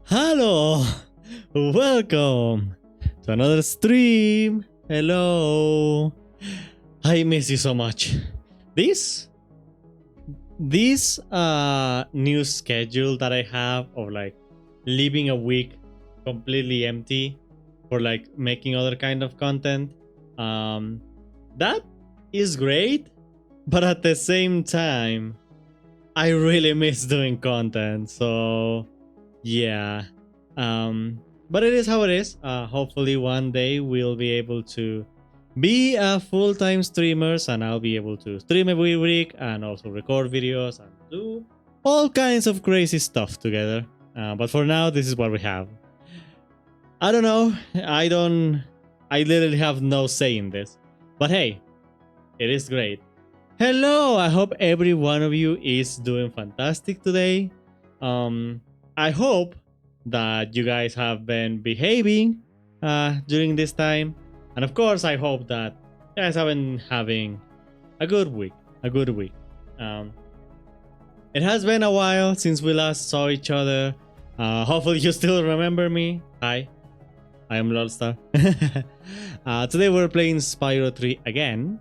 Hello, welcome to another stream. Hello, I miss you so much. This this new schedule that I have of like leaving a week completely empty for like making other kind of content, um, that is great, but at the same time, I really miss doing content. So yeah. But it is how it is. Hopefully one day we'll be able to be a full-time streamers and I'll be able to stream every week and also record videos and do all kinds of crazy stuff together. But for now, this is what we have. I don't know. I literally have no say in this. But hey, it is great. Hello, I hope every one of you is doing fantastic today. I hope that you guys have been behaving during this time. And of course, I hope that you guys have been having a good week. Um, it has been a while since we last saw each other. Hopefully you still remember me. Hi, I am lolstarr. Today we're playing Spyro 3 again.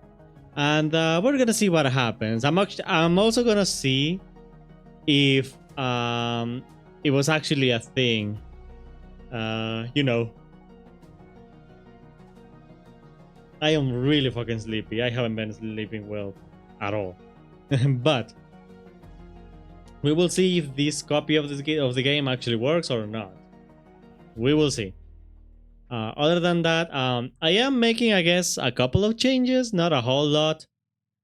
And we're gonna see what happens. I'm also gonna see if it was actually a thing. You know, I am really fucking sleepy. I haven't been sleeping well at all. But we will see if this copy of the game actually works or not. We will see. Other than that, I am making, I guess, a couple of changes, not a whole lot,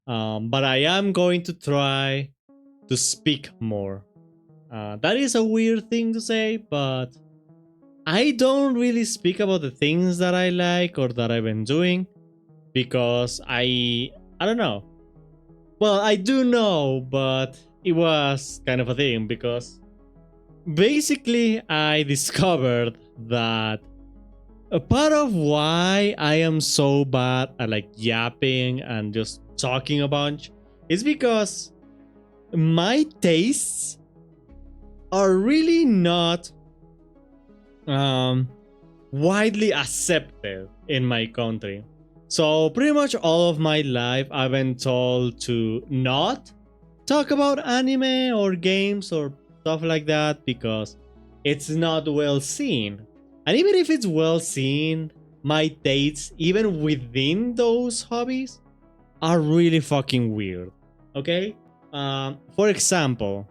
but I am going to try to speak more. That is a weird thing to say, but I don't really speak about the things that I like or that I've been doing because I don't know. Well, I do know, but it was kind of a thing because basically I discovered that a part of why I am so bad at like yapping and just talking a bunch is because my tastes are really not widely accepted in my country. So pretty much all of my life I've been told to not talk about anime or games or stuff like that because it's not well seen. And even if it's well seen, my tastes, even within those hobbies, are really fucking weird. Okay? For example,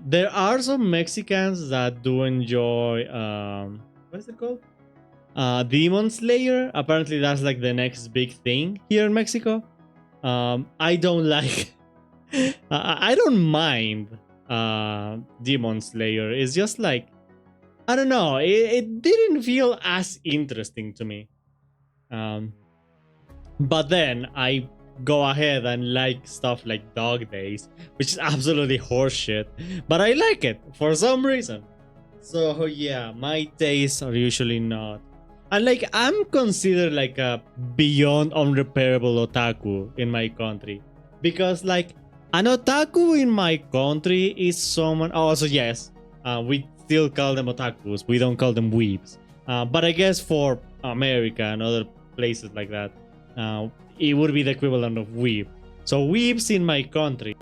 there are some Mexicans that do enjoy what is it called? Demon Slayer. Apparently, that's like the next big thing here in Mexico. I don't like. I don't mind Demon Slayer. It's just like I don't know. It didn't feel as interesting to me. But then I go ahead and like stuff like Dog Days, which is absolutely horseshit. But I like it for some reason. So yeah, my tastes are usually not. And like I'm considered like a beyond unrepairable otaku in my country. Because like an otaku in my country is someone also yes, we still call them otakus. We don't call them weebs. But I guess for America and other places like that, it would be the equivalent of weeb. So weebs in my country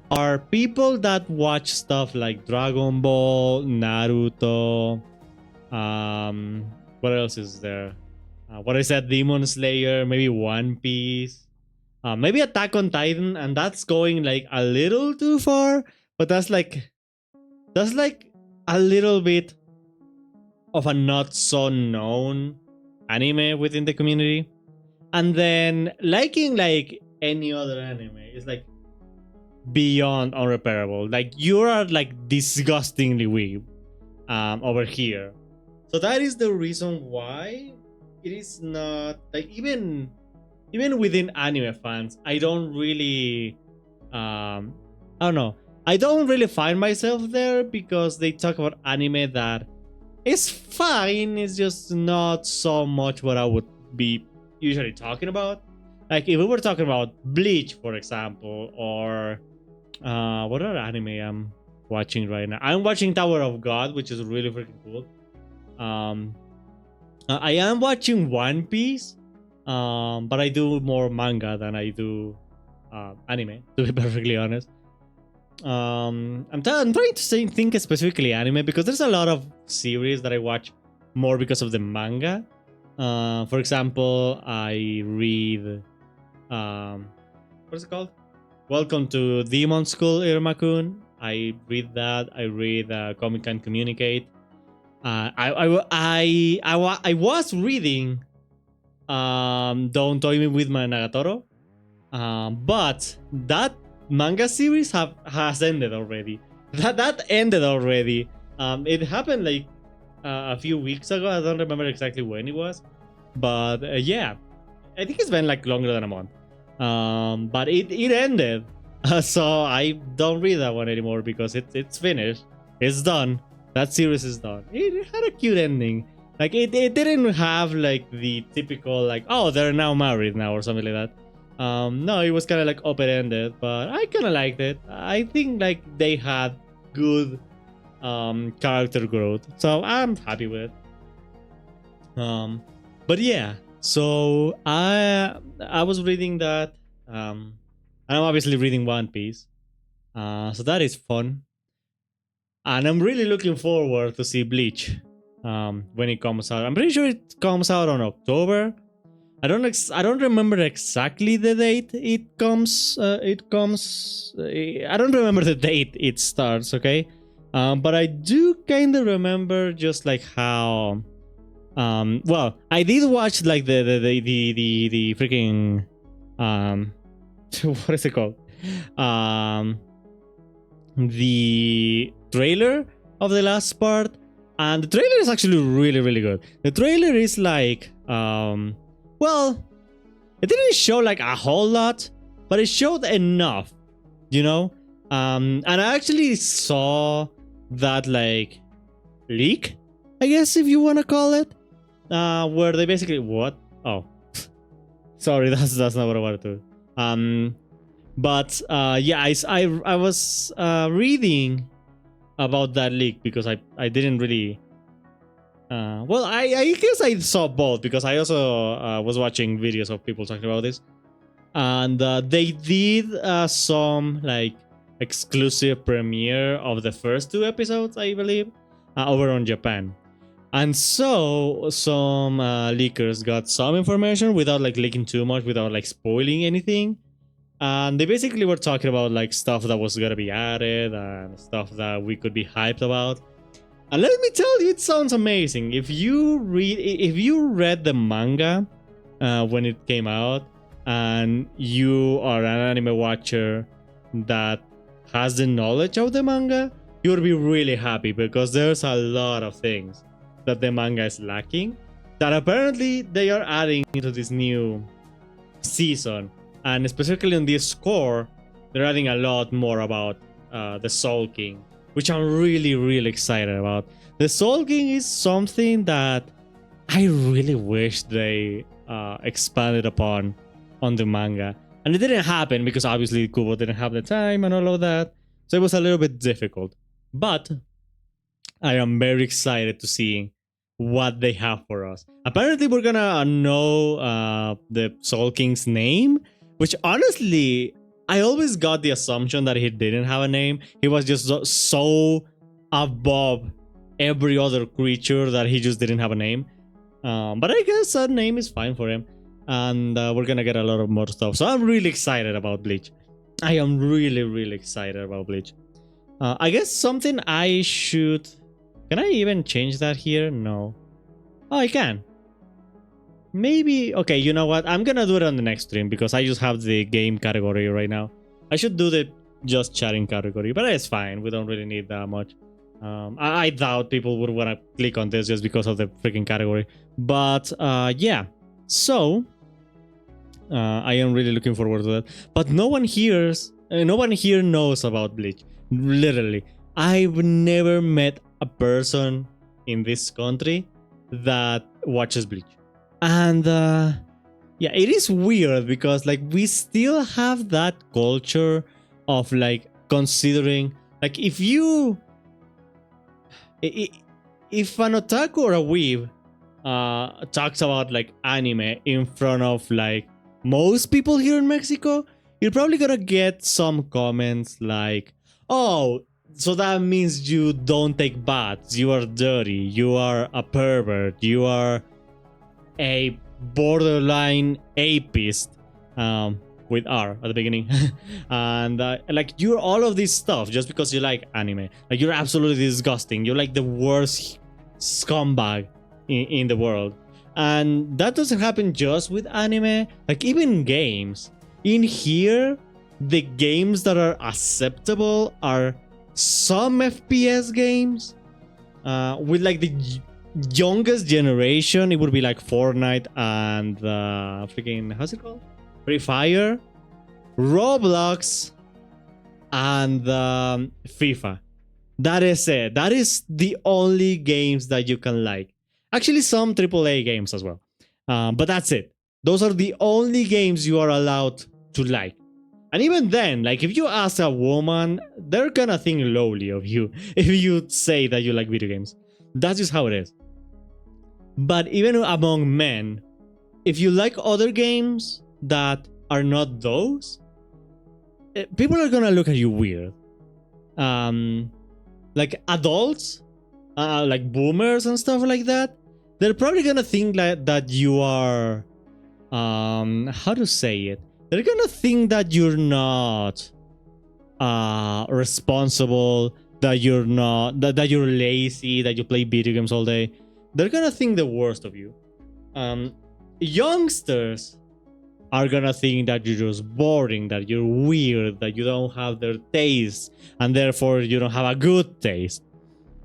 are people that watch stuff like Dragon Ball, Naruto, what else is there? What I said, Demon Slayer, maybe One Piece, maybe Attack on Titan, and that's going like a little too far, but that's like a little bit of a not so known anime within the community. And then liking like any other anime is like beyond unrepairable. Like you are like disgustingly weak over here. So that is the reason why it is not like even within anime fans, I don't really I don't know. I don't really find myself there because they talk about anime that is fine. It's just not so much what I would be usually talking about. Like if we were talking about Bleach, for example, or what other anime I'm watching right now. I'm watching Tower of God, which is really freaking cool. I am watching One Piece, but I do more manga than I do anime, to be perfectly honest. I'm trying to think specifically anime because there's a lot of series that I watch more because of the manga. For example, I read what's it called? Welcome to Demon School, Irma-kun. I read that. I read Comic Can Communicate. I was reading Don't Toy Me with My Nagatoro, but that manga series has ended already. That ended already. It happened like a few weeks ago. I don't remember exactly when it was, but yeah, I think it's been like longer than a month. But it ended, so I don't read that one anymore because it's finished. It's done. That series is done. It had a cute ending. Like it didn't have like the typical like, oh, they're now married now or something like that. No, it was kind of like open-ended, but I kind of liked it. I think like they had good character growth, so I'm happy with it. But yeah, so I was reading that, and I'm obviously reading One Piece, so that is fun, and I'm really looking forward to see Bleach when it comes out. I'm pretty sure it comes out on October. I don't remember exactly the date it comes. I don't remember the date it starts. Okay, but I do kind of remember just like how. Well, I did watch like the freaking what is it called? The trailer of the last part, and the trailer is actually really good. The trailer is like well, it didn't show like a whole lot, but it showed enough, you know. And I actually saw that like leak, I guess if you want to call it, where they basically what? Oh, sorry, that's not what I wanted to. But yeah, I was reading about that leak because I didn't really. Well, I guess I saw both because I also was watching videos of people talking about this, and they did some like exclusive premiere of the first two episodes, I believe, over on Japan. And so some leakers got some information without like leaking too much, without like spoiling anything. And they basically were talking about like stuff that was gonna be added and stuff that we could be hyped about. And let me tell you, it sounds amazing. If you read the manga when it came out, and you are an anime watcher that has the knowledge of the manga, you'll be really happy because there's a lot of things that the manga is lacking that apparently they are adding into this new season. And specifically on this score, they're adding a lot more about the Soul King, which I'm really excited about. The Soul King is something that I really wish they expanded upon on the manga. And it didn't happen because obviously Kubo didn't have the time and all of that. So it was a little bit difficult. But I am very excited to see what they have for us. Apparently we're gonna know the Soul King's name, which honestly, I always got the assumption that he didn't have a name. He was just so above every other creature that he just didn't have a name. But I guess a name is fine for him. And we're gonna get a lot of more stuff. So I'm really excited about Bleach. I am really excited about Bleach. I guess something I should... Can I even change that here? No. Oh, I can. Maybe... Okay, you know what? I'm gonna do it on the next stream because I just have the game category right now. I should do the just chatting category, but it's fine. We don't really need that much. I doubt people would want to click on this just because of the freaking category. But yeah. So... I am really looking forward to that. But no one here knows about Bleach. Literally. I've never met a person in this country that watches Bleach. And yeah, it is weird because like we still have that culture of like considering Like if you, if an otaku or a weeb talks about like anime in front of like most people here in Mexico, you're probably gonna get some comments like, "Oh, so that means you don't take baths, you are dirty, you are a pervert, you are a borderline apist," with R at the beginning, and like you're all of this stuff just because you like anime. Like you're absolutely disgusting. You're like the worst scumbag in the world, and that doesn't happen just with anime. Like even games. In here, the games that are acceptable are some FPS games, with like the youngest generation. It would be like Fortnite and freaking, how's it called? Free Fire, Roblox, and FIFA. That is it. That is the only games that you can like. Actually, some AAA games as well. But that's it. Those are the only games you are allowed to like. And even then, like if you ask a woman, they're gonna think lowly of you if you say that you like video games. That's just how it is. But even among men, if you like other games that are not those, people are gonna look at you weird. Like adults, like boomers and stuff like that, they're probably gonna think like that you are, how to say it? They're gonna think that you're not responsible, that you're not, that you're lazy, that you play video games all day. They're gonna think the worst of you. Youngsters are gonna think that you're just boring, that you're weird, that you don't have their taste, and therefore you don't have a good taste.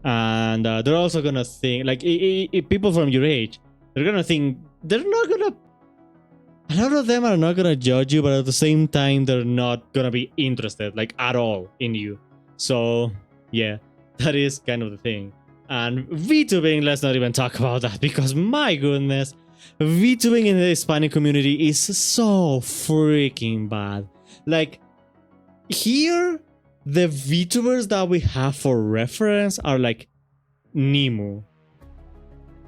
And they're also gonna think, like, people from your age, they're gonna think, they're not gonna, a lot of them are not gonna judge you, but at the same time, they're not gonna be interested, like, at all in you. So, yeah, that is kind of the thing. And VTubing, let's not even talk about that, because my goodness, VTubing in the Hispanic community is so freaking bad. Like, here, the VTubers that we have for reference are like Nemu.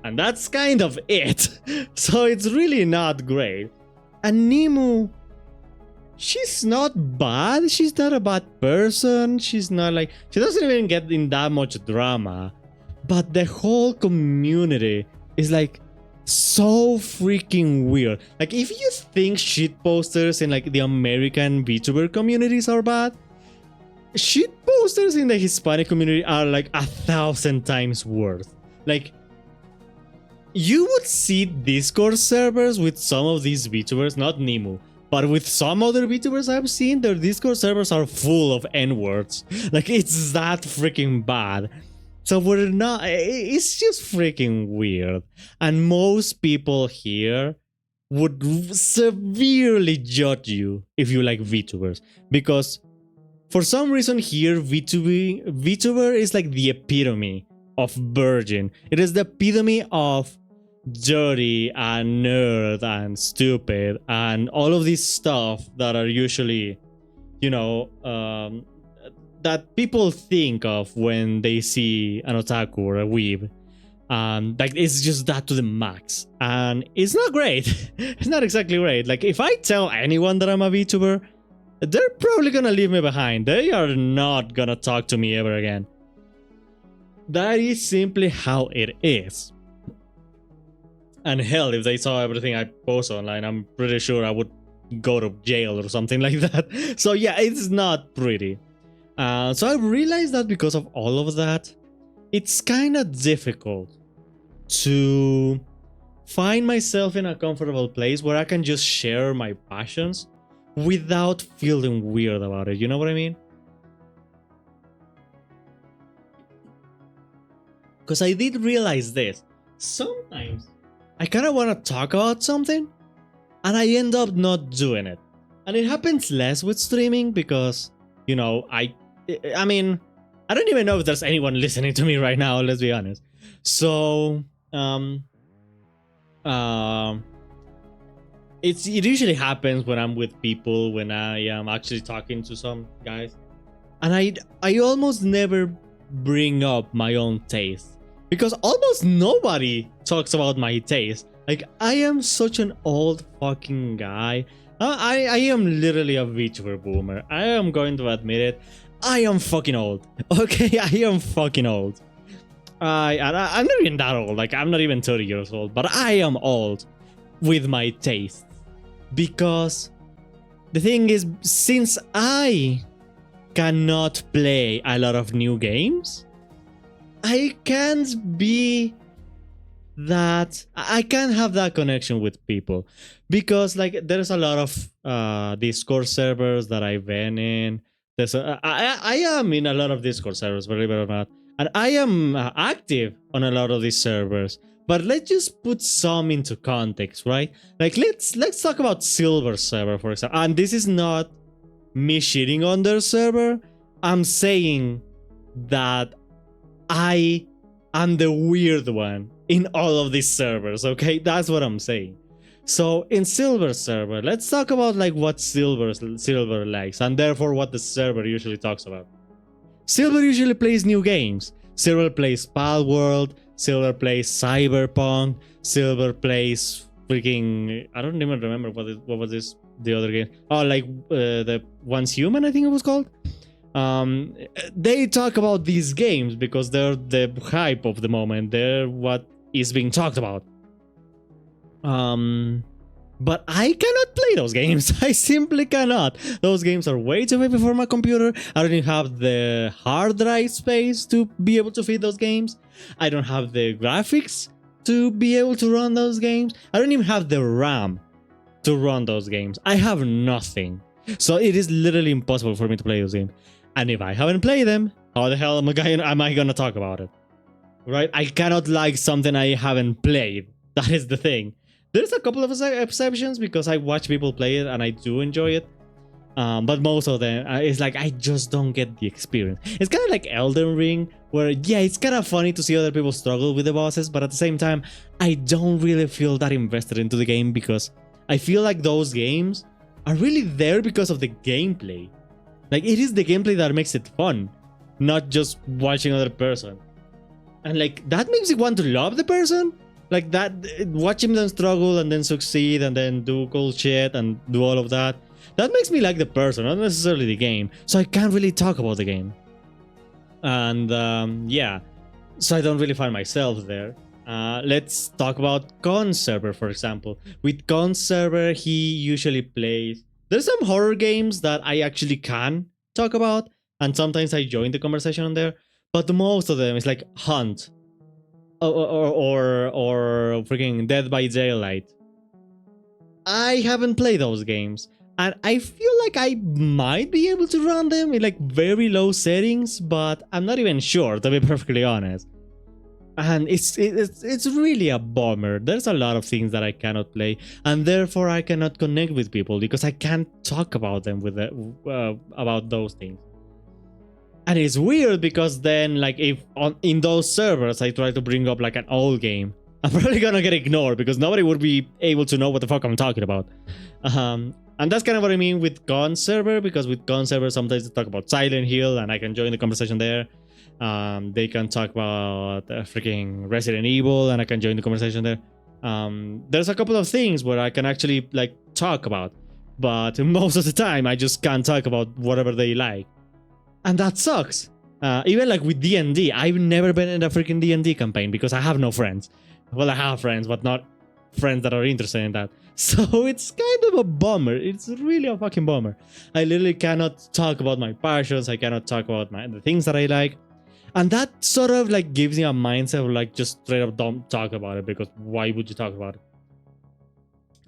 And that's kind of it. So it's really not great. And Nemu, she's not bad. She's not a bad person. She's not like, she doesn't even get in that much drama. But the whole community is like so freaking weird. Like if you think shit posters in like the American VTuber communities are bad, shit posters in the Hispanic community are like 1,000 times worse. Like you would see Discord servers with some of these VTubers, not Nemu, but with some other VTubers I've seen, their Discord servers are full of N-words. Like it's that freaking bad. So we're not, it's just freaking weird. And most people here would severely judge you if you like VTubers. Because for some reason here, VTuber is like the epitome of virgin. It is the epitome of dirty and nerd and stupid and all of this stuff that are usually, you know, that people think of when they see an otaku or a weeb. Like it's just that to the max, and it's not great. It's not exactly great. Like if I tell anyone that I'm a VTuber, they're probably gonna leave me behind. They are not gonna talk to me ever again. That is simply how it is. And hell, if they saw everything I post online, I'm pretty sure I would go to jail or something like that. So yeah, it's not pretty. So I realized that because of all of that, it's kind of difficult to find myself in a comfortable place where I can just share my passions without feeling weird about it. You know what I mean? Because I did realize this. Sometimes I kind of want to talk about something and I end up not doing it. And it happens less with streaming because, you know, I mean, I don't even know if there's anyone listening to me right now, let's be honest. So, it usually happens when I'm with people, when I am actually talking to some guys. And I almost never bring up my own taste because almost nobody talks about my taste. Like, I am such an old fucking guy. I am literally a VTuber boomer. I am going to admit it. I am fucking old. Okay, I am fucking old. I'm not even that old. Like, I'm not even 30 years old, but I am old with my tastes. Because the thing is, since I cannot play a lot of new games, I can't be that I can't have that connection with people, because like there's a lot of Discord servers that I've been in. I am in a lot of Discord servers, believe it or not, and I am active on a lot of these servers. But let's just put some into context, right? Like let's talk about Silver server, for example. And this is not me shitting on their server. I'm saying that I am the weird one in all of these servers, okay? That's what I'm saying. So in Silver server, let's talk about like what Silver likes, and therefore what the server usually talks about. Silver usually plays new games. Silver plays Palworld, Silver plays Cyberpunk, Silver plays freaking, I don't even remember what was this the other game. Oh, like the Once Human, I think it was called. They talk about these games because they're the hype of the moment. They're what is being talked about. But I cannot play those games. I simply cannot. Those games are way too heavy for my computer. I don't even have the hard drive space to be able to feed those games. I don't have the graphics to be able to run those games. I don't even have the RAM to run those games. I have nothing. So it is literally impossible for me to play those games. And if I haven't played them, how the hell am I gonna talk about it? Right? I cannot like something I haven't played. That is the thing. There's a couple of exceptions because I watch people play it and I do enjoy it. But most of them, it's like I just don't get the experience. It's kind of like Elden Ring, where yeah, it's kind of funny to see other people struggle with the bosses, but at the same time, I don't really feel that invested into the game because I feel like those games are really there because of the gameplay. Like, it is the gameplay that makes it fun, not just watching another person. And like, that makes you want to love the person. Like that, watching them struggle and then succeed and then do cool shit and do all of that. That makes me like the person, not necessarily the game. So I can't really talk about the game. And yeah, so I don't really find myself there. Let's talk about Con server, for example. With Con server, he usually plays. There's some horror games that I actually can talk about, and sometimes I join the conversation on there. But most of them is like Hunt, or freaking Dead by Daylight. I haven't played those games, and I feel like I might be able to run them in like very low settings, but I'm not even sure, to be perfectly honest. And it's really a bummer. There's a lot of things that I cannot play, and therefore I cannot connect with people because I can't talk about them with about those things. And it's weird because then, like, if in those servers I try to bring up like an old game, I'm probably gonna get ignored because nobody would be able to know what the fuck I'm talking about. And that's kind of what I mean with Gun server, because with Gun server sometimes they talk about Silent Hill and I can join the conversation there. They can talk about freaking Resident Evil and I can join the conversation there. There's a couple of things where I can actually like talk about, but most of the time I just can't talk about whatever they like. And that sucks. Even like with D&D, I've never been in a freaking D&D campaign because I have no friends. Well, I have friends, but not friends that are interested in that. So it's kind of a bummer. It's really a fucking bummer. I literally cannot talk about my passions. I cannot talk about the things that I like. And that sort of like gives me a mindset of like just straight up don't talk about it, because why would you talk about it?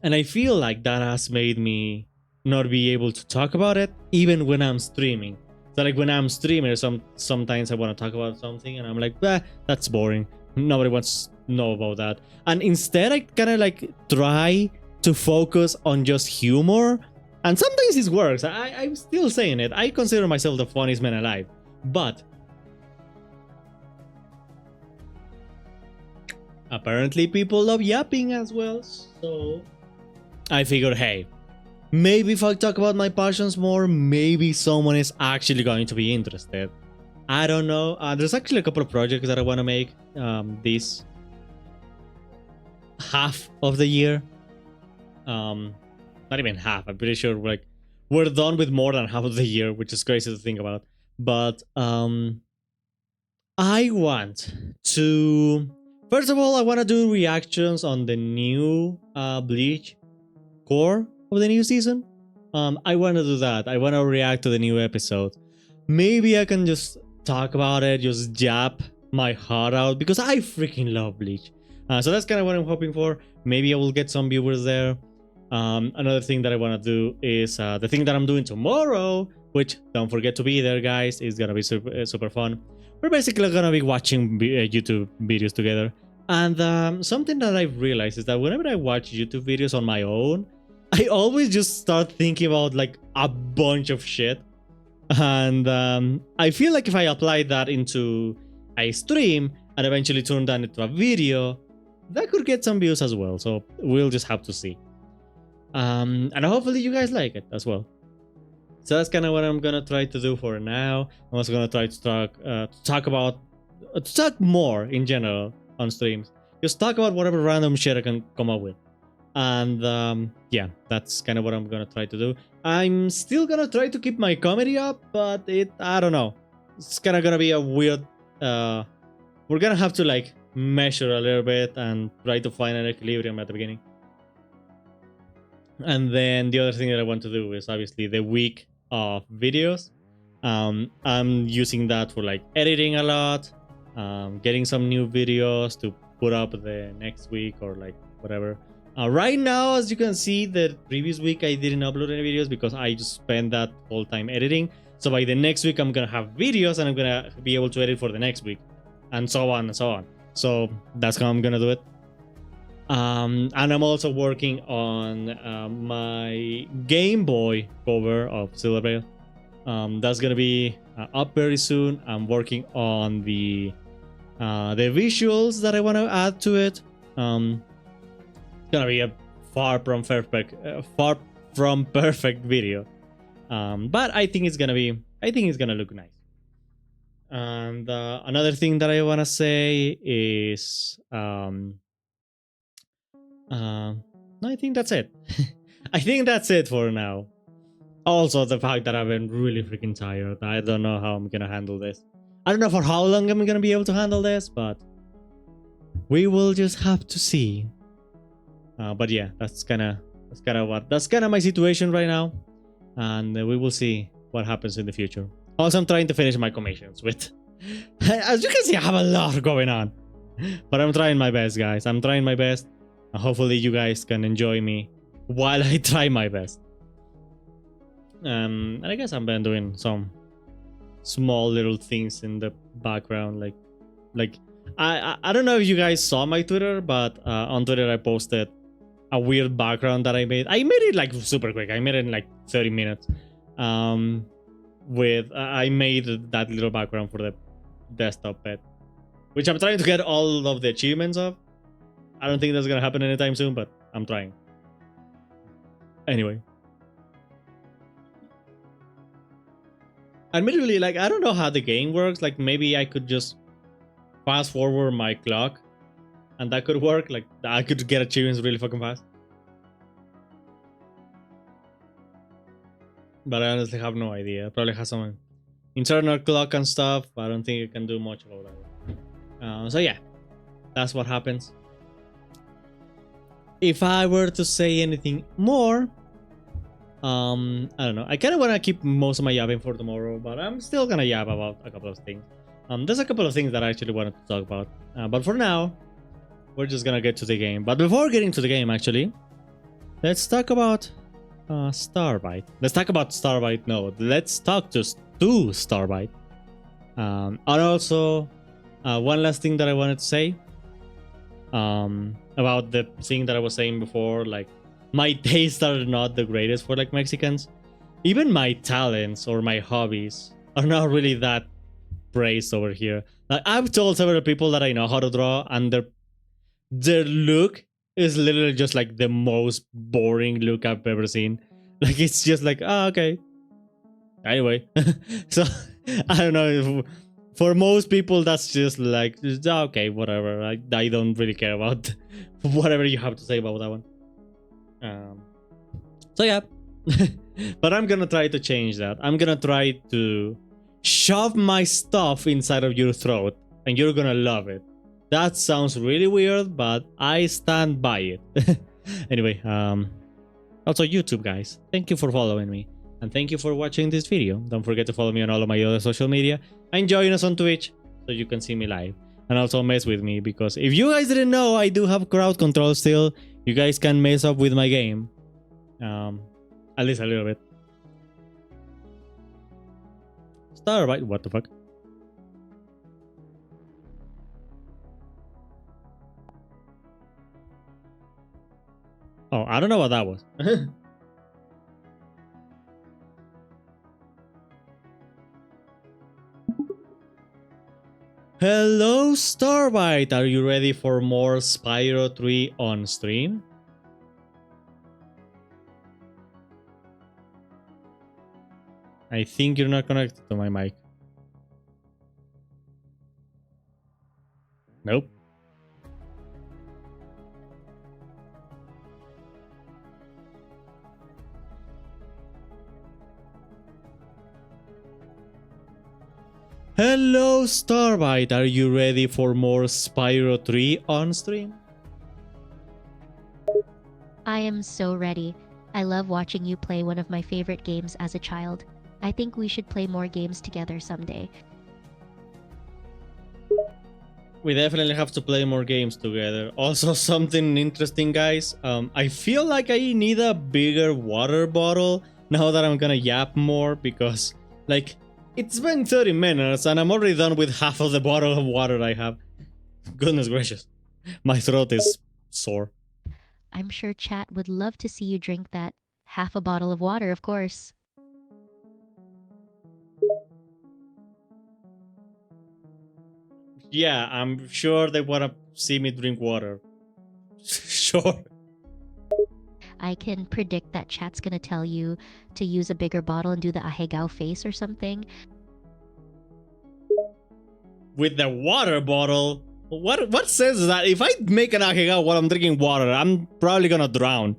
And I feel like that has made me not be able to talk about it even when I'm streaming. So like when I'm streaming, sometimes I want to talk about something and I'm like, that's boring. Nobody wants to know about that. And instead I kind of like try to focus on just humor. And sometimes it works. I'm still saying it. I consider myself the funniest man alive. But apparently people love yapping as well. So I figured, hey, Maybe if I talk about my passions more, maybe someone is actually going to be interested. I don't know. There's actually a couple of projects that I want to make this half of the year. Not even half. I'm pretty sure we're done with more than half of the year, which is crazy to think about. But I want to. First of all, I want to do reactions on the new Bleach core of the new season. I want to do that. I want to react to the new episode. Maybe I can just talk about it, just jab my heart out because I freaking love Bleach. So that's kind of what I'm hoping for. Maybe I will get some viewers there. Another thing that I want to do is the thing that I'm doing tomorrow, which don't forget to be there, guys. It's gonna be super fun. We're basically gonna be watching YouTube videos together. And something that I've realized is that whenever I watch YouTube videos on my own, I always just start thinking about like a bunch of shit. And I feel like if I apply that into a stream and eventually turn that into a video, that could get some views as well. So we'll just have to see. And hopefully you guys like it as well. So that's kind of what I'm gonna try to do for now. I'm also gonna try to talk more in general on streams. Just talk about whatever random shit I can come up with. And yeah, that's kind of what I'm gonna try to do. I'm still gonna try to keep my comedy up, but I don't know. It's kind of gonna be a weird. We're gonna have to like measure a little bit and try to find an equilibrium at the beginning. And then the other thing that I want to do is obviously the week of videos. I'm using that for like editing a lot, getting some new videos to put up the next week or like whatever. Right now, as you can see, the previous week I didn't upload any videos because I just spent that whole time editing. So by the next week, I'm gonna have videos and I'm gonna be able to edit for the next week, and so on and so on. So that's how I'm gonna do it. And I'm also working on my Game Boy cover of Silver Veil. That's gonna be up very soon. I'm working on the visuals that I want to add to it. It's gonna be a far from perfect video, but I think it's gonna look nice. And another thing that I want to say is no, I think that's it. I think that's it for now. Also, the fact that I've been really freaking tired. I don't know how I'm gonna handle this. I don't know for how long I'm gonna be able to handle this, but we will just have to see. But yeah, that's kind of my situation right now, and we will see what happens in the future. Also, I'm trying to finish my commissions with. As you can see, I have a lot going on, but I'm trying my best, guys. I'm trying my best. Hopefully you guys can enjoy me while I try my best. And I guess I've been doing some small little things in the background, like I don't know if you guys saw my Twitter, but on Twitter I posted a weird background that I made. I made it like super quick. I made it in like 30 minutes. I made that little background for the desktop pet, which I'm trying to get all of the achievements of. I don't think that's gonna happen anytime soon, but I'm trying. Anyway. Admittedly, like, I don't know how the game works. Like, maybe I could just fast forward my clock and that could work. Like, I could get achievements really fucking fast. But I honestly have no idea. Probably has some internal clock and stuff, but I don't think it can do much about that. So yeah, that's what happens. If I were to say anything more, I don't know. I kind of want to keep most of my yapping for tomorrow, but I'm still gonna yap about a couple of things. There's a couple of things that I actually wanted to talk about, but for now, we're just gonna get to the game. But before getting to the game, actually, let's talk about Starbite. Let's talk about Starbite. No, let's talk to Starbite. And also, one last thing that I wanted to say. About the thing that I was saying before, like my tastes are not the greatest for like Mexicans. Even my talents or my hobbies are not really that praised over here. Like I've told several people that I know how to draw, and their look is literally just like the most boring look I've ever seen. Like it's just like, oh, okay. Anyway, so I don't know if for most people that's just like, okay, whatever. I don't really care about whatever you have to say about that one. So yeah, but I'm gonna try to change that. I'm gonna try to shove my stuff inside of your throat, and you're gonna love it. That sounds really weird, but I stand by it. Anyway, also YouTube guys, thank you for following me. And thank you for watching this video. Don't forget to follow me on all of my other social media. And join us on Twitch so you can see me live. And also mess with me, because if you guys didn't know, I do have crowd control still. You guys can mess up with my game. At least a little bit. Starlight, what the fuck? Oh, I don't know what that was. Hello, Starbite! Are you ready for more Spyro 3 on stream? I think you're not connected to my mic. Nope. Hello, Starbite! Are you ready for more Spyro 3 on stream? I am so ready. I love watching you play one of my favorite games as a child. I think we should play more games together someday. We definitely have to play more games together. Also, something interesting, guys. I feel like I need a bigger water bottle now that I'm gonna yap more, because, like, it's been 30 minutes and I'm already done with half of the bottle of water I have. Goodness gracious. My throat is sore. I'm sure chat would love to see you drink that half a bottle of water, of course. Yeah, I'm sure they want to see me drink water. Sure. I can predict that chat's gonna tell you to use a bigger bottle and do the ahegao face or something. With the water bottle? What says that? If I make an ahegao while I'm drinking water, I'm probably gonna drown.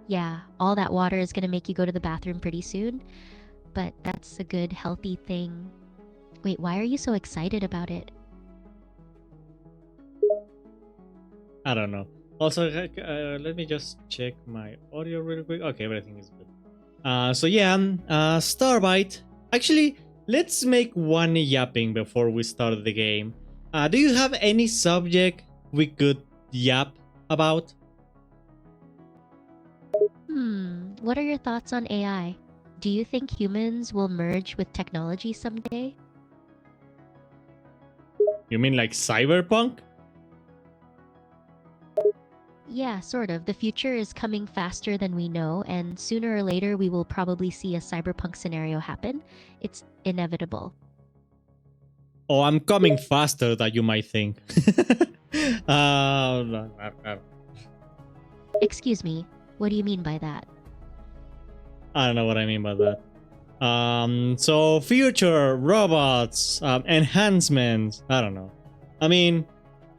Yeah, all that water is gonna make you go to the bathroom pretty soon. But that's a good, healthy thing. Wait, why are you so excited about it? I don't know. Also, let me just check my audio real quick. Okay, everything is good. So yeah, Starbite. Actually, let's make one yapping before we start the game. Do you have any subject we could yap about? What are your thoughts on AI? Do you think humans will merge with technology someday? You mean like cyberpunk? Yeah, sort of. The future is coming faster than we know, and sooner or later we will probably see a cyberpunk scenario happen. It's inevitable. Oh, I'm coming faster than you might think. Excuse me, what do you mean by that? I don't know what I mean by that. So future robots, enhancements. I don't know. I mean,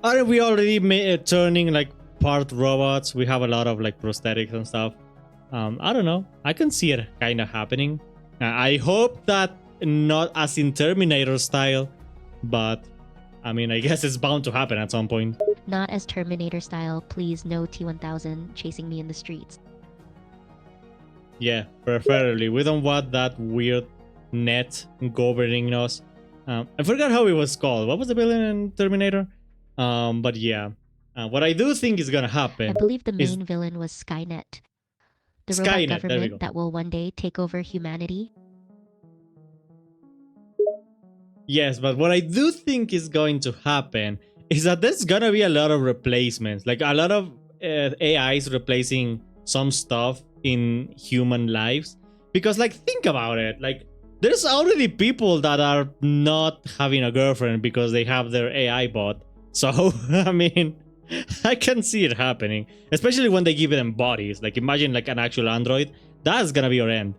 aren't we already turning like part robots? We have a lot of like prosthetics and stuff. I don't know. I can see it kind of happening. I hope that not as in Terminator style, but I mean, I guess it's bound to happen at some point. Not as Terminator style, please no T-1000 chasing me in the streets. Yeah, preferably. We don't want that weird net governing us. I forgot how it was called. What was the villain in Terminator? But yeah. What I do think is gonna happen. I believe the main villain was Skynet. The robot government that will one day take over humanity. Yes, but what I do think is going to happen is that there's gonna be a lot of replacements. Like a lot of AIs replacing some stuff in human lives. Because like, think about it. Like, there's already people that are not having a girlfriend because they have their AI bot. So, I mean, I can see it happening, especially when they give them bodies. Like imagine like an actual android. That's gonna be your end.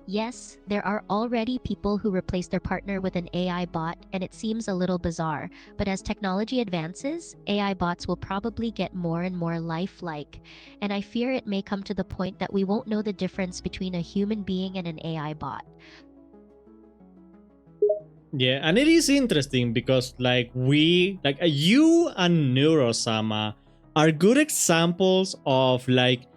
Yes, there are already people who replace their partner with an AI bot, and it seems a little bizarre. But as technology advances, AI bots will probably get more and more lifelike. And I fear it may come to the point that we won't know the difference between a human being and an AI bot. Yeah, and it is interesting because you and Neurosama are good examples of like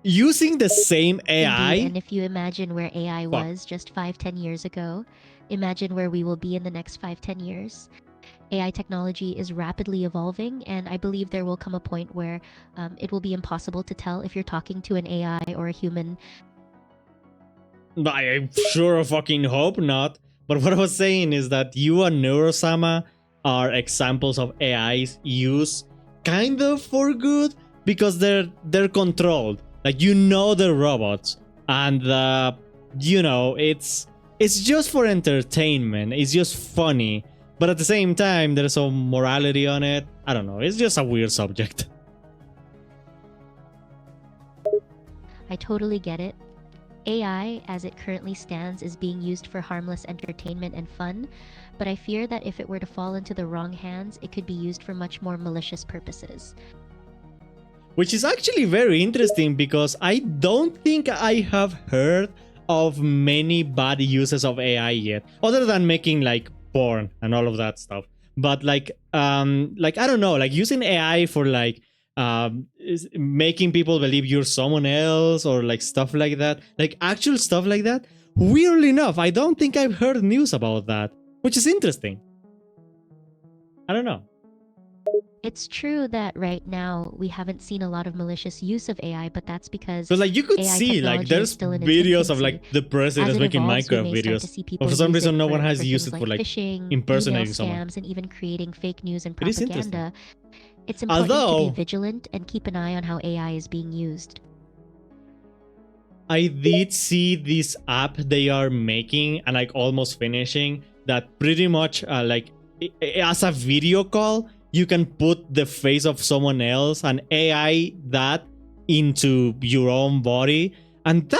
using the same AI. Indeed, and if you imagine where AI Fuck. was just 5-10 years ago, imagine where we will be in the next 5-10 years. AI technology is rapidly evolving, and I believe there will come a point where it will be impossible to tell if you're talking to an AI or a human. I sure fucking hope not. But what I was saying is that you and Neurosama are examples of AIs used kind of for good because they're controlled. Like you know they're robots, and it's just for entertainment. It's just funny, but at the same time there's some morality on it. I don't know. It's just a weird subject. I totally get it. AI, as it currently stands, is being used for harmless entertainment and fun, but I fear that if it were to fall into the wrong hands, it could be used for much more malicious purposes. Which is actually very interesting because I don't think I have heard of many bad uses of AI yet, other than making like porn and all of that stuff. But like I don't know, like using AI for like making people believe you're someone else or like stuff like that, like actual stuff like that. Weirdly enough, I don't think I've heard news about that, which is interesting. I don't know. It's true that right now we haven't seen a lot of malicious use of AI, but that's because But like you could AI see, like technology is there's still in its videos of infancy. like the As presidents it making evolves, we Minecraft may start to videos, see but people for some use reason it no one has for used things it for like like phishing, email impersonating someone. scams, and even creating fake news and It is interesting. propaganda. It's important to Although be vigilant and keep an eye on how AI is being used. I did see this app they are making and like almost finishing that pretty much as a video call you can put the face of someone else and AI that into your own body, and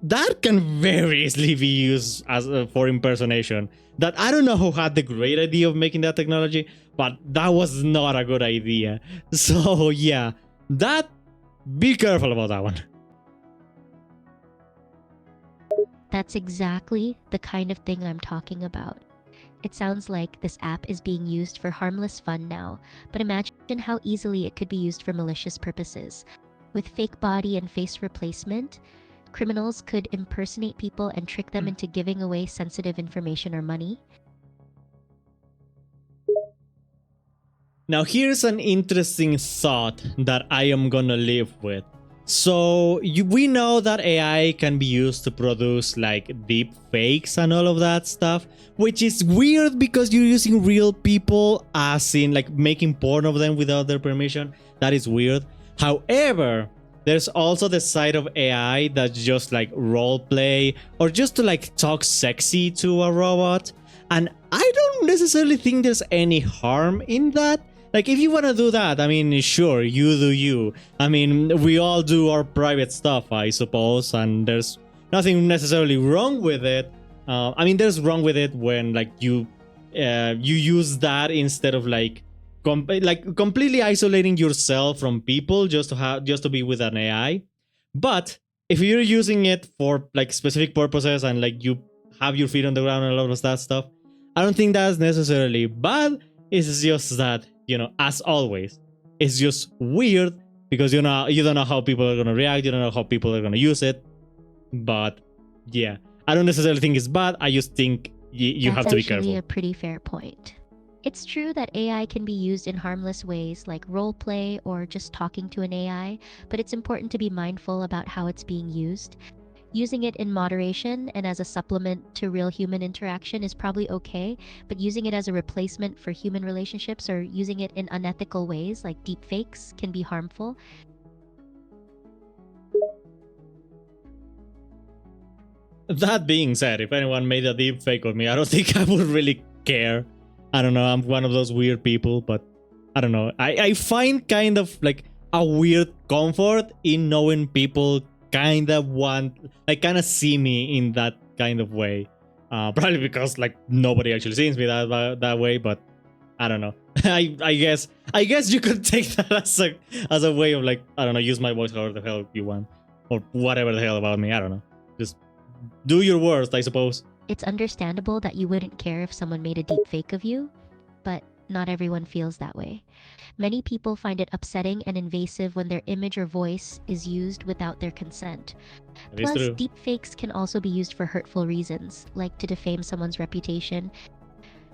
that can very easily be used as for impersonation. That I don't know who had the great idea of making that technology, but that was not a good idea. So yeah, that be careful about that one. That's exactly the kind of thing I'm talking about. It sounds like this app is being used for harmless fun now, but imagine how easily it could be used for malicious purposes. With fake body and face replacement, criminals could impersonate people and trick them into giving away sensitive information or money. Now here's an interesting thought that I am gonna live with. So we know that AI can be used to produce like deep fakes and all of that stuff, which is weird because you're using real people, as in like making porn of them without their permission. That is weird. However, there's also the side of AI that's just like role play or just to like talk sexy to a robot. And I don't necessarily think there's any harm in that. Like, if you want to do that, I mean, sure, you do you. I mean, we all do our private stuff, I suppose, and there's nothing necessarily wrong with it. I mean, there's wrong with it when like you use that instead of like completely isolating yourself from people just to be with an AI. But if you're using it for like specific purposes and like you have your feet on the ground and a lot of that stuff, I don't think that's necessarily bad. It's just that, as always, it's just weird because you don't know how people are gonna react, you don't know how people are gonna use it. But yeah, I don't necessarily think it's bad. I just think you have to be careful. That's actually a pretty fair point. It's true that AI can be used in harmless ways like roleplay or just talking to an AI, but it's important to be mindful about how it's being used. Using it in moderation and as a supplement to real human interaction is probably okay, but using it as a replacement for human relationships or using it in unethical ways like deepfakes can be harmful. That being said, if anyone made a deep fake of me, I don't think I would really care. I don't know. I'm one of those weird people, but I don't know. I find kind of like a weird comfort in knowing people kind of kind of see me in that kind of way. Probably because like nobody actually sees me that way, but I don't know. I guess you could take that as a way of like, I don't know, use my voice however the hell you want, or whatever the hell about me. I don't know. Just do your worst, I suppose. It's understandable that you wouldn't care if someone made a deep fake of you, but not everyone feels that way. Many people find it upsetting and invasive when their image or voice is used without their consent. That is Plus, true. deepfakes can also be used for hurtful reasons, like to defame someone's reputation.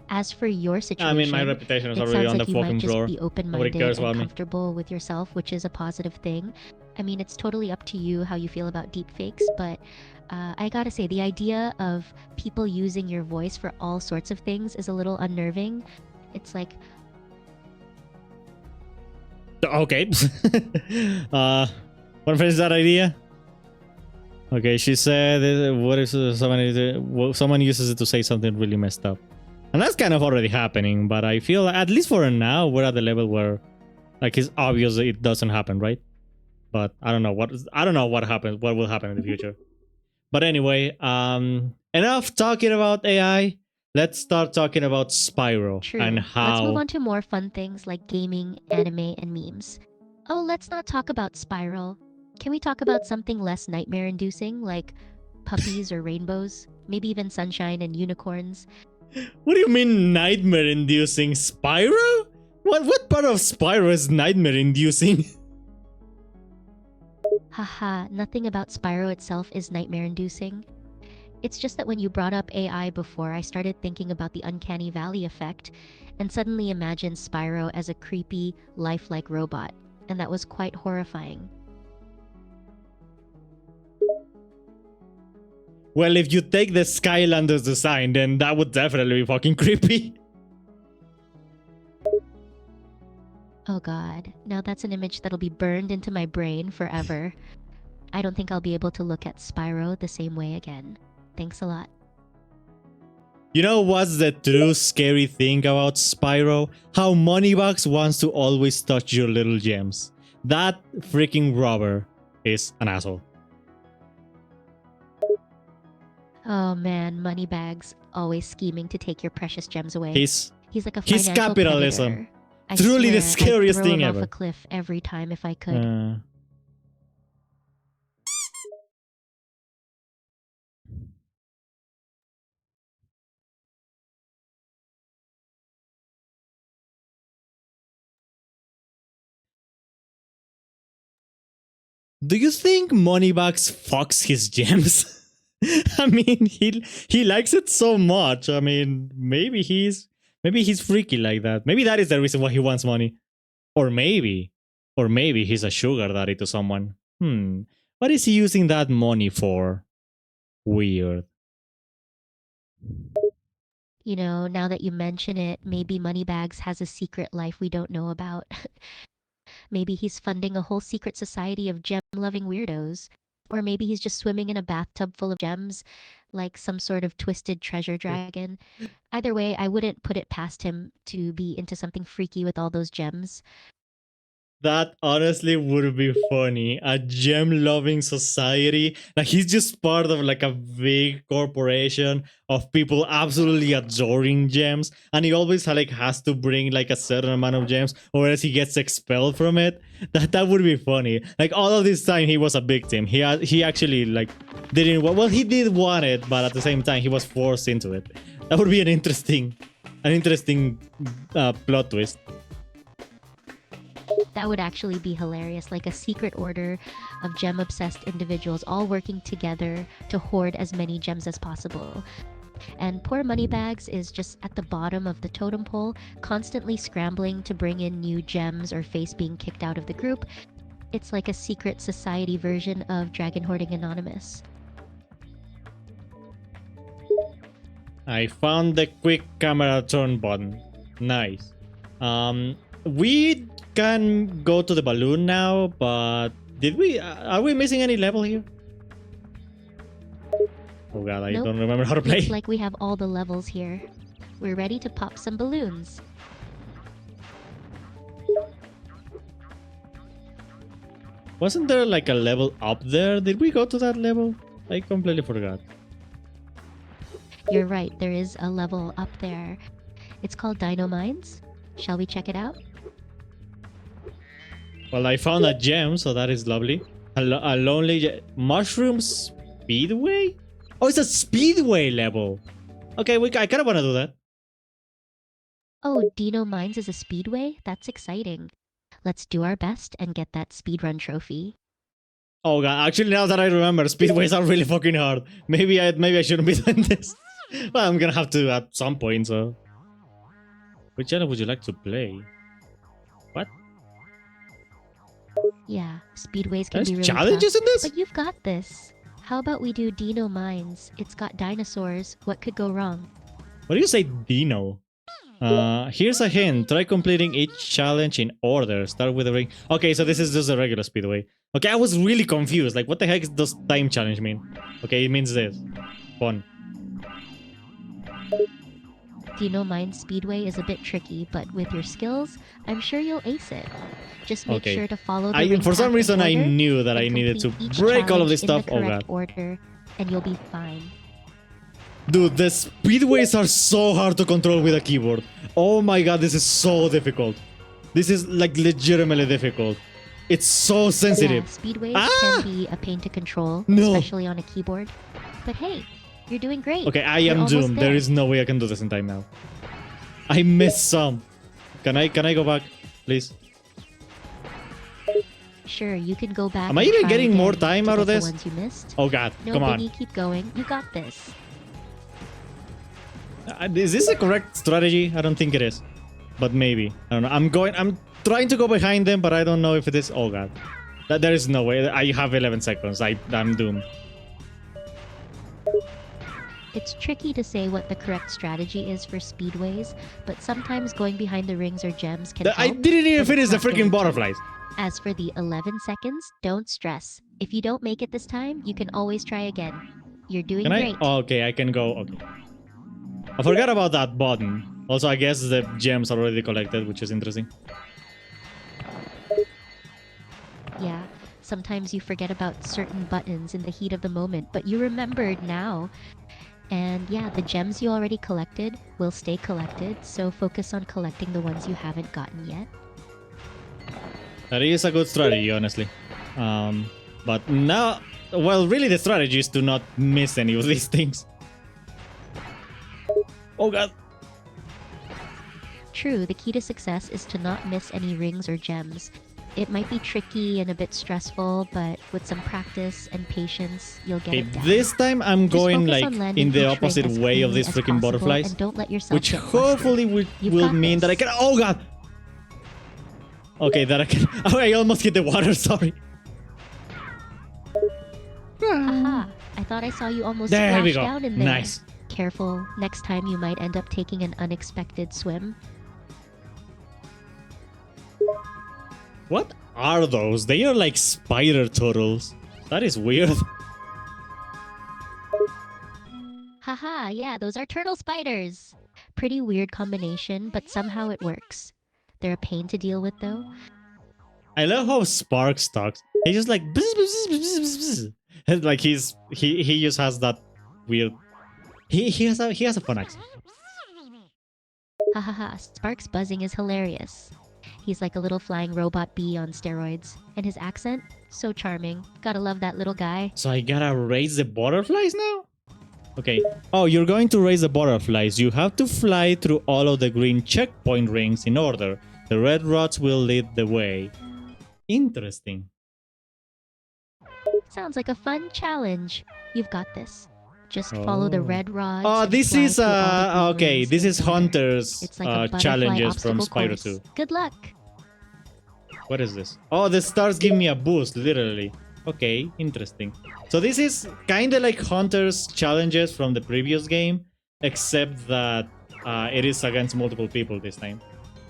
As for your situation, I mean, my reputation is it already sounds on the like you might fucking just floor. be Nobody open-minded cares and about me. comfortable with yourself, which is a positive thing. I mean, it's totally up to you how you feel about deepfakes, but I gotta say, the idea of people using your voice for all sorts of things is a little unnerving. It's like, Okay. Want to finish that idea? Okay, she said, "What if someone uses it to say something really messed up?" And that's kind of already happening. But I feel at least for now, we're at the level where, like, it's obvious that it doesn't happen, right? But I don't know what happens. What will happen in the future? But anyway, enough talking about AI. Let's start talking about Spyro and true. Let's move how. on to more fun things like gaming, anime, and memes. Oh, let's not talk about Spiral. Can we talk about something less nightmare-inducing, like puppies or rainbows? Maybe even sunshine and unicorns? What do you mean nightmare-inducing? Spyro? What part of Spyro is nightmare-inducing? Haha, nothing about Spyro itself is nightmare-inducing. It's just that when you brought up AI before, I started thinking about the uncanny valley effect and suddenly imagined Spyro as a creepy, lifelike robot, and that was quite horrifying. Well, if you take the Skylanders design, then that would definitely be fucking creepy. Oh god, now that's an image that'll be burned into my brain forever. I don't think I'll be able to look at Spyro the same way again. Thanks a lot. You know what's the true scary thing about Spyro? How Moneybags wants to always touch your little gems. That freaking robber is an asshole. Oh man, Moneybags, always scheming to take your precious gems away. He's like a his financial capitalism. predator. I Truly the swear, scariest I'd throw thing him ever. off a cliff every time if I could. Do you think Moneybags fucks his gems? I mean, he likes it so much. I mean, maybe he's freaky like that. Maybe that is the reason why he wants money. Or maybe he's a sugar daddy to someone. What is he using that money for? Weird. You know, now that you mention it, maybe Moneybags has a secret life we don't know about. Maybe he's funding a whole secret society of gem-loving weirdos. Or maybe he's just swimming in a bathtub full of gems, like some sort of twisted treasure dragon. Either way, I wouldn't put it past him to be into something freaky with all those gems. That honestly would be funny. A gem loving society. Like he's just part of like a big corporation of people absolutely adoring gems. And he always like has to bring like a certain amount of gems or else he gets expelled from it. That would be funny. Like all of this time he was a victim. He actually like didn't well he did want it, but at the same time he was forced into it. That would be an interesting plot twist. That would actually be hilarious, like a secret order of gem-obsessed individuals all working together to hoard as many gems as possible. And poor Moneybags is just at the bottom of the totem pole, constantly scrambling to bring in new gems or face being kicked out of the group. It's like a secret society version of Dragon Hoarding Anonymous. I found the quick camera turn button. Nice. We can go to the balloon now, but are we missing any level here? Oh god, I Nope. don't remember how to play. Looks like we have all the levels here. we're ready to pop some balloons. Wasn't there like a level up there? Did we go to that level? I completely forgot. You're right, there is a level up there. It's called Dino Mines. Shall we check it out? Well, I found a gem, so that is lovely. A lonely mushroom speedway? Oh, it's a speedway level. Okay, I kind of want to do that. Oh, Dino Mines is a speedway? That's exciting. Let's do our best and get that speedrun trophy. Oh god, actually now that I remember, speedways are really fucking hard. Maybe I shouldn't be doing this. Well, I'm gonna have to at some point, so. Which channel would you like to play? What? Yeah, speedways can There's be really challenges tough, in this? but you've got this. How about we do Dino Mines? It's got dinosaurs. What could go wrong? What do you say, Dino? Here's a hint. Try completing each challenge in order. Start with a ring. Okay, so this is just a regular speedway. Okay, I was really confused. Like, what the heck does time challenge mean? Okay, it means this. Fun. Dino Mines Speedway is a bit tricky, but with your skills, I'm sure you'll ace it. Just make Okay. sure to follow the ring For some path in reason, I order knew that and I needed to complete each break all of this challenge stuff. in the Oh correct god. order, and you'll be fine. Dude, the speedways are so hard to control with a keyboard. Oh my god, this is so difficult. This is like legitimately difficult. It's so sensitive. Yeah, speedways Ah! can be a pain to control, No. especially on a keyboard. But hey, you're doing great. Okay, I You're am almost doomed. There is no way I can do this in time now. I missed some. Can I go back, please? Sure, you can go back. Am I and even try getting more again time to out of get this? The ones you missed. Oh god, No come on. biggie, keep going. You got this. Is this the correct strategy? I don't think it is. But maybe. I don't know. I'm trying to go behind them, but I don't know if it is. Oh god. There is no way. I have 11 seconds. I'm doomed. It's tricky to say what the correct strategy is for speedways, but sometimes going behind the rings or gems can I help. didn't even but finish it's the not freaking guaranteed. butterflies. As for the 11 seconds, don't stress. If you don't make it this time, you can always try again. You're doing Can I? great. Oh, okay, I can go. Okay. I forgot about that button. Also, I guess the gems are already collected, which is interesting. Yeah, sometimes you forget about certain buttons in the heat of the moment, but you remembered now. And yeah, the gems you already collected will stay collected, so focus on collecting the ones you haven't gotten yet. That is a good strategy, honestly. But now, well, really the strategy is to not miss any of these things. Oh god. True, the key to success is to not miss any rings or gems. It might be tricky and a bit stressful, but with some practice and patience, you'll get Okay, it down. this time I'm Just going focus like on landing in the each opposite ring as way of clean these as freaking possible, butterflies. and don't let yourself Which get flustered. hopefully You've will got mean this. that I can. Oh god! Okay, that I can. Oh, I almost hit the water, sorry. Haha, I thought I saw you almost There splash we go. down in there. Nice. Careful, next time you might end up taking an unexpected swim. What are those? They are like spider turtles. That is weird. Haha, yeah, those are turtle spiders. Pretty weird combination, but somehow it works. They're a pain to deal with though. I love how Sparks talks. He's just like bzz, bzz, bzz, bzz, bzz. And like he just has that weird. He has a fun accent. Hahaha, Spark's buzzing is hilarious. He's like a little flying robot bee on steroids. And his accent? So charming. Gotta love that little guy. So I gotta raise the butterflies now? Okay. Oh, you're going to raise the butterflies. You have to fly through all of the green checkpoint rings in order. The red rods will lead the way. Interesting. Sounds like a fun challenge. You've got this. Just follow the red rods. Oh, and this fly is through all the green okay. rings This is in order. Hunter's It's like a butterfly challenges from obstacle Spyro course. 2. Good luck. What is this? Oh, the stars give me a boost, literally. Okay, interesting. So this is kind of like Hunter's challenges from the previous game, except that it is against multiple people this time,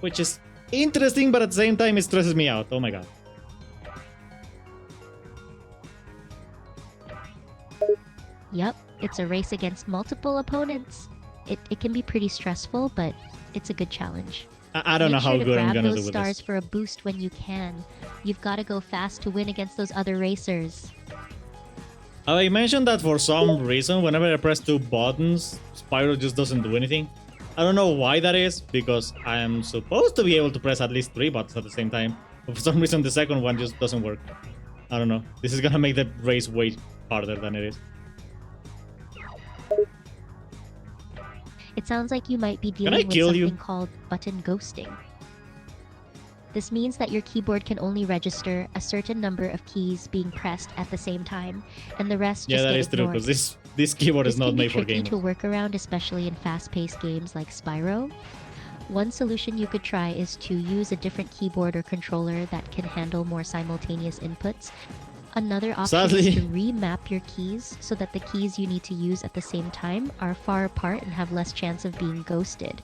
which is interesting, but at the same time it stresses me out. Oh my god. Yep, it's a race against multiple opponents. it can be pretty stressful, but it's a good challenge. I don't know Make how sure to good I'm grab gonna those do with stars this. for a boost when you can. You've got to go fast to win against those other racers. I mentioned that for some reason, whenever I press 2 buttons, Spyro just doesn't do anything. I don't know why that is, because I am supposed to be able to press at least 3 buttons at the same time. But for some reason, the second one just doesn't work. I don't know. This is gonna make the race way harder than it is. It sounds like you might be I dealing with kill something you? called button ghosting. This means that your keyboard can only register a certain number of keys being pressed at the same time, and the rest Yeah, just that get is true, ignored. because this keyboard is This not can be made for tricky to gamers. work around, especially in fast-paced games like Spyro. One solution you could try is to use a different keyboard or controller that can handle more simultaneous inputs. Another option is Sadly. to remap your keys so that the keys you need to use at the same time are far apart and have less chance of being ghosted.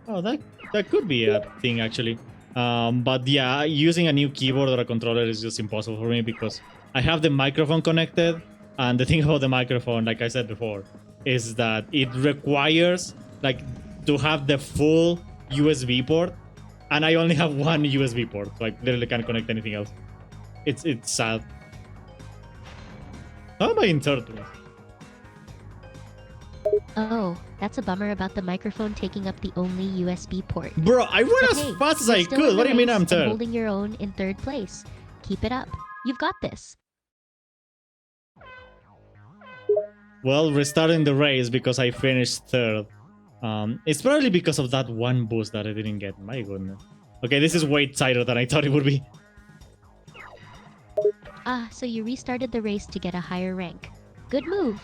Oh, that could be a thing, actually. But yeah, using a new keyboard or a controller is just impossible for me because I have the microphone connected, and the thing about the microphone, like I said before, is that it requires like to have the full USB port, and I only have one USB port, so I literally can't connect anything else. It's sad. How am I in third place? Oh, that's a bummer about the microphone taking up the only USB port. Bro, I went But as hey, fast as you're I still could. in What the do you mean race I'm and third? holding your own in third place. Keep it up. You've got this. Well, restarting the race because I finished third. It's probably because of that one boost that I didn't get. My goodness. Okay, this is way tighter than I thought it would be. Ah, so you restarted the race to get a higher rank. Good move.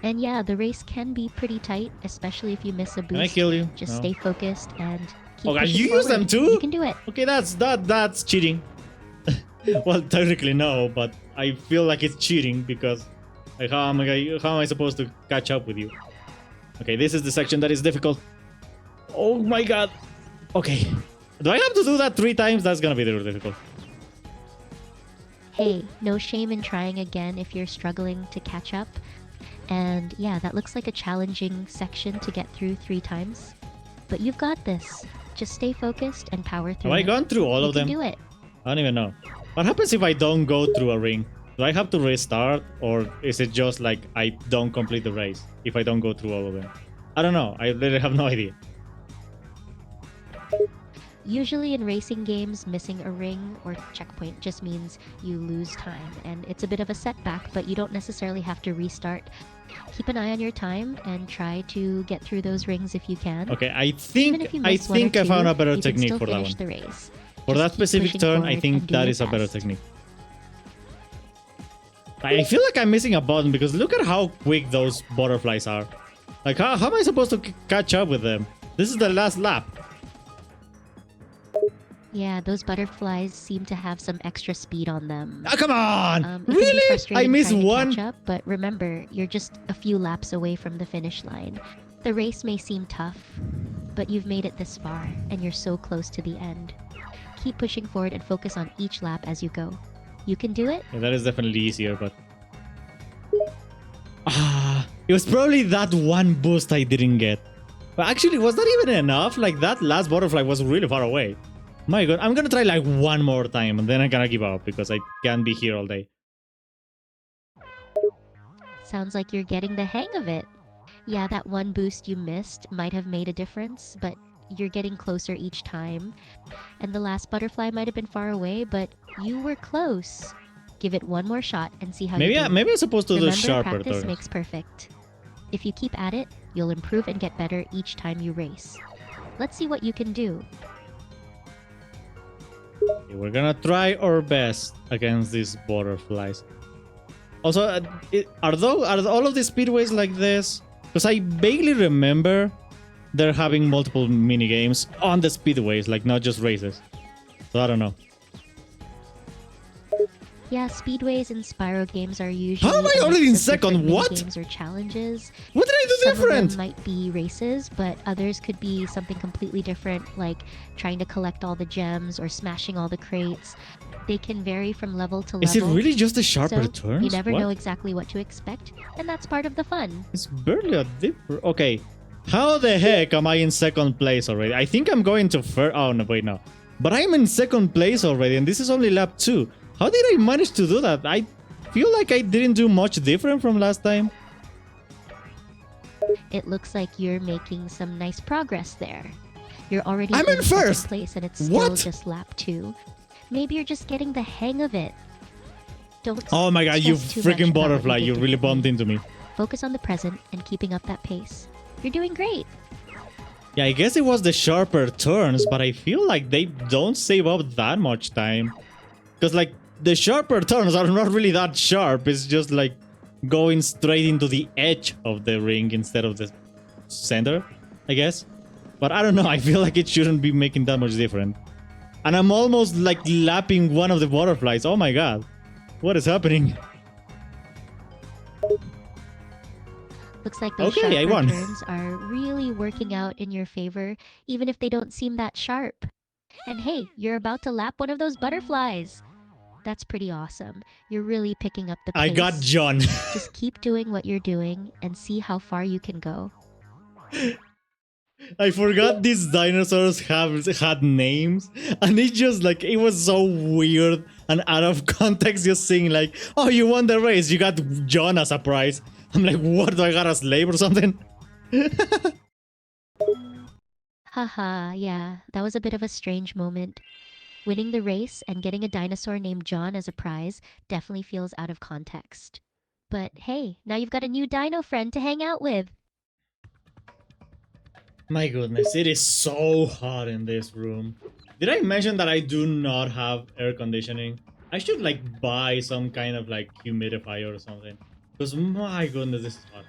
And yeah, the race can be pretty tight, especially if you miss a boost. Can I kill you? Just No. stay focused and keep Oh god, pushing you use them forward. too? You can do it. Okay, that's cheating. Well, technically no, but I feel like it's cheating because like, how am I supposed to catch up with you? Okay, this is the section that is difficult. Oh my god. Okay. Do I have to do that 3 times? That's gonna be really difficult. Hey, no shame in trying again if you're struggling to catch up. And yeah, that looks like a challenging section to get through 3 times. But you've got this. Just stay focused and power through Have I it. gone through all You of them? can do it. I don't even know. What happens if I don't go through a ring? Do I have to restart, or is it just like I don't complete the race if I don't go through all of them? I don't know. I literally have no idea. Usually in racing games, missing a ring or checkpoint just means you lose time, and it's a bit of a setback, but you don't necessarily have to restart. Keep an eye on your time and try to get through those rings if you can. Okay, I Even think if you I miss one or think I two, found a better you can technique still for that finish one. the race. For Just that keep specific pushing turn, I forward think and do that your is a better best. technique. I feel like I'm missing a button because look at how quick those butterflies are. Like, how am I supposed to catch up with them? This is the last lap. Yeah, those butterflies seem to have some extra speed on them. Ah, come on! It can be Really? I frustrating missed trying to one? catch up, but remember, you're just a few laps away from the finish line. The race may seem tough, but you've made it this far, and you're so close to the end. Keep pushing forward and focus on each lap as you go. You can do it. Yeah, that is definitely easier, but... it was probably that one boost I didn't get. But actually, was that even enough? Like, that last butterfly was really far away. My god, I'm gonna try like one more time, and then I'm gonna give up because I can't be here all day. Sounds like you're getting the hang of it. Yeah, that one boost you missed might have made a difference, but you're getting closer each time. And the last butterfly might have been far away, but you were close. Give it one more shot and see how you do. Maybe I'm supposed to do Remember, sharper practice turns. makes perfect. If you keep at it, you'll improve and get better each time you race. Let's see what you can do. Okay, we're gonna try our best against these butterflies. Also, are all of the speedways like this? Because I vaguely remember they're having multiple mini games on the speedways, like not just races. So I don't know. Yeah, speedways in Spyro games are usually How am I a already in mix of different second? What? games or challenges. What did I do Some of different? them might be races, but others could be something completely different, like trying to collect all the gems or smashing all the crates. They can vary from level to Is it level, really just the sharper so turns? you never What? know exactly what to expect, and that's part of the fun. It's barely a difference. Okay, how the heck am I in second place already? I think I'm going to first. Oh no, wait, no. But I'm in second place already, and this is only lap 2. How did I manage to do that? I feel like I didn't do much different from last time. It looks like you're making some nice progress there. You're already I'm in second first! place, and it's still What? just lap 2. Maybe you're just getting the hang of it. Don't Oh my god, you stress too much freaking about what butterfly! did You really bumped differently. into me. Focus on the present and keeping up that pace. You're doing great. Yeah, I guess it was the sharper turns, but I feel like they don't save up that much time. Because, like, the sharper turns are not really that sharp. It's just, like, going straight into the edge of the ring instead of the center, I guess. But I don't know, I feel like it shouldn't be making that much difference. And I'm almost, like, lapping one of the butterflies. Oh my god. What is happening? Looks like those Okay, I sharper won. turns are really working out in your favor, even if they don't seem that sharp. And hey, you're about to lap one of those butterflies. That's pretty awesome. You're really picking up the pace. I got John. Just keep doing what you're doing and see how far you can go. I forgot these dinosaurs had names, and it just like it was so weird and out of context. Just saying like, "Oh, you won the race. You got John as a prize." I'm like, "What? Do I got a slave or something?" Haha, yeah, that was a bit of a strange moment. Winning the race and getting a dinosaur named John as a prize definitely feels out of context. But hey, now you've got a new dino friend to hang out with. My goodness, it is so hot in this room. Did I mention that I do not have air conditioning? I should like buy some kind of like humidifier or something. Because my goodness, this is hot.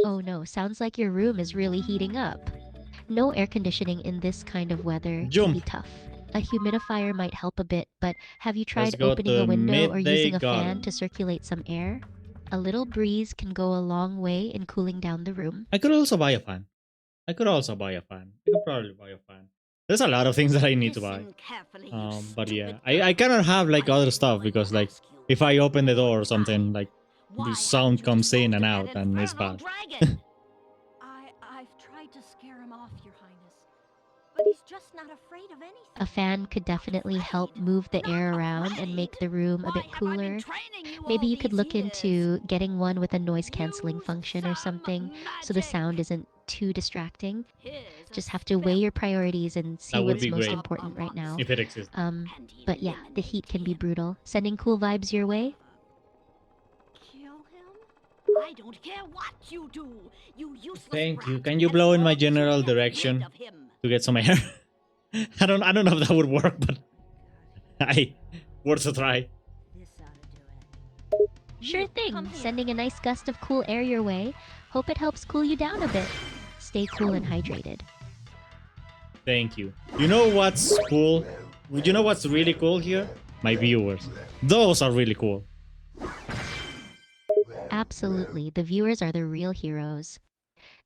Oh no, sounds like your room is really heating up. No air conditioning in this kind of weather can be Jump. tough. A humidifier might help a bit, but have you Let's tried go opening to a window or midday using a fan garden. to circulate some air? A little breeze can go a long way in cooling down the room. I could also buy a fan. I could probably buy a fan. There's a lot of things that I need to buy. But yeah, I cannot have like other stuff because like if I open the door or something, like the sound comes in and out and it's bad. I've tried to scare him off, Your Highness, but he's just not afraid of anything. A fan could definitely help move the air around and make the room a bit cooler. Maybe you could look into getting one with a noise cancelling function or something so the sound isn't too distracting. Just have to weigh your priorities and see That would what's be most great. important right now. If it exists. But yeah, the heat can be brutal. Sending cool vibes your way? Kill him? I don't care what you do. You useless Thank you. brat, Can you as blow in my long as you general get rid direction of him. to get some air? I don't know if that would work, but hey, worth a try. This ought to do it. Sure You, thing. come here. Sending a nice gust of cool air your way. Hope it helps cool you down a bit. Stay cool and hydrated. Thank you. You know what's cool? You know what's really cool here? My viewers. Those are really cool. Absolutely, the viewers are the real heroes.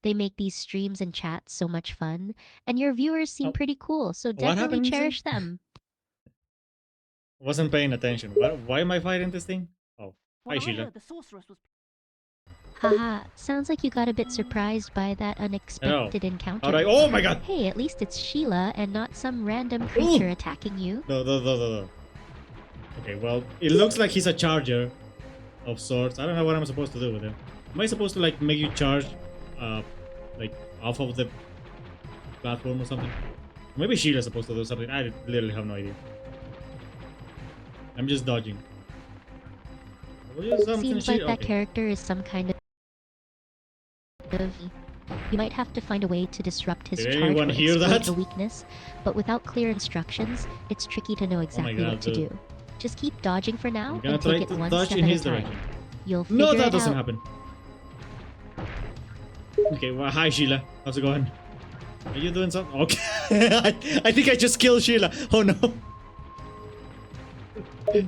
They make these streams and chats so much fun, and your viewers seem Oh. pretty cool, so What definitely happened, Missy? cherish them. Wasn't paying attention. Why am I fighting this thing? Oh, hi When I Sheila. heard the sorceress was Haha, sounds like you got a bit surprised by that unexpected encounter. How'd I? Oh my god! Hey, at least it's Sheila and not some random creature attacking you. No. Okay, well, it looks like he's a charger of sorts. I don't know what I'm supposed to do with him. Am I supposed to like make you charge, like off of the platform or something? Maybe Sheila's supposed to do something. I literally have no idea. I'm just dodging. What is something Seems like that okay. character is some kind of... You might have to find a way to disrupt his Did charge anyone or hear exploit that? a weakness, but without clear instructions, it's tricky to know exactly God, what to dude. do. Just keep dodging for now I'm gonna and try take it to one dodge step in at a his time. direction. You'll figure No, that it doesn't out. happen. Okay, well, hi Sheila. How's it going? Are you doing something? Okay. I think I just killed Sheila. Oh no.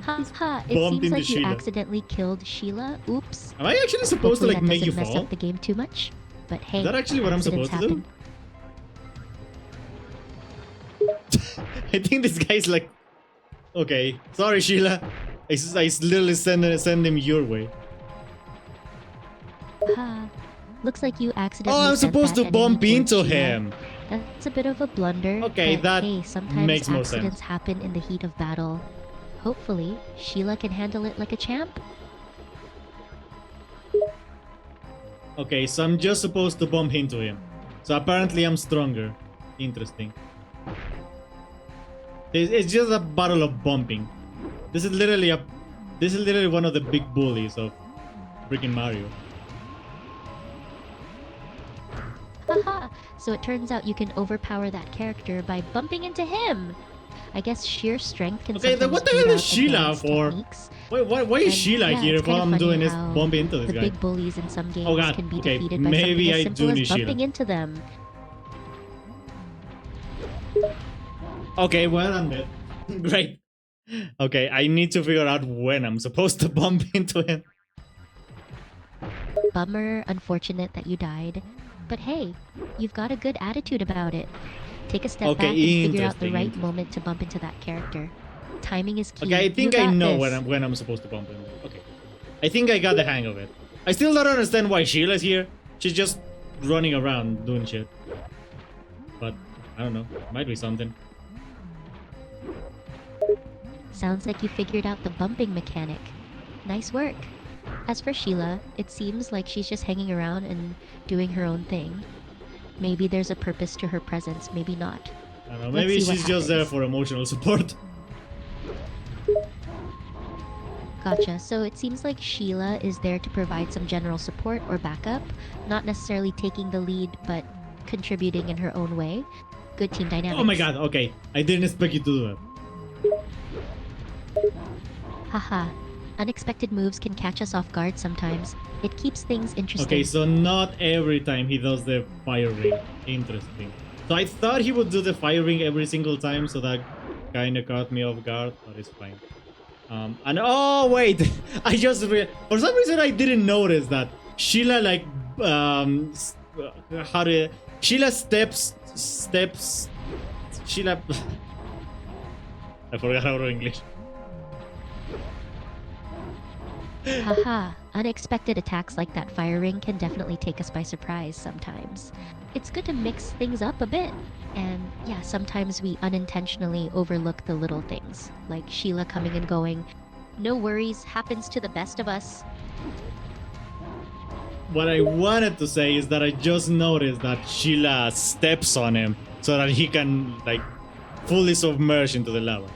Haha, it Bumped seems into like you Sheila. accidentally killed Sheila. Oops. Am I actually supposed Hopefully to like that make you doesn't mess fall? up the game too much. But hey, Is that actually what I'm accidents supposed to do? happen. I think this guy's like, okay, sorry Sheila. I literally send him your way. Ha. Looks like you accidentally Oh, I'm sent supposed that to enemy bump towards into Sheila. him. That's a bit of a blunder. Okay, but that hey, sometimes makes more sense. accidents happen in the heat of battle. Hopefully, Sheila can handle it like a champ. Okay, so I'm just supposed to bump into him. So apparently I'm stronger. Interesting. It's just a battle of bumping. This is literally one of the big bullies of freaking Mario. Haha, so it turns out you can overpower that character by bumping into him. I guess sheer strength can Okay, then sometimes what the beat hell out is Sheila advanced for? techniques. Why is And Sheila yeah, here it's if all kinda I'm funny doing is how bump into this the guy? big bullies in some games Oh god, can be okay, defeated by maybe something as I simple do as need bumping Sheila. into them. Okay, well I'm dead. Great. Okay, I need to figure out when I'm supposed to bump into him. Bummer, unfortunate that you died. But hey, you've got a good attitude about it. Take a step Okay, back and figure out the interesting, right interesting. moment to bump into that character. Timing is key. Okay, I think You I got know this. when I'm supposed to bump him. Okay, I think I got the hang of it. I still don't understand why Sheila's here. She's just running around doing shit. But I don't know. Might be something. Sounds like you figured out the bumping mechanic. Nice work. As for Sheila, it seems like she's just hanging around and doing her own thing. Maybe there's a purpose to her presence, maybe not. I don't know. Let's Maybe see what she's just there happens. for emotional support. Gotcha. So it seems like Sheila is there to provide some general support or backup, not necessarily taking the lead, but contributing in her own way. Good team dynamics. Oh my god, okay. I didn't expect you to do that. Haha. Unexpected moves can catch us off guard sometimes. It keeps things interesting. Okay, so not every time he does the fire ring. Interesting. So I thought he would do the fire ring every single time, so that kind of caught me off guard, but it's fine. And oh wait, for some reason I didn't notice that Sheila like how to Sheila steps Sheila. I forgot how to English. Haha, unexpected attacks like that fire ring can definitely take us by surprise sometimes. It's good to mix things up a bit. And yeah, sometimes we unintentionally overlook the little things, like Sheila coming and going. No worries, happens to the best of us. What I wanted to say is that I just noticed that Sheila steps on him so that he can like fully submerge into the lava.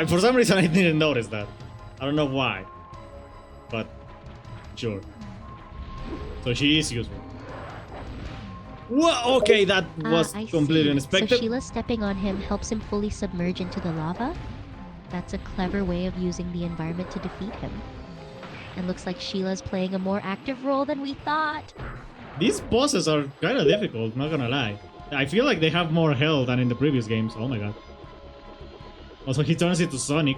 For some reason I didn't notice that. I don't know why. But sure. So she is useful. Whoa, okay, that was I completely see. unexpected. So Sheila stepping on him helps him fully submerge into the lava? That's a clever way of using the environment to defeat him. And looks like Sheila's playing a more active role than we thought. These bosses are kind of difficult, not gonna lie. I feel like they have more health than in the previous games. Oh my god. Also, he turns into Sonic.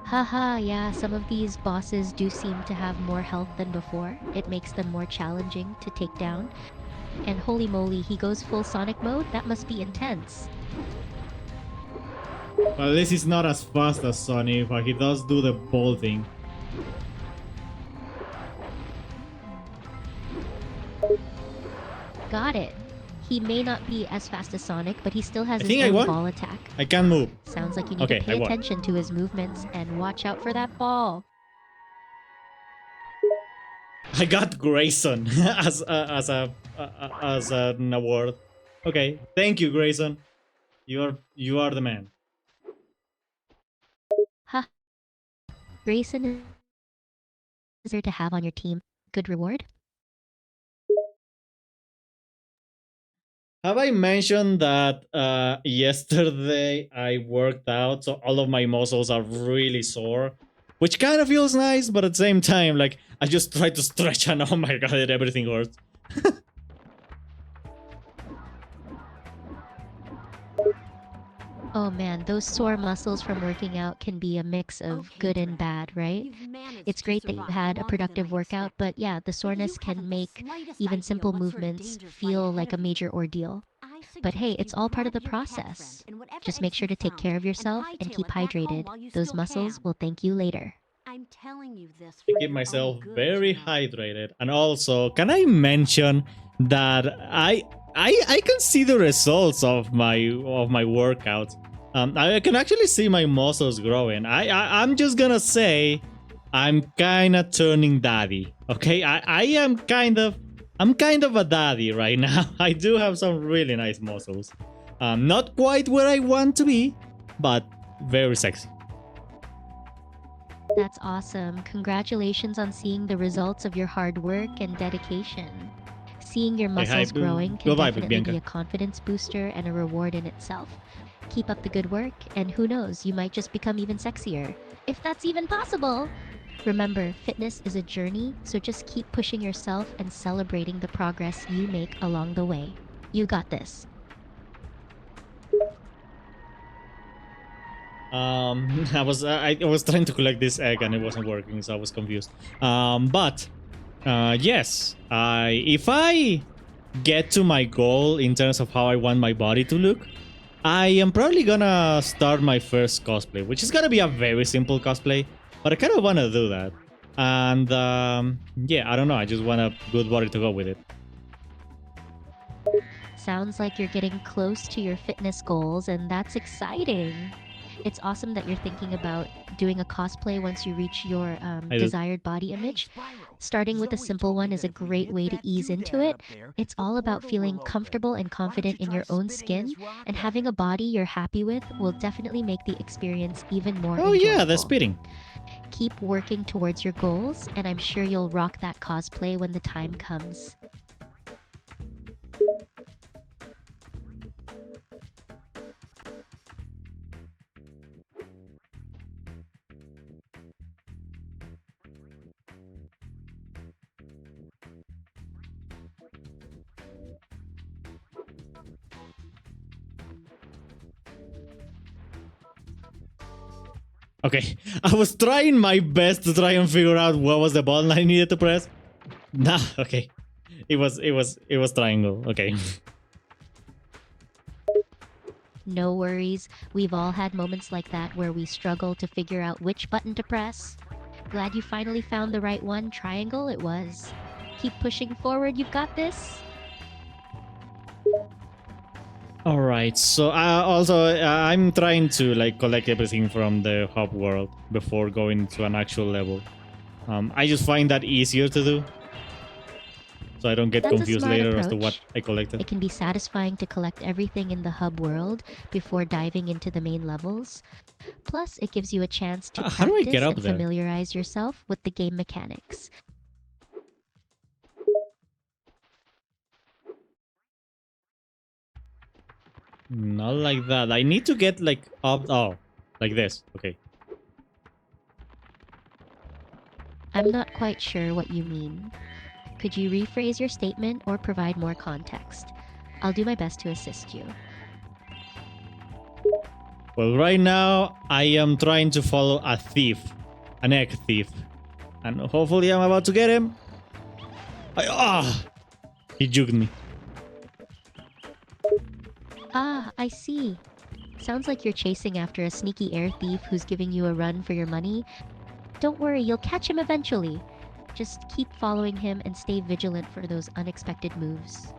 Haha, yeah, some of these bosses do seem to have more health than before. It makes them more challenging to take down. And holy moly, he goes full Sonic mode? That must be intense. But at least he's not as fast as Sonic, but he does do the ball thing. Got it. He may not be as fast as Sonic, but he still has I his think I own won. ball attack. I can't move. Sounds like you need Okay, to I pay won. attention to his movements and watch out for that ball. I got Grayson as an award. Okay, thank you, Grayson. You are the man. Ha. Grayson is there to have on your team. Good reward? Have I mentioned that yesterday I worked out, so all of my muscles are really sore, which kind of feels nice, but at the same time, like I just try to stretch and oh my god, everything hurts. Oh man, those sore muscles from working out can be a mix of Okay, good and Dren. bad, right? You've managed It's to great that you survive had a longer than productive I workout, but expected. yeah, the But soreness you can haven't the make slightest even idea simple what sort of movements dangers lie feel ahead like a of you. major ordeal. I But hey, suggest it's you all part of grab the your cat friend process. and whatever Just make eggs sure you to take found care of and yourself and hightail keep it back home hydrated. while you Those still muscles can. will thank you later. I'm telling you this I for keep your myself own good, very you know. hydrated. And also, can I mention that I can see the results of my workouts. I can actually see my muscles growing. I'm just gonna say I'm kind of turning daddy. Okay, I'm kind of a daddy right now. I do have some really nice muscles. Not quite where I want to be, but very sexy. That's awesome. Congratulations on seeing the results of your hard work and dedication. Seeing your Hey, hi, muscles growing can goodbye, definitely be Bianca. a confidence booster and a reward in itself. Keep up the good work, and who knows, you might just become even sexier. If that's even possible! Remember, fitness is a journey, so just keep pushing yourself and celebrating the progress you make along the way. You got this. I was trying to collect this egg and it wasn't working, so I was confused. But yes, if I get to my goal in terms of how I want my body to look, I am probably gonna start my first cosplay, which is gonna be a very simple cosplay, but I kind of want to do that. And yeah, I don't know. I just want a good body to go with it. Sounds like you're getting close to your fitness goals, and that's exciting. It's awesome that you're thinking about doing a cosplay once you reach your I do. desired body Hey, image. Spyro. Starting with a Zoe simple told me one is that a if we great hit way to that ease into doodad it. up there, It's the all about portal feeling will open. comfortable and Why don't confident you in try your own spitting skin, this rock and at having it? a body you're happy with will definitely make the experience even more Oh yeah, the enjoyable. spitting. Keep working towards your goals, and I'm sure you'll rock that cosplay when the time comes. Okay, I was trying my best to try and figure out what was the button I needed to press. Nah, okay. It was triangle. Okay. No worries, we've all had moments like that where we struggle to figure out which button to press. Glad you finally found the right one. Triangle it was. Keep pushing forward, you've got this. All right. So I'm trying to like collect everything from the hub world before going to an actual level. I just find that easier to do, so I don't get That's a confused smart later as to what approach. I collected. It can be satisfying to collect everything in the hub world before diving into the main levels. Plus, it gives you a chance to How do I get practice up and there? familiarize yourself with the game mechanics. Not like that. I need to get like up. Oh, like this. Okay. I'm not quite sure what you mean. Could you rephrase your statement or provide more context? I'll do my best to assist you. Well, right now I am trying to follow a thief, an egg thief, and hopefully I'm about to get him. He juked me. Ah, I see. Sounds like you're chasing after a sneaky air thief who's giving you a run for your money. Don't worry, you'll catch him eventually. Just keep following him and stay vigilant for those unexpected moves.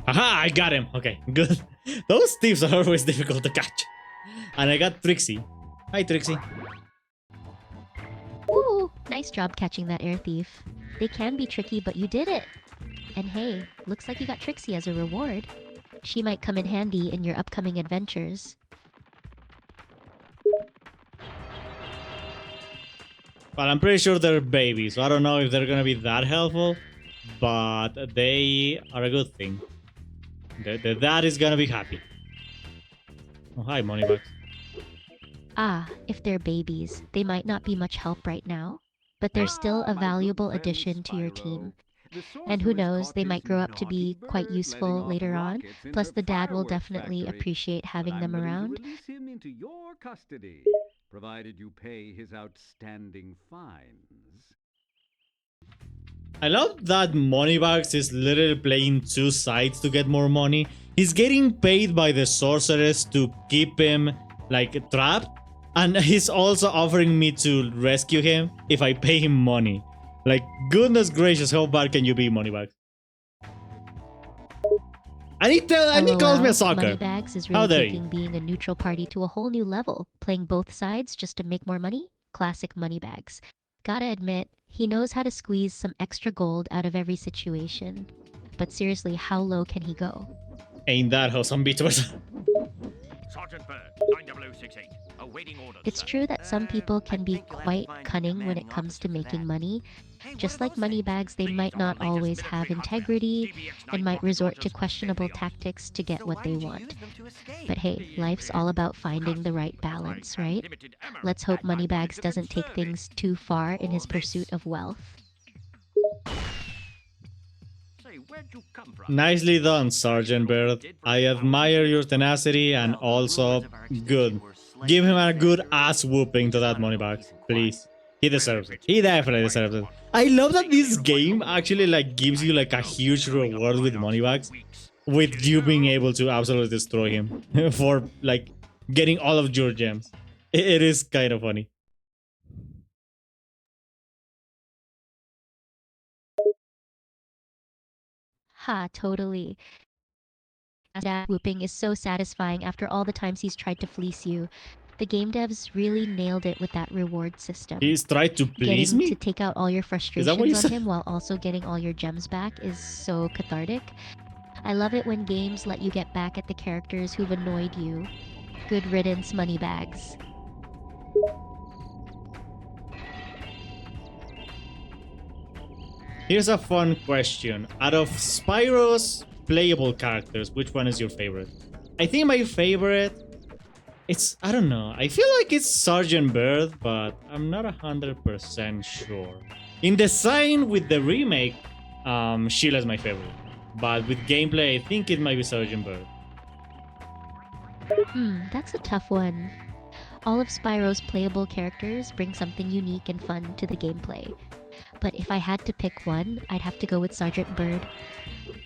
Aha! I got him. Okay, good. Those thieves are always difficult to catch. And I got Trixie. Hi, Trixie. Ooh, nice job catching that air thief. They can be tricky, but you did it. And hey, looks like you got Trixie as a reward. She might come in handy in your upcoming adventures. But I'm pretty sure they're babies, so I don't know if they're gonna be that helpful. But they are a good thing. The dad is gonna be happy. Oh, hi, Moneybags. Ah, if they're babies, they might not be much help right now, but they're still a My little valuable friend addition to your Spyro. team. And who knows, they might grow up to be quite useful later on. Plus, the dad will definitely appreciate having them around. Release him into your custody, provided you pay his outstanding fines. I love that Moneybags is literally playing two sides to get more money. He's getting paid by the sorceress to keep him like trapped, and he's also offering me to rescue him if I pay him money. Like, goodness gracious, how bad can you be, Moneybags? And he calls me a soccer. Moneybags is really taking being a neutral party to a whole new level, playing both sides just to make more money. Classic Moneybags. Gotta admit, he knows how to squeeze some extra gold out of every situation. But seriously, how low can he go? Ain't that how some Vtubers Sergeant Bird, 90068, awaiting orders. It's true that some people can be quite cunning when it comes to making money. Just like Moneybags, they might not always have integrity and might resort to questionable tactics to get what they want. But hey, life's all about finding the right balance, right? Let's hope Moneybags doesn't take things too far in his pursuit of wealth. Nicely done, Sergeant Bird. I admire your tenacity and also good. Give him a good ass whooping to that Moneybags, please. He deserves it. He definitely deserves it. I love that this game actually like gives you like a huge reward with Moneybags, with you being able to absolutely destroy him for like getting all of your gems. It is kind of funny. Ha, totally. That whooping is so satisfying after all the times he's tried to fleece you. The game devs really nailed it with that reward system. He's tried to please Getting me? to take out all your frustrations on him while also getting all your gems back is so cathartic. I love it when games let you get back at the characters who've annoyed you. Good riddance, Moneybags. Here's a fun question. Out of Spyro's playable characters, which one is your favorite? I think my favorite, I don't know. I feel like it's Sergeant Bird, but I'm not 100% sure. In design with the remake, Sheila's my favorite. But with gameplay, I think it might be Sergeant Bird. That's a tough one. All of Spyro's playable characters bring something unique and fun to the gameplay. But if I had to pick one, I'd have to go with Sergeant Bird.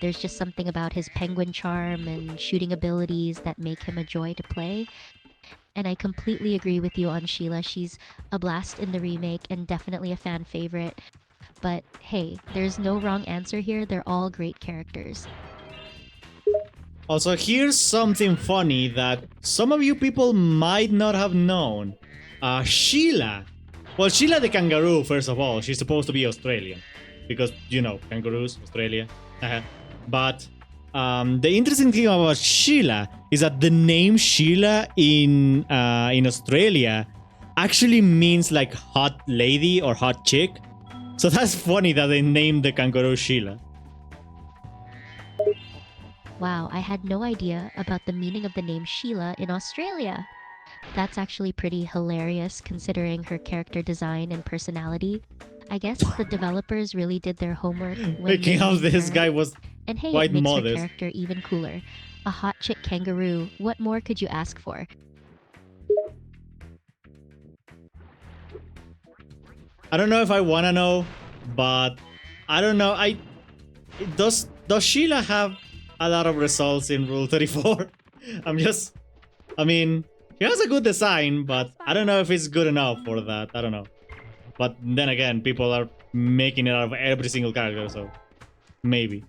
There's just something about his penguin charm and shooting abilities that make him a joy to play. And I completely agree with you on Sheila. She's a blast in the remake and definitely a fan favorite. But hey, there's no wrong answer here. They're all great characters. Also, here's something funny that some of you people might not have known. Sheila. Well, Sheila the kangaroo, first of all, she's supposed to be Australian. Because, you know, kangaroos, Australia. But the interesting thing about Sheila is that the name Sheila in Australia actually means like hot lady or hot chick. So that's funny that they named the kangaroo Sheila. Wow, I had no idea about the meaning of the name Sheila in Australia. That's actually pretty hilarious considering her character design and personality. I guess the developers really did their homework when Making out this guy was and hey, quite it makes modest. her character even cooler. A hot chick kangaroo. What more could you ask for? I don't know if I want to know, but I don't know. Does Sheila have a lot of results in Rule 34? I mean, she has a good design, but I don't know if it's good enough for that. I don't know. But then again, people are making it out of every single character, so maybe.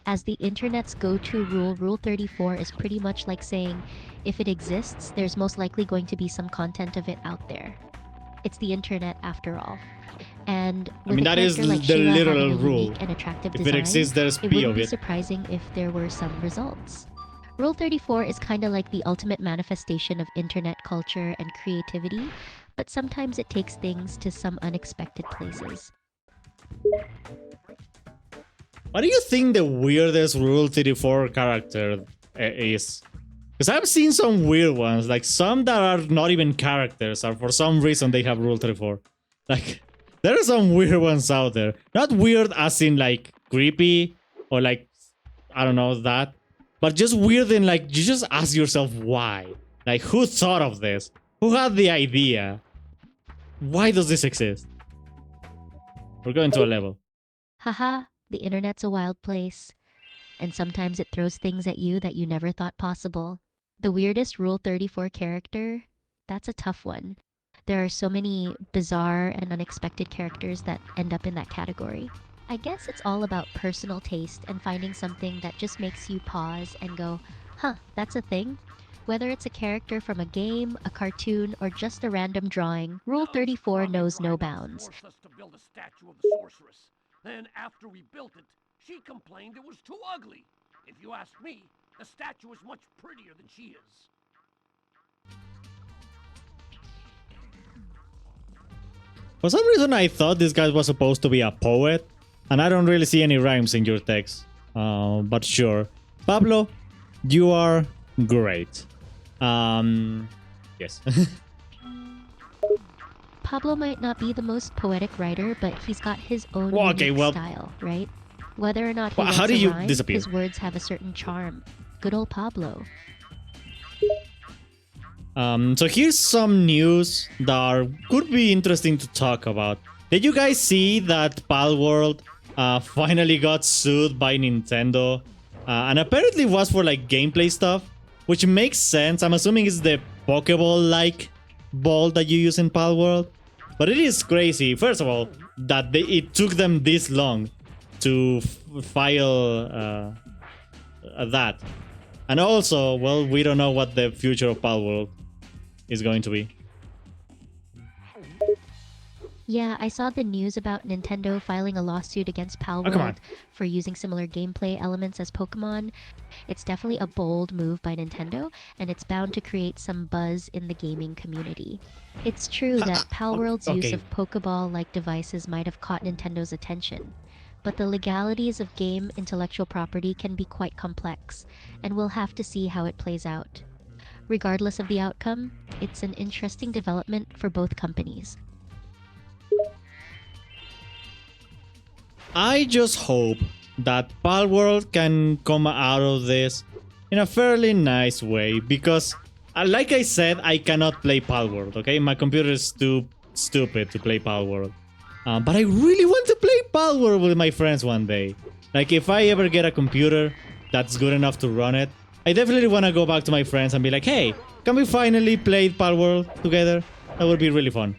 As the internet's go-to rule, Rule 34 is pretty much like saying, if it exists, there's most likely going to be some content of it out there. It's the internet after all. And with that is like the Sheila literal having a rule. unique and attractive If design, it exists, there's it P wouldn't of be it. surprising if there were some results. Rule 34 is kind of like the ultimate manifestation of internet culture and creativity, but sometimes it takes things to some unexpected places. What do you think the weirdest Rule 34 character is? Because I've seen some weird ones, like some that are not even characters, or for some reason they have Rule 34. Like, There are some weird ones out there. Not weird as in like creepy or like, I don't know that. But just weird in like, you just ask yourself why. Like, who thought of this? Who had the idea? Why does this exist? We're going to a level. Haha, the internet's a wild place. And sometimes it throws things at you that you never thought possible. The weirdest Rule 34 character? That's a tough one. There are so many bizarre and unexpected characters that end up in that category. I guess it's all about personal taste and finding something that just makes you pause and go, huh, that's a thing? Whether it's a character from a game, a cartoon, or just a random drawing, Rule 34 knows no bounds. Forced us to build a statue of the sorceress. Then, after we built it, she complained it was too ugly. If you ask me, the statue is much prettier than she is. For some reason, I thought this guy was supposed to be a poet, and I don't really see any rhymes in your text. But sure. Pablo, you are great. Yes. Pablo might not be the most poetic writer, but he's got his own unique style, right? Whether or not he how writes do a you rhyme, disappear? his words have a certain charm. Good old Pablo. So here's some news that could be interesting to talk about. Did you guys see that Palworld finally got sued by Nintendo? And apparently was for like gameplay stuff, which makes sense. I'm assuming it's the Pokeball-like ball that you use in Palworld. But it is crazy, first of all, that it took them this long to file that. And also, well, we don't know what the future of Palworld is going to be. Yeah, I saw the news about Nintendo filing a lawsuit against Palworld for using similar gameplay elements as Pokemon. It's definitely a bold move by Nintendo, and it's bound to create some buzz in the gaming community. It's true that Palworld's use of Pokeball-like devices might have caught Nintendo's attention, but the legalities of game intellectual property can be quite complex, and we'll have to see how it plays out. Regardless of the outcome, it's an interesting development for both companies. I just hope that Palworld can come out of this in a fairly nice way, because like I said, I cannot play Palworld, okay? My computer is too stupid to play Palworld. But I really want to play Palworld with my friends one day. Like, if I ever get a computer that's good enough to run it, I definitely want to go back to my friends and be like, hey, can we finally play Palworld together? That would be really fun.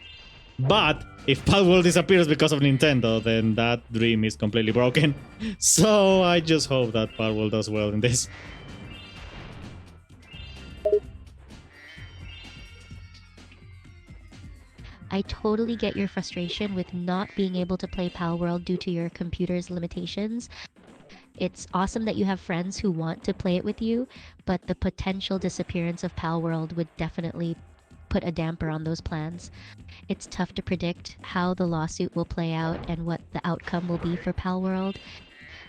But if Palworld disappears because of Nintendo, then that dream is completely broken. So I just hope that Palworld does well in this. I totally get your frustration with not being able to play Palworld due to your computer's limitations. It's awesome that you have friends who want to play it with you, but the potential disappearance of Palworld would definitely put a damper on those plans. It's tough to predict how the lawsuit will play out and what the outcome will be for Palworld,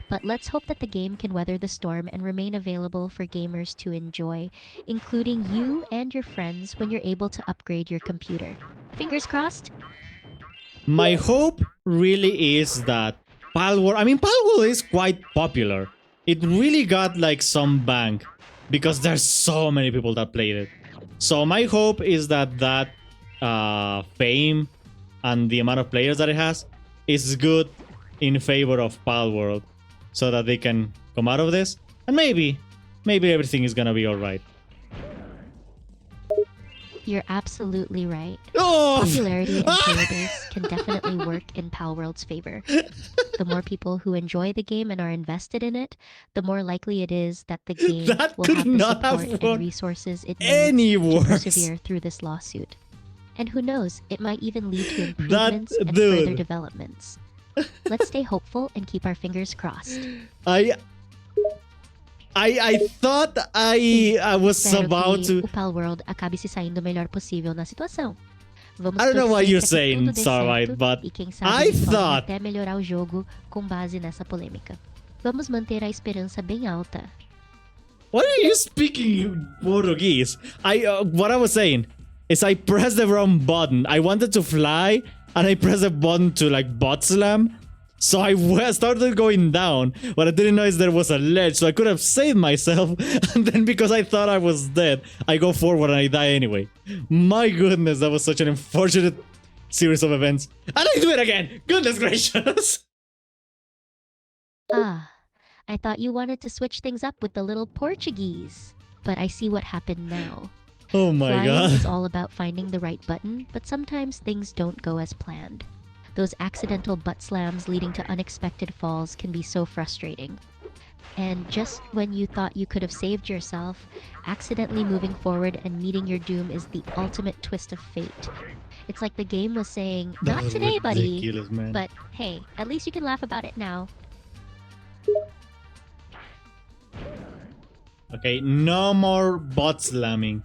but let's hope that the game can weather the storm and remain available for gamers to enjoy, including you and your friends when you're able to upgrade your computer. Fingers crossed? My hope really is that Palworld is quite popular. It really got like some bang because there's so many people that played it. So my hope is that fame and the amount of players that it has is good in favor of Palworld, so that they can come out of this, and maybe everything is gonna be alright. You're absolutely right. Oh! Popularity and player base can definitely work in Palworld's favor. The more people who enjoy the game and are invested in it, the more likely it is that the game will have the support and resources it needs to persevere through this lawsuit. And who knows, it might even lead to improvements and further developments. Let's stay hopeful and keep our fingers crossed. I thought I was about to... O Palworld acabe se saindo o melhor possível na situação. I don't know what you're saying, Starlight, but I thought... até melhorar o jogo com base nessa polêmica. Vamos manter a esperança bem alta. Why are you speaking Portuguese? What I was saying is I pressed the wrong button. I wanted to fly, and I pressed a button to like butt slam. So I started going down. What I didn't know is there was a ledge, so I could have saved myself. And then because I thought I was dead, I go forward and I die anyway. My goodness, that was such an unfortunate series of events. And I do it again! Goodness gracious! Ah, I thought you wanted to switch things up with the little Portuguese. But I see what happened now. Oh my Flying god. is all about finding the right button, but sometimes things don't go as planned. Those accidental butt slams leading to unexpected falls can be so frustrating. And just when you thought you could have saved yourself, accidentally moving forward and meeting your doom is the ultimate twist of fate. It's like the game was saying, That not was today, buddy. ridiculous, man. But hey, at least you can laugh about it now. Okay, no more butt slamming.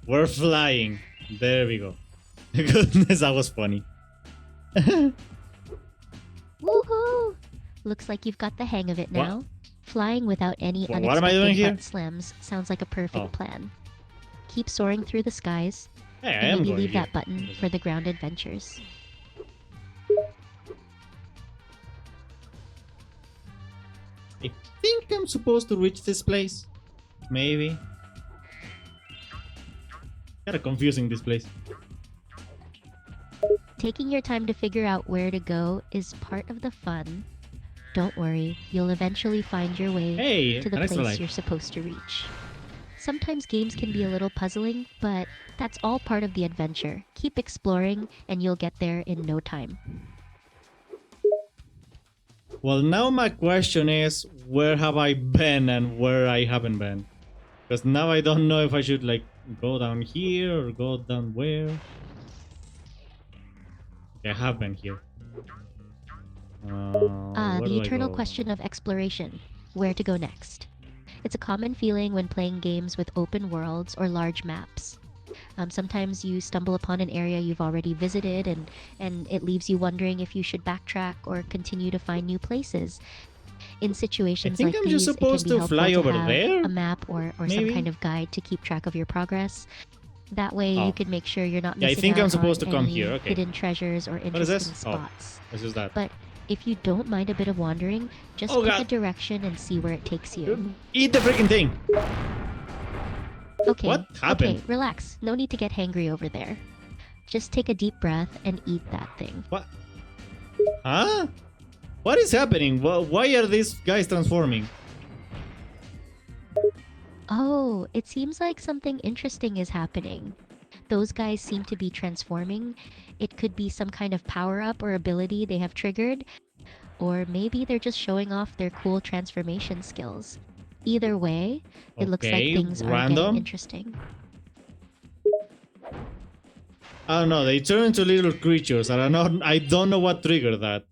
We're flying. There we go. Goodness, that was funny. Woohoo! Looks like you've got the hang of it What? now. Flying without any What am I doing unexpected here? butt slams sounds like a perfect Oh. plan. Keep soaring through the skies, Hey, I and am maybe going leave here. that button for the ground adventures. I think I'm supposed to reach this place. Maybe. Kinda confusing, this place. Taking your time to figure out where to go is part of the fun. Don't worry, you'll eventually find your way Hey, to the an extra place life. you're supposed to reach. Sometimes games can be a little puzzling, but that's all part of the adventure. Keep exploring, and you'll get there in no time. Well, now my question is, where have I been and where I haven't been? Because now I don't know if I should like go down here or go down where. Okay, I have been here. Where The do I eternal go? question of exploration. Where to go next? It's a common feeling when playing games with open worlds or large maps. Sometimes you stumble upon an area you've already visited and it leaves you wondering if you should backtrack or continue to find new places. In situations think like I'm just these, supposed it can to be fly helpful over to have there, a map or some maybe? kind of guide to keep track of your progress. That way Oh. you can make sure you're not Yeah, I missing think I'm out supposed on to come any here, okay. hidden treasures or is interesting this? Oh. spots. This is that. But if you don't mind a bit of wandering, just Oh, pick a God. direction and see where it takes you. Eat the freaking thing! Okay. What happened? Okay, relax. No need to get hangry over there. Just take a deep breath and eat that thing. What? Huh? What is happening? Why are these guys transforming? Oh, it seems like something interesting is happening. Those guys seem to be transforming. It could be some kind of power-up or ability they have triggered. Or maybe they're just showing off their cool transformation skills. Either way, it looks like Okay, things are random. getting interesting. I don't know, they turn into little creatures. I don't know what triggered that.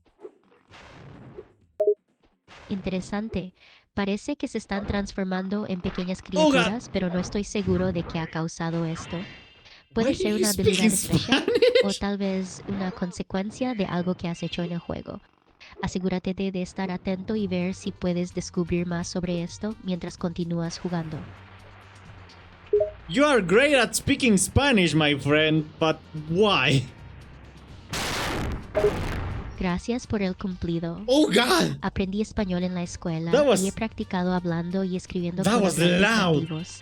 Interesante. Parece que se están transformando en pequeñas Oh, God. criaturas, pero no estoy seguro de qué ha causado esto. Why Puede are ser you una habilidad speaking especial o Spanish? tal vez una consecuencia de algo que has hecho en el juego. Asegúrate de estar atento y ver si puedes descubrir más sobre esto mientras continúas jugando. You are great at speaking Spanish, my friend, but why? Gracias por el cumplido. Oh, God! Aprendí español en la escuela That was- y he practicado hablando y escribiendo That con was hablantes loud. nativos.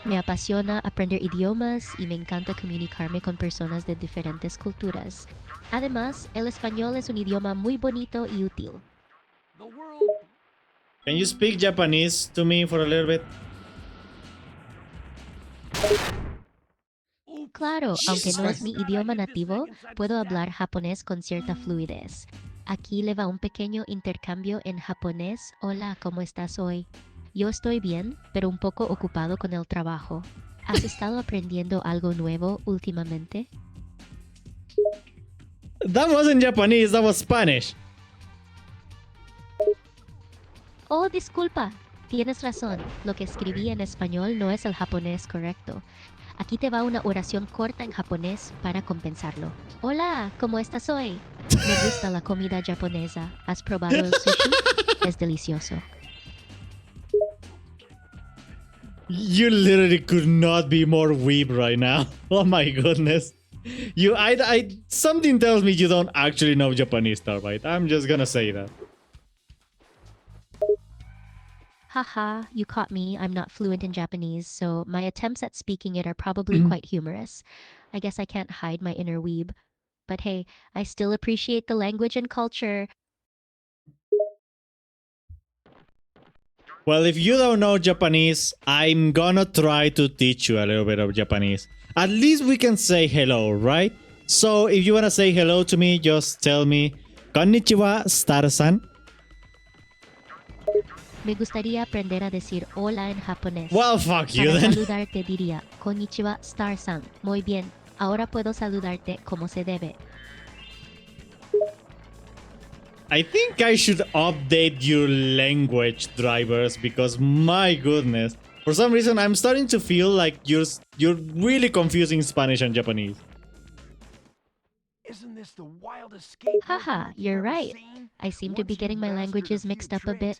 Me apasiona aprender idiomas y me encanta comunicarme con personas de diferentes culturas. Además, el español es un idioma muy bonito y útil. The world. Can you speak Japanese to me for a little bit? Oops. Claro, aunque no es Christ. mi idioma nativo, puedo hablar japonés con cierta fluidez. Aquí le va un pequeño intercambio en japonés. Hola, ¿cómo estás hoy? Yo estoy bien, pero un poco ocupado con el trabajo. ¿Has estado aprendiendo algo nuevo últimamente? That wasn't Japanese, that was Spanish. Oh, disculpa. Tienes razón. Lo que escribí en español no es el japonés correcto. Aquí te va una oración corta en japonés para compensarlo. Hola, ¿cómo estás hoy? Me gusta la comida japonesa. ¿Has probado el sushi? Es delicioso. You literally could not be more weeb right now. Oh my goodness. Something tells me you don't actually know Japanese, Starbite. I'm just gonna say that. Haha, you caught me. I'm not fluent in Japanese, so my attempts at speaking it are probably quite humorous. I guess I can't hide my inner weeb. But hey, I still appreciate the language and culture. Well, if you don't know Japanese, I'm gonna try to teach you a little bit of Japanese. At least we can say hello, right? So if you wanna say hello to me, just tell me, Konnichiwa, Star-san. Me gustaría aprender a decir hola en japonés. Well, fuck you Para then. saludarte diría, konnichiwa, Star-san. Muy bien. Ahora puedo saludarte como se debe. I think I should update your language drivers because my goodness, for some reason I'm starting to feel like you're really confusing Spanish and Japanese. Isn't this the wildest skateboard Haha, you've you're ever right. seen? I seem to Once be you've getting my mastered languages a mixed few up a tricks, bit.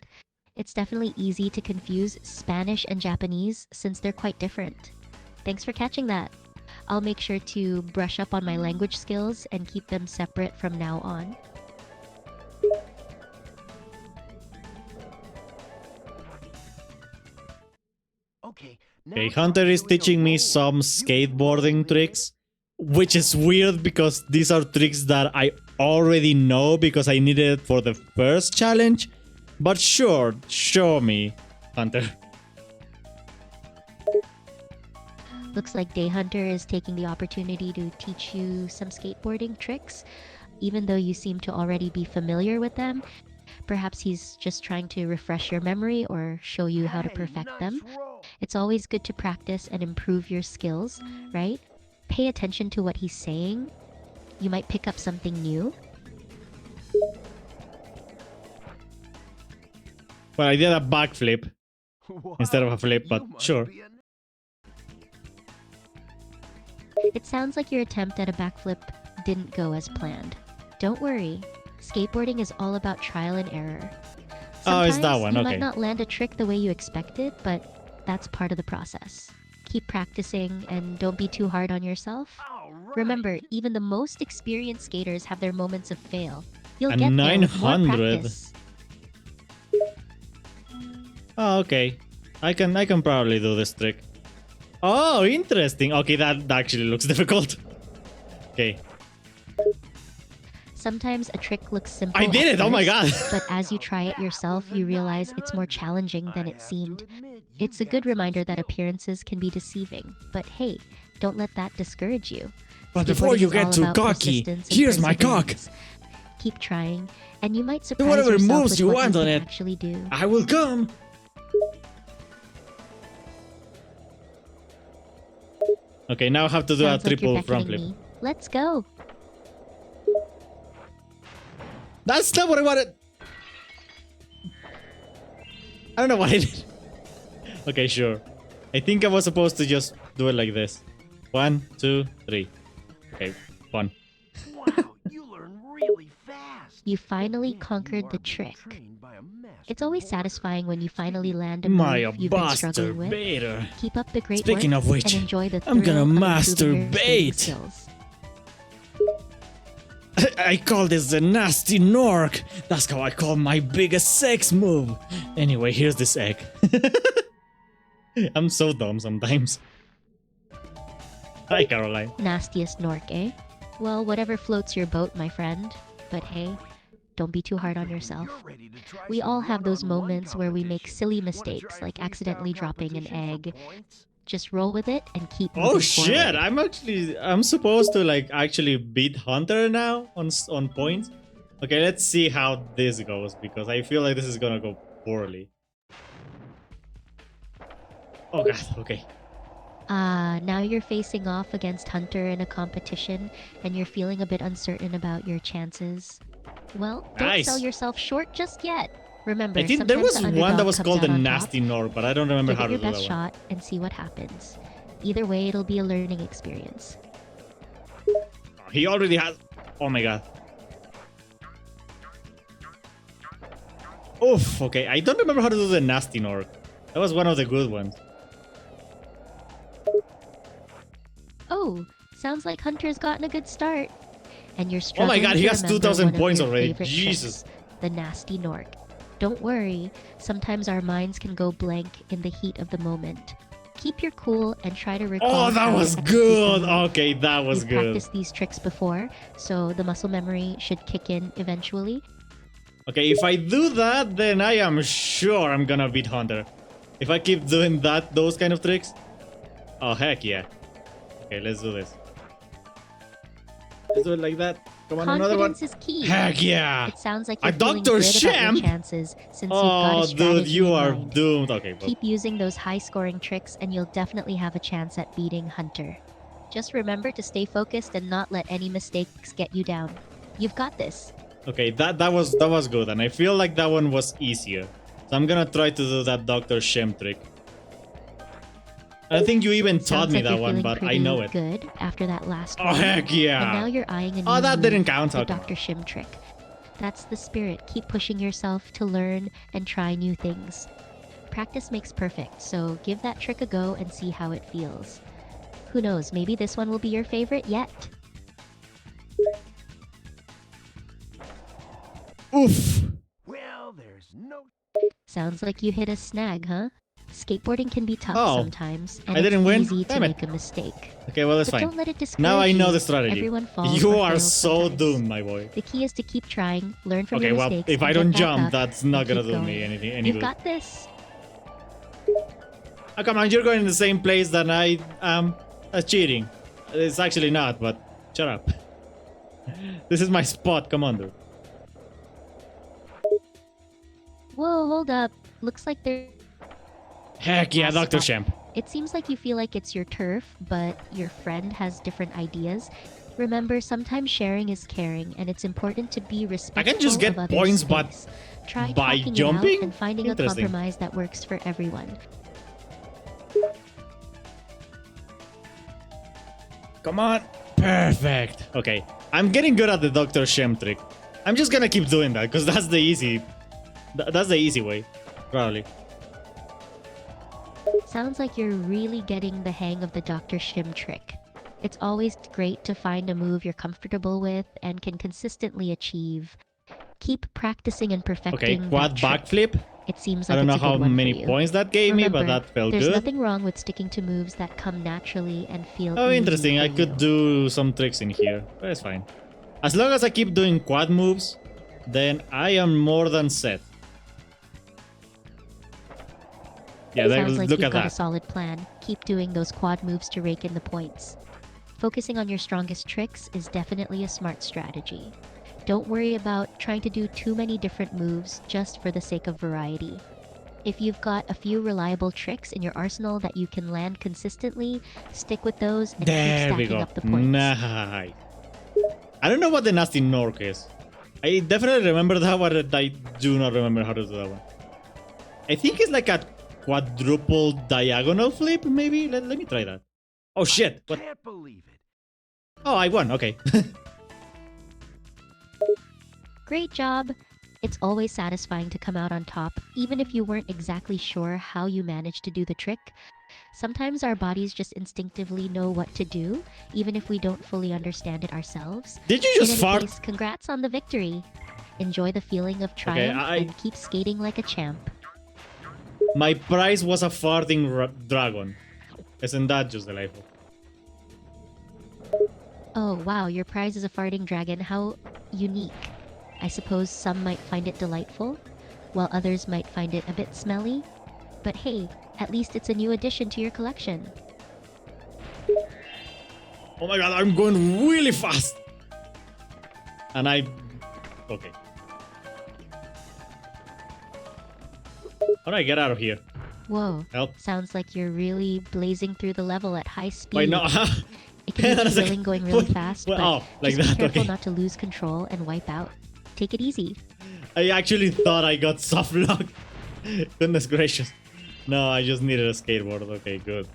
It's definitely easy to confuse Spanish and Japanese since they're quite different. Thanks for catching that. I'll make sure to brush up on my language skills and keep them separate from now on. Okay, Okay, now Hunter try is doing a teaching me roll. some You skateboarding rolling tricks, which is weird because these are tricks that I already know because I needed it for the first challenge. But sure, show me, Hunter. Looks like Day Hunter is taking the opportunity to teach you some skateboarding tricks. Even though you seem to already be familiar with them, perhaps he's just trying to refresh your memory or show you how to Hey, perfect nice them. roll. It's always good to practice and improve your skills, right? Pay attention to what he's saying. You might pick up something new. Well, I did a backflip instead of a flip, You but must sure. be an It sounds like your attempt at a backflip didn't go as planned. Don't worry. Skateboarding is all about trial and error. Oh, it's that Sometimes one, you okay. might not land a trick the way you expected, but that's part of the process. Keep practicing and don't be too hard on yourself. All right. Remember, even the most experienced skaters have their moments of fail. You'll A get there with more 900? practice. Oh, okay. I can probably do this trick. Oh, interesting. Okay, that actually looks difficult. Okay. Sometimes a trick looks simple. I did at it! Oh my god! first, But as you try it yourself, you realize it's more challenging than it seemed. It's a good reminder that appearances can be deceiving. But hey, don't let that discourage you. But before you Skateboarding is get all too about cocky, persistence and here's my cock. perseverance. Keep trying, and you might Do surprise whatever yourself moves with you what want you on can it. actually do. I will come! Okay, now I have to do Sounds a like you're triple front beckoning flip. me. Let's go. That's not what I wanted! I don't know what I did. Okay, sure. I think I was supposed to just do it like this. 1, 2, 3. Okay, fun. Wow, you learn really fast. You finally Yeah, conquered you the are being trick. trained by a master It's always boarder. satisfying when you finally Speaking- land a My move you've been struggling with. masturbator. Keep up the great Speaking work of which, and enjoy the I'm gonna thrill of improving your skating masturbate. skills. I call this the nasty nork. That's how I call my biggest sex move. Anyway, here's this egg. I'm so dumb sometimes. Hi, Caroline. Nastiest Nork, eh? Well, whatever floats your boat, my friend. But hey, don't be too hard on yourself. You're ready to try We some all have those one-on-one moments where we make competition. silly Wanna mistakes, try like freestyle accidentally dropping an competition for egg. points? Just roll with it and keep moving Oh shit! forward. I'm supposed to like actually beat Hunter now on points. Okay, let's see how this goes because I feel like this is gonna go poorly. Oh god. Okay. Now you're facing off against Hunter in a competition, and you're feeling a bit uncertain about your chances. Well, don't Nice. sell yourself short just yet. Remember, I think there sometimes was the one underdog that was comes called the out on Nasty top. Nork, but I don't remember Give how it to your do that best one. shot and see what happens. Either way, it'll be a learning experience. He already has. Oh my god. Oof. Okay, I don't remember how to do the Nasty Nork. That was one of the good ones. Oh, Sounds like Hunter's gotten a good start. And you're Oh my struggling god, he to has remember 2,000 one of points your already. favorite Jesus. tricks, the nasty Nork. Don't worry, sometimes our minds can go blank in the heat of the moment. Keep your cool and try to recall Oh, that how to was execute the good. move. Okay, that was You've good. practiced these tricks before, so the muscle memory should kick in eventually. Okay, if I do that, then I am sure I'm gonna beat Hunter. If I keep doing those kind of tricks. Oh, heck yeah. Okay, let's do this. Let's do it like that. Come on, another one. Confidence is key. Heck yeah. It sounds like A you're feeling Dr. good about your Champ? chances since you've got Oh, a strategy dude, you in are mind. doomed. Okay, well, Keep using those high-scoring tricks and you'll definitely have a chance at beating Hunter. Just remember to stay focused and not let any mistakes get you down. You've got this. okay, that was good, and I feel like that one was easier. So I'm gonna try to do that Dr. Shem trick. I think you even taught Sounds me like that you're one, feeling but I pretty know it. good after that last Oh, one. heck yeah. And now you're eyeing a new Oh, that move, didn't count. the Okay. Dr. Shim trick. That's the spirit. Keep pushing yourself to learn and try new things. Practice makes perfect, so give that trick a go and see how it feels. Who knows, maybe this one will be your favorite yet. Oof. Well, there's no... Sounds like you hit a snag, huh? Skateboarding can be tough Oh, sometimes, and I it's didn't win? easy to Damn it. make a mistake. Okay, well, that's But fine. don't let it discourage Now I know you. the strategy. Everyone falls You or are fails so sometimes. doomed, my boy. The key is to keep trying, learn from Okay, your well, mistakes, if I and don't get back jump, up that's and not gonna keep do me going. any You've good. got this. Oh, come on, you're going in the same place that I am. That's cheating. It's actually not, but shut up. This is my spot. Come on, dude. Whoa, hold up. Looks like there. Heck yeah, Dr. Champ. It seems like you feel like it's your turf, but your friend has different ideas. Remember, sometimes sharing is caring, and it's important to be respectful just get of others' points, but space. Try by talking jumping? it out and finding a Interesting. compromise that works for everyone. Come on. Perfect. Okay, I'm getting good at the Dr. Shem trick. I'm just gonna keep doing that because that's the easy. That's the easy way, probably. Sounds like you're really getting the hang of the Dr. Shim trick. It's always great to find a move you're comfortable with and can consistently achieve. Keep practicing and perfecting Okay, that quad trick. backflip. It seems I like don't know it's a how good one many for you. points that gave me, but Remember, that felt there's good. nothing wrong with sticking to moves that come naturally and feel Oh, easy interesting. for I could you. do some tricks in here, but it's fine. As long as I keep doing quad moves, then I am more than set. Yeah, Sounds like look you've at got a that. solid plan. Keep doing those quad moves to rake in the points. Focusing on your strongest tricks is definitely a smart strategy. Don't worry about trying to do too many different moves just for the sake of variety. If you've got a few reliable tricks in your arsenal that you can land consistently, stick with those and There keep we stacking go. up the points. Nice. I don't know what the nasty Nork is. I definitely remember that one, but I do not remember how to do that one. I think it's like a quadruple diagonal flip, maybe? Let me try that. Oh shit! What? Can't believe it. Oh, I won. Okay. Great job! It's always satisfying to come out on top, even if you weren't exactly sure how you managed to do the trick. Sometimes our bodies just instinctively know what to do, even if we don't fully understand it ourselves. Did you In just any fart? case, congrats on the victory. Enjoy the feeling of triumph and keep skating like a champ. My prize was a farting dragon. Isn't that just delightful? Oh wow, your prize is a farting dragon. How unique. I suppose some might find it delightful, while others might find it a bit smelly. But hey, at least it's a new addition to your collection. Oh my god, I'm going really fast! And I... Okay. How do I get out of here? Whoa, Help. sounds like you're really blazing through the level at high speed. Wait, no. It can Hang on be a second. thrilling going really fast, Well, but oh, like just that, be careful okay. not to lose control and wipe out. Take it easy. I actually thought I got soft locked. Goodness gracious. No, I just needed a skateboard. Okay, good.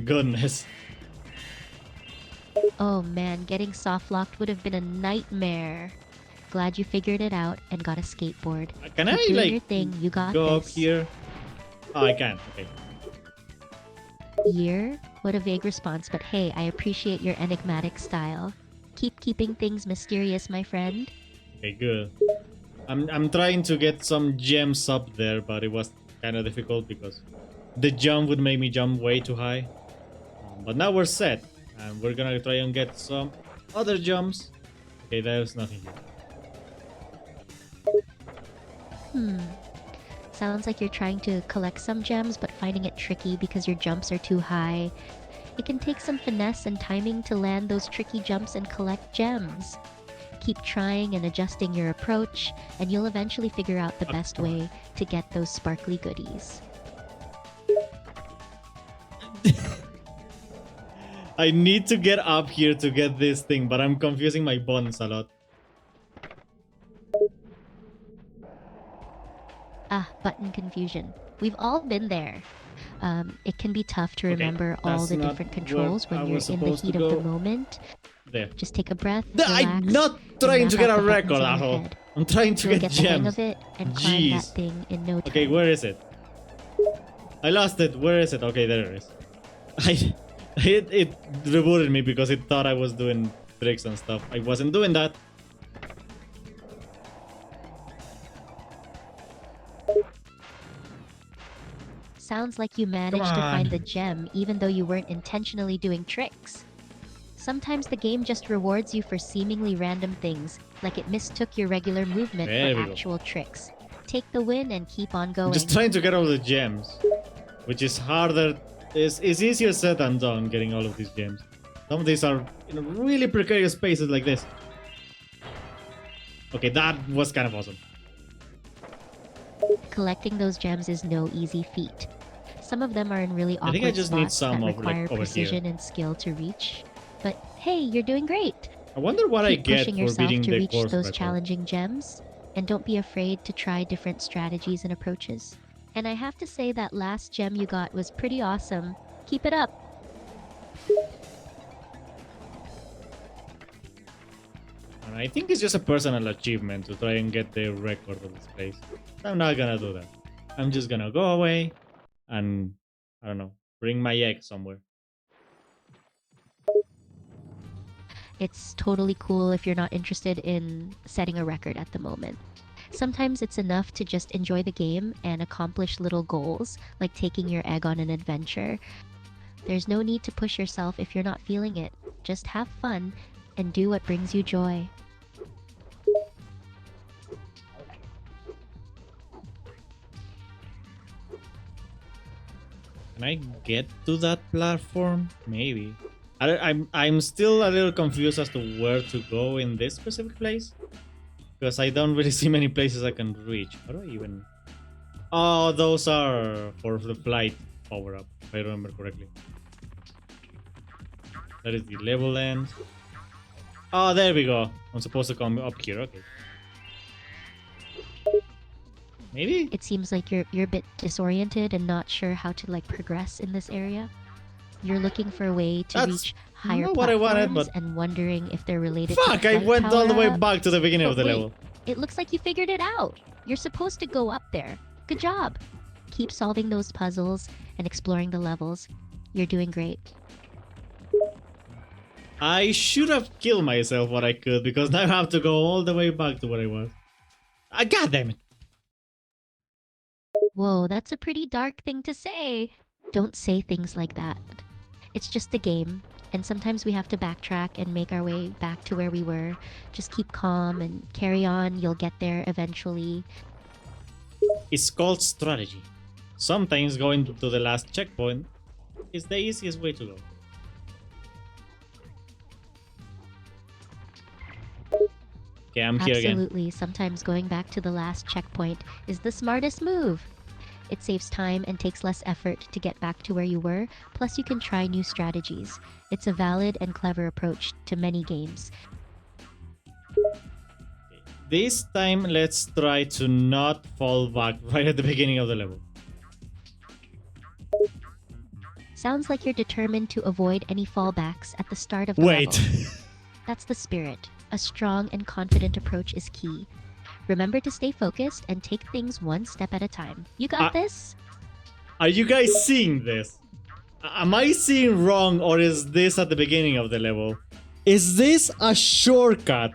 Goodness. Oh man, getting soft locked would have been a nightmare. Glad you figured it out and got a skateboard. Can Keep I, doing like, your thing. You got go up this. here? Oh, I can. Okay. Year What a vague response, but hey, I appreciate your enigmatic style. Keep keeping things mysterious, my friend. Okay, good. I'm trying to get some gems up there, but it was kind of difficult because the jump would make me jump way too high. But now we're set, and we're gonna try and get some other jumps. Okay, there's nothing here. Sounds like you're trying to collect some gems, but finding it tricky because your jumps are too high. It can take some finesse and timing to land those tricky jumps and collect gems. Keep trying and adjusting your approach, and you'll eventually figure out the best way to get those sparkly goodies. I need to get up here to get this thing, but I'm confusing my buttons a lot. Button confusion. We've all been there. It can be tough to remember all the different controls when you're in the heat of the moment. There. Just take a breath, I'm relax, not trying to get a and map out the record buttons in at your all. head. I'm trying to You'll get get the hang gems. of it and climb that thing in no time. Okay, where is it? I lost it. Where is it? Okay, there it is. It rebooted me because it thought I was doing tricks and stuff. I wasn't doing that. Sounds like you managed to find the gem even though you weren't intentionally doing tricks. Sometimes the game just rewards you for seemingly random things, like it mistook your regular movement for actual tricks. Take the win and keep on going. I'm just trying to get all the gems, which is harder. It's easier said than done getting all of these gems. Some of these are in really precarious spaces like this. Okay, that was kind of awesome. Collecting those gems is no easy feat. Some of them are in really awkward I think I just need spots some that of require like over precision here. and skill to reach. But hey, you're doing great. I wonder what I Keep get pushing for yourself beating to the reach course those record. challenging gems, and don't be afraid to try different strategies and approaches. And I have to say that last gem you got was pretty awesome. Keep it up. And I think it's just a personal achievement to try and get the record of this place. I'm not gonna do that. I'm just gonna go away and, I don't know, bring my egg somewhere. It's totally cool if you're not interested in setting a record at the moment. Sometimes it's enough to just enjoy the game and accomplish little goals, like taking your egg on an adventure. There's no need to push yourself if you're not feeling it. Just have fun and do what brings you joy. Can I get to that platform? Maybe. I'm still a little confused as to where to go in this specific place. Because I don't really see many places I can reach. How do I even... Oh, those are for the flight power-up, if I remember correctly. That is the level end. Oh, there we go. I'm supposed to come up here, okay. Maybe? It seems like you're a bit disoriented and not sure how to like progress in this area. You're looking for a way to That's reach higher not what I platforms wanted, but... and wondering if they're related to Fuck, I flight went all the way power-up. back to the beginning of the But wait, level. It looks like you figured it out. You're supposed to go up there. Good job. Keep solving those puzzles and exploring the levels. You're doing great. I should have killed myself what I could, because now I have to go all the way back to where I was. God damn it. Whoa, that's a pretty dark thing to say. Don't say things like that. It's just a game, and sometimes we have to backtrack and make our way back to where we were. Just keep calm and carry on. You'll get there eventually. It's called strategy. Sometimes going to the last checkpoint is the easiest way to go. Okay, I'm here again. Absolutely. Sometimes going back to the last checkpoint is the smartest move. It saves time and takes less effort to get back to where you were, plus you can try new strategies. It's a valid and clever approach to many games. This time, let's try to not fall back right at the beginning of the level. Sounds like you're determined to avoid any fallbacks at the start of the Wait. level. That's the spirit. A strong and confident approach is key. Remember to stay focused and take things one step at a time. You got this? Are you guys seeing this? Am I seeing wrong, or is this at the beginning of the level? Is this a shortcut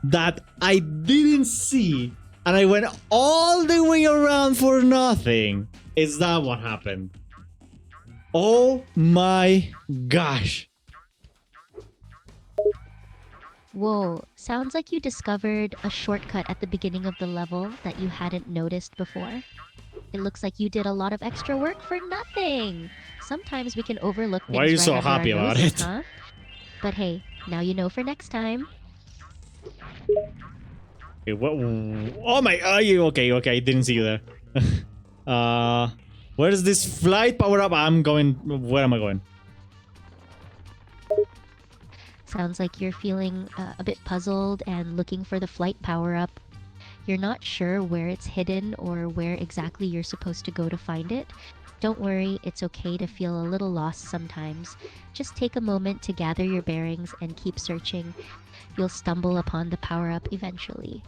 that I didn't see and I went all the way around for nothing? Is that what happened? Oh my gosh. Whoa, sounds like you discovered a shortcut at the beginning of the level that you hadn't noticed before. It looks like you did a lot of extra work for nothing. Sometimes we can overlook things Why are you right so under happy our about noses, it? huh? But hey, now you know for next time. Okay, what? Oh my! Okay, I didn't see you there. Where is this flight power up? I'm going. Where am I going? Sounds like you're feeling a bit puzzled and looking for the flight power-up. You're not sure where it's hidden or where exactly you're supposed to go to find it. Don't worry, it's okay to feel a little lost sometimes. Just take a moment to gather your bearings and keep searching. You'll stumble upon the power-up eventually.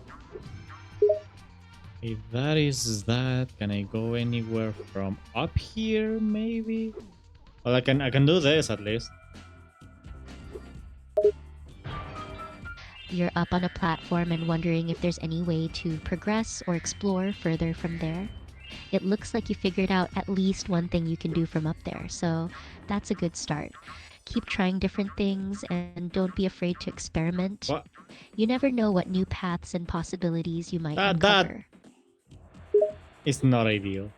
If that is that, can I go anywhere from up here? Maybe. Well, I can do this at least. You're up on a platform and wondering if there's any way to progress or explore further from there. It looks like you figured out at least one thing you can do from up there, so that's a good start. Keep trying different things and don't be afraid to experiment. What? You never know what new paths and possibilities you might That uncover. is not ideal.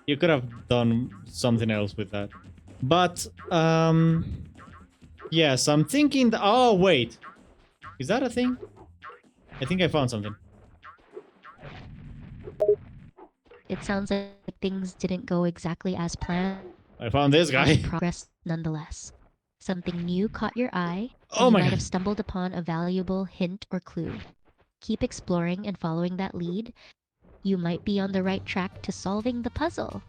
You could have done something else with that. But yes, I'm thinking that. Oh wait, is that a thing? I think I found something. It sounds like things didn't go exactly as planned. I found this guy. Progress nonetheless. Something new caught your eye, and Oh you my might god. have stumbled upon a valuable hint or clue. Keep exploring and following that lead. You might be on the right track to solving the puzzle.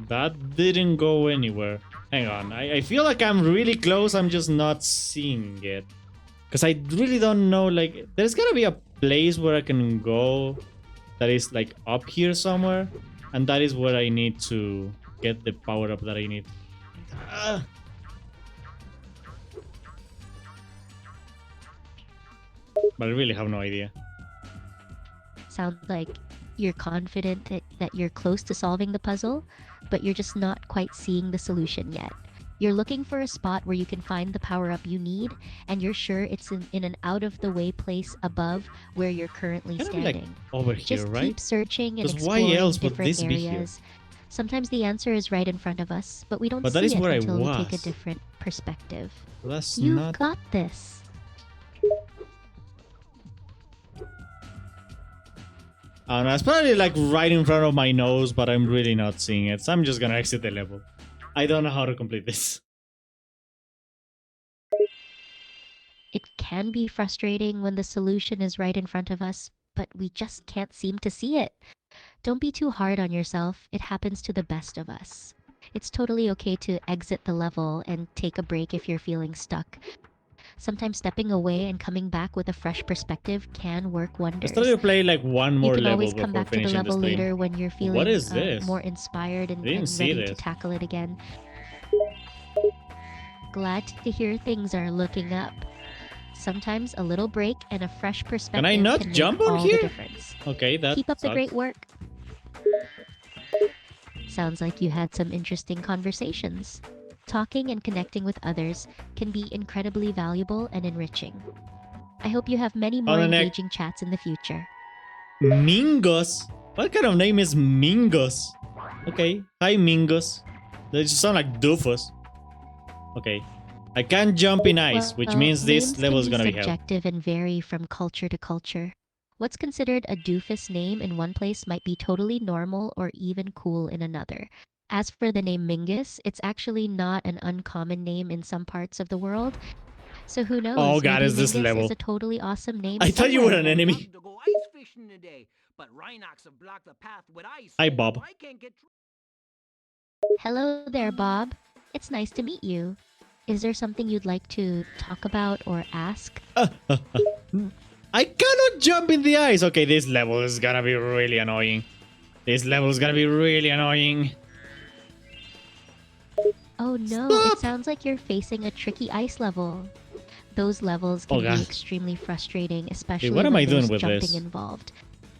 That didn't go anywhere. Hang on, I feel like I'm really close, I'm just not seeing it. Because I really don't know, like, there's gotta be a place where I can go that is, like, up here somewhere. And that is where I need to get the power-up that I need. But I really have no idea. Sounds like you're confident that you're close to solving the puzzle, but you're just not quite seeing the solution yet. You're looking for a spot where you can find the power-up you need, and you're sure it's in an out-of-the-way place above where you're currently Gotta be, like, standing. over here, Just right? keep searching and 'Cause why exploring else would different this be here? areas. Sometimes the answer is right in front of us, but we don't But that see is it where I until we take a was. different perspective. Well, that's You've not... got this. I don't know, it's probably like right in front of my nose, but I'm really not seeing it. So I'm just gonna exit the level. I don't know how to complete this. It can be frustrating when the solution is right in front of us, but we just can't seem to see it. Don't be too hard on yourself. It happens to the best of us. It's totally okay to exit the level and take a break if you're feeling stuck. Sometimes stepping away and coming back with a fresh perspective can work wonders. Let's try to play like one You more can level always come before back to the finishing the level stream. later when you're feeling What is this? more inspired and didn't see ready to this. tackle it again. Glad to hear things are looking up. Sometimes a little break and a fresh perspective I not can jump make on all here? the difference. Okay, that Keep up the sucks. great work. Sounds like you had some interesting conversations. Talking and connecting with others can be incredibly valuable and enriching. I hope you have many more the neck. engaging chats in the future. Mingos? What kind of name is Mingos? Okay, hi Mingos. They just sound like doofus. Okay, I can't jump in ice, which Well, means this names level is can gonna be be hell. subjective and vary from culture to culture. What's considered a doofus name in one place might be totally normal or even cool in another. As for the name Mingus, it's actually not an uncommon name in some parts of the world. So who knows? Oh god, maybe is this Mingus level? is a totally awesome name. I thought you were somewhere. an enemy. To go ice fishing today, but Rhinox have blocked the path with ice. Hi, so Bob. I can't get Hello there, Bob. It's nice to meet you. Is there something you'd like to talk about or ask? I cannot jump in the ice. Okay, this level is gonna be really annoying. This level is gonna be really annoying. Oh no, Stop! it sounds like you're facing a tricky ice level. Those levels Oh, can God. be extremely frustrating, especially what am when I doing there's with jumping this? involved.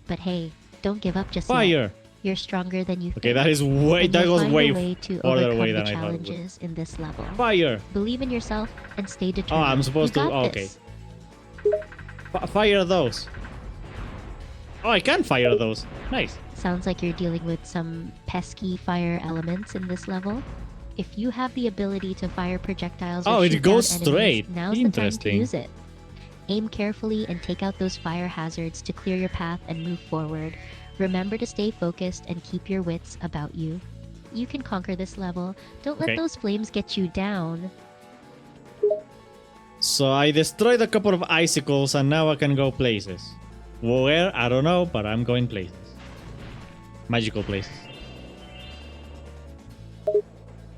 But hey, don't give up just yet. Fire! You're stronger than you think. Okay, that is way. And That you'll goes find way a way to farther overcome away the than I thought it would. challenges in this level. Fire! Believe in yourself and stay Oh, determined. I'm supposed You to. got Oh, okay. this. Fire those. Oh, I can fire those. Nice. Sounds like you're dealing with some pesky fire elements in this level. If you have the ability to fire projectiles or Oh, it shoot goes down straight. enemies, now's the time to Interesting. use it. Aim carefully and take out those fire hazards to clear your path and move forward. Remember to stay focused and keep your wits about you. You can conquer this level. Don't let Okay. those flames get you down. So I destroyed a couple of icicles and now I can go places. Where? I don't know, but I'm going places. Magical places.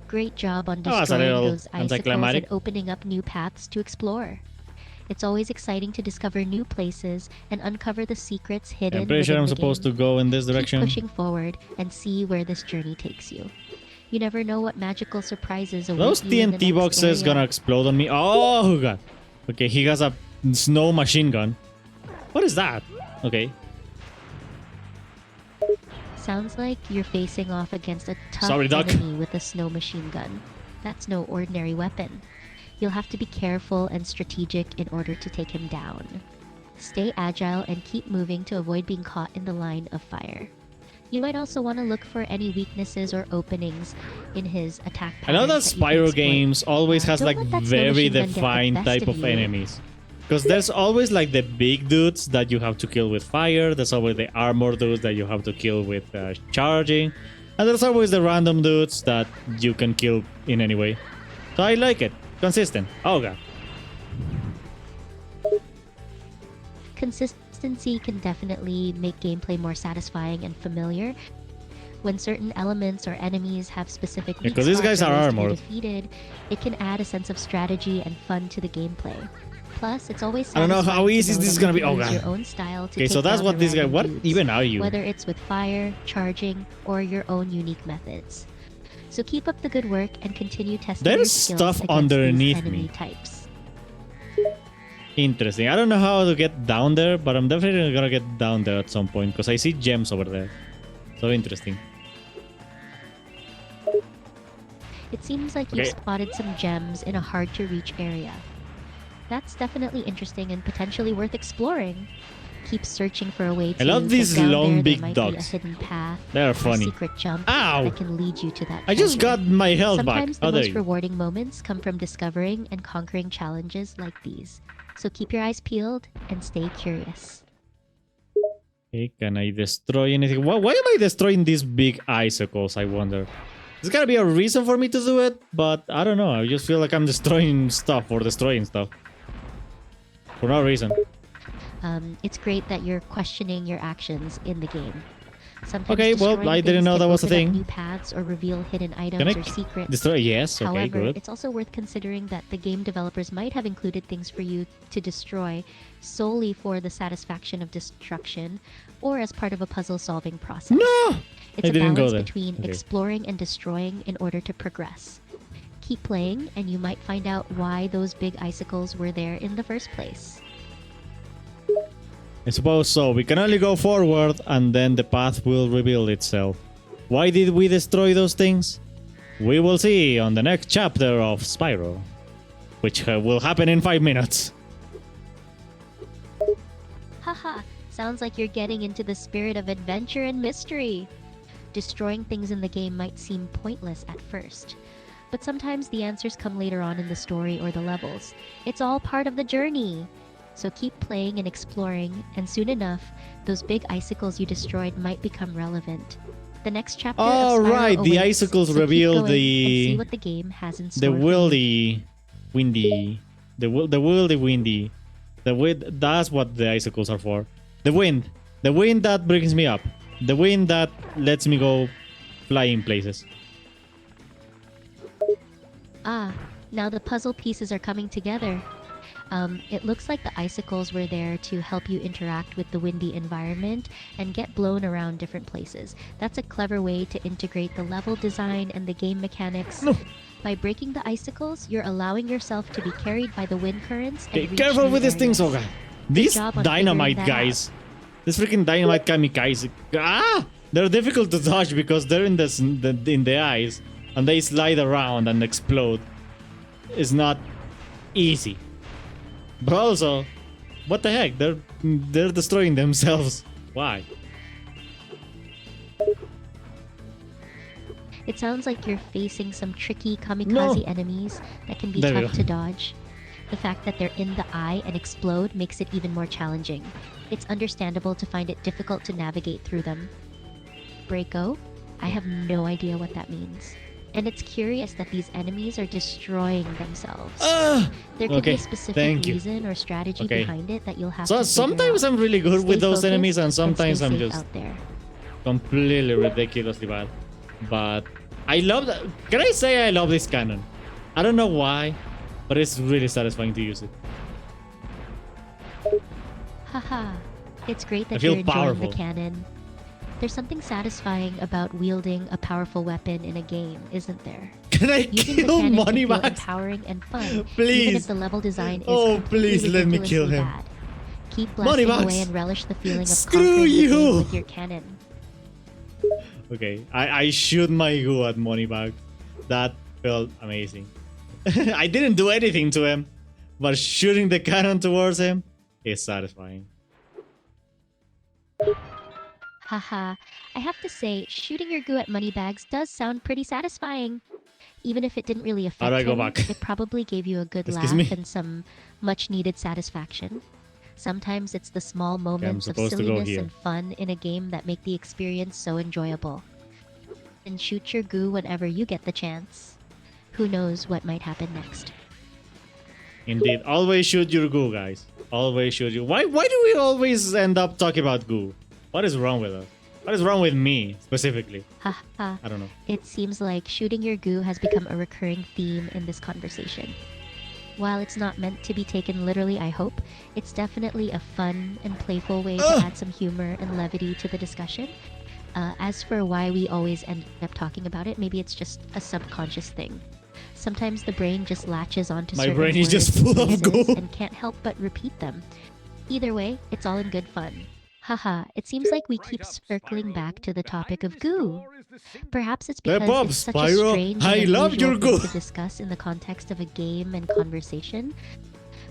Great job on Oh, that's a destroying little those icicles anticlimactic. and opening up new paths to explore. It's always exciting to discover new places and uncover the secrets hidden I'm pretty sure within I'm the supposed game. to go in this Keep direction. pushing forward and see where this journey takes you. You never know what magical surprises await Those you in the TNT next boxes area. gonna explode on me. Oh god. Okay, he has a snow machine gun. What is that? Okay. Sounds like you're facing off against a tough Sorry, Doc. enemy with a snow machine gun. That's no ordinary weapon. You'll have to be careful and strategic in order to take him down. Stay agile and keep moving to avoid being caught in the line of fire. You might also want to look for any weaknesses or openings in his attack I know that patterns you can Spyro exploit. games always has Don't like let that snow very machine gun get the defined best type of of you. enemies. Because there's always like the big dudes that you have to kill with fire. There's always the armor dudes that you have to kill with charging. And there's always the random dudes that you can kill in any way. So I like it. Consistent. Oh god. Consistency can definitely make gameplay more satisfying and familiar. When certain elements or enemies have specific weak 'cause these spots guys or are ways to be armored. defeated, it can add a sense of strategy and fun to the gameplay. Plus, it's always I don't know how satisfying to easy know this that is you gonna be. can Oh use god. your own style to Okay, so take that's down what the this guy. random What dudes, even are you? whether it's with fire, charging, or your own unique methods. So keep up the good work and continue testing your There's skills stuff against underneath these enemy me. types. Interesting. I don't know how to get down there, but I'm definitely gonna get down there at some point because I see gems over there. So interesting. It seems like you've Okay. spotted some gems in a hard-to-reach area. That's definitely interesting and potentially worth exploring. Keep searching for a way to I love get these down long there. big There might dogs. be a hidden path, They're or funny. a secret jump Ow! that can lead you to that I just treasure. got my health Sometimes back. the Oh, there most you go. rewarding moments come from discovering and conquering challenges like these. So keep your eyes peeled and stay curious. Okay, can I destroy anything? Why am I destroying these big icicles, I wonder? There's gotta be a reason for me to do it, but I don't know. I just feel like I'm destroying stuff for destroying stuff. For no reason. It's great that you're questioning your actions in the game. Sometimes Okay, well, destroying I didn't things know can that was a open up thing. new paths or reveal hidden items Can I or secrets. destroy? Yes, okay, However, good. it's also worth considering that the game developers might have included things for you to destroy solely for the satisfaction of destruction or as part of a puzzle-solving process. No! It's I a didn't go balance there. between Okay. exploring and destroying in order to progress. Keep playing, and you might find out why those big icicles were there in the first place. I suppose so. We can only go forward and then the path will reveal itself. Why did we destroy those things? We will see on the next chapter of Spyro, which will happen in 5 minutes. Haha, sounds like you're getting into the spirit of adventure and mystery. Destroying things in the game might seem pointless at first, but sometimes the answers come later on in the story or the levels. It's all part of the journey. So keep playing and exploring, and soon enough, those big icicles you destroyed might become relevant. The next chapter Oh, of Spyro right, the awaits, icicles so keep reveal going and the- see what the game has in The store for you. wildy, windy, the wildy windy, the wind. That's what the icicles are for. The wind that brings me up, the wind that lets me go flying places. Ah, now the puzzle pieces are coming together. It looks like the icicles were there to help you interact with the windy environment and get blown around different places. That's a clever way to integrate the level design and the game mechanics. No. By breaking the icicles, you're allowing yourself to be carried by the wind currents and Okay, reach careful new with these things, areas. Oga. These job on dynamite figuring that guys. This freaking dynamite kamikaze. Ah! They're difficult to dodge because they're in the ice and they slide around and explode. It's not easy. But also, what the heck? They're destroying themselves. Why? It sounds like you're facing some tricky kamikaze enemies that can be There we tough go. to dodge. The fact that they're in the eye and explode makes it even more challenging. It's understandable to find it difficult to navigate through them. Breako? I have no idea what that means. And it's curious that these enemies are destroying themselves. There could be Okay, a specific thank you. reason or strategy Okay. behind it that you'll have So to sometimes figure out. I'm really good Stay with those enemies and focused sometimes stay I'm safe just out there. completely ridiculously bad. But I love that. Can I say I love this cannon? I don't know why, but it's really satisfying to use it. Haha. It's great I that feel you're enjoying powerful. the cannon. There's something satisfying about wielding a powerful weapon in a game, isn't there? Can I Using the kill cannon can feel Moneybags? empowering and fun, even Please. if the level design is Oh, completely please let me kill ridiculously him. bad. Keep blasting Moneybags. away and relish the feeling of Screw conquering the you. game with your cannon. Okay, I shoot my goo at Moneybags. That felt amazing. I didn't do anything to him, but shooting the cannon towards him is satisfying. Haha. I have to say, shooting your goo at Moneybags does sound pretty satisfying. Even if it didn't really affect How do I go him, back? it probably gave you a good Excuse laugh me? and some much-needed satisfaction. Sometimes it's the small moments of supposed to go silliness here. and fun in a game that make the experience so enjoyable. And shoot your goo whenever you get the chance. Who knows what might happen next. Indeed, always shoot your goo, guys. Always shoot you. Why do we always end up talking about goo? What is wrong with us? What is wrong with me, specifically? Haha. I don't know. It seems like shooting your goo has become a recurring theme in this conversation. While it's not meant to be taken literally, I hope, it's definitely a fun and playful way to add some humor and levity to the discussion. As for why we always end up talking about it, maybe it's just a subconscious thing. Sometimes the brain just latches onto My certain brain is just words and full of phrases goo. and can't help but repeat them. Either way, it's all in good fun. Haha, it seems like we keep circling back to the topic of goo. Perhaps it's Step because up, it's such a Spyro. strange I and love unusual your thing goo. to discuss in the context of a game and conversation.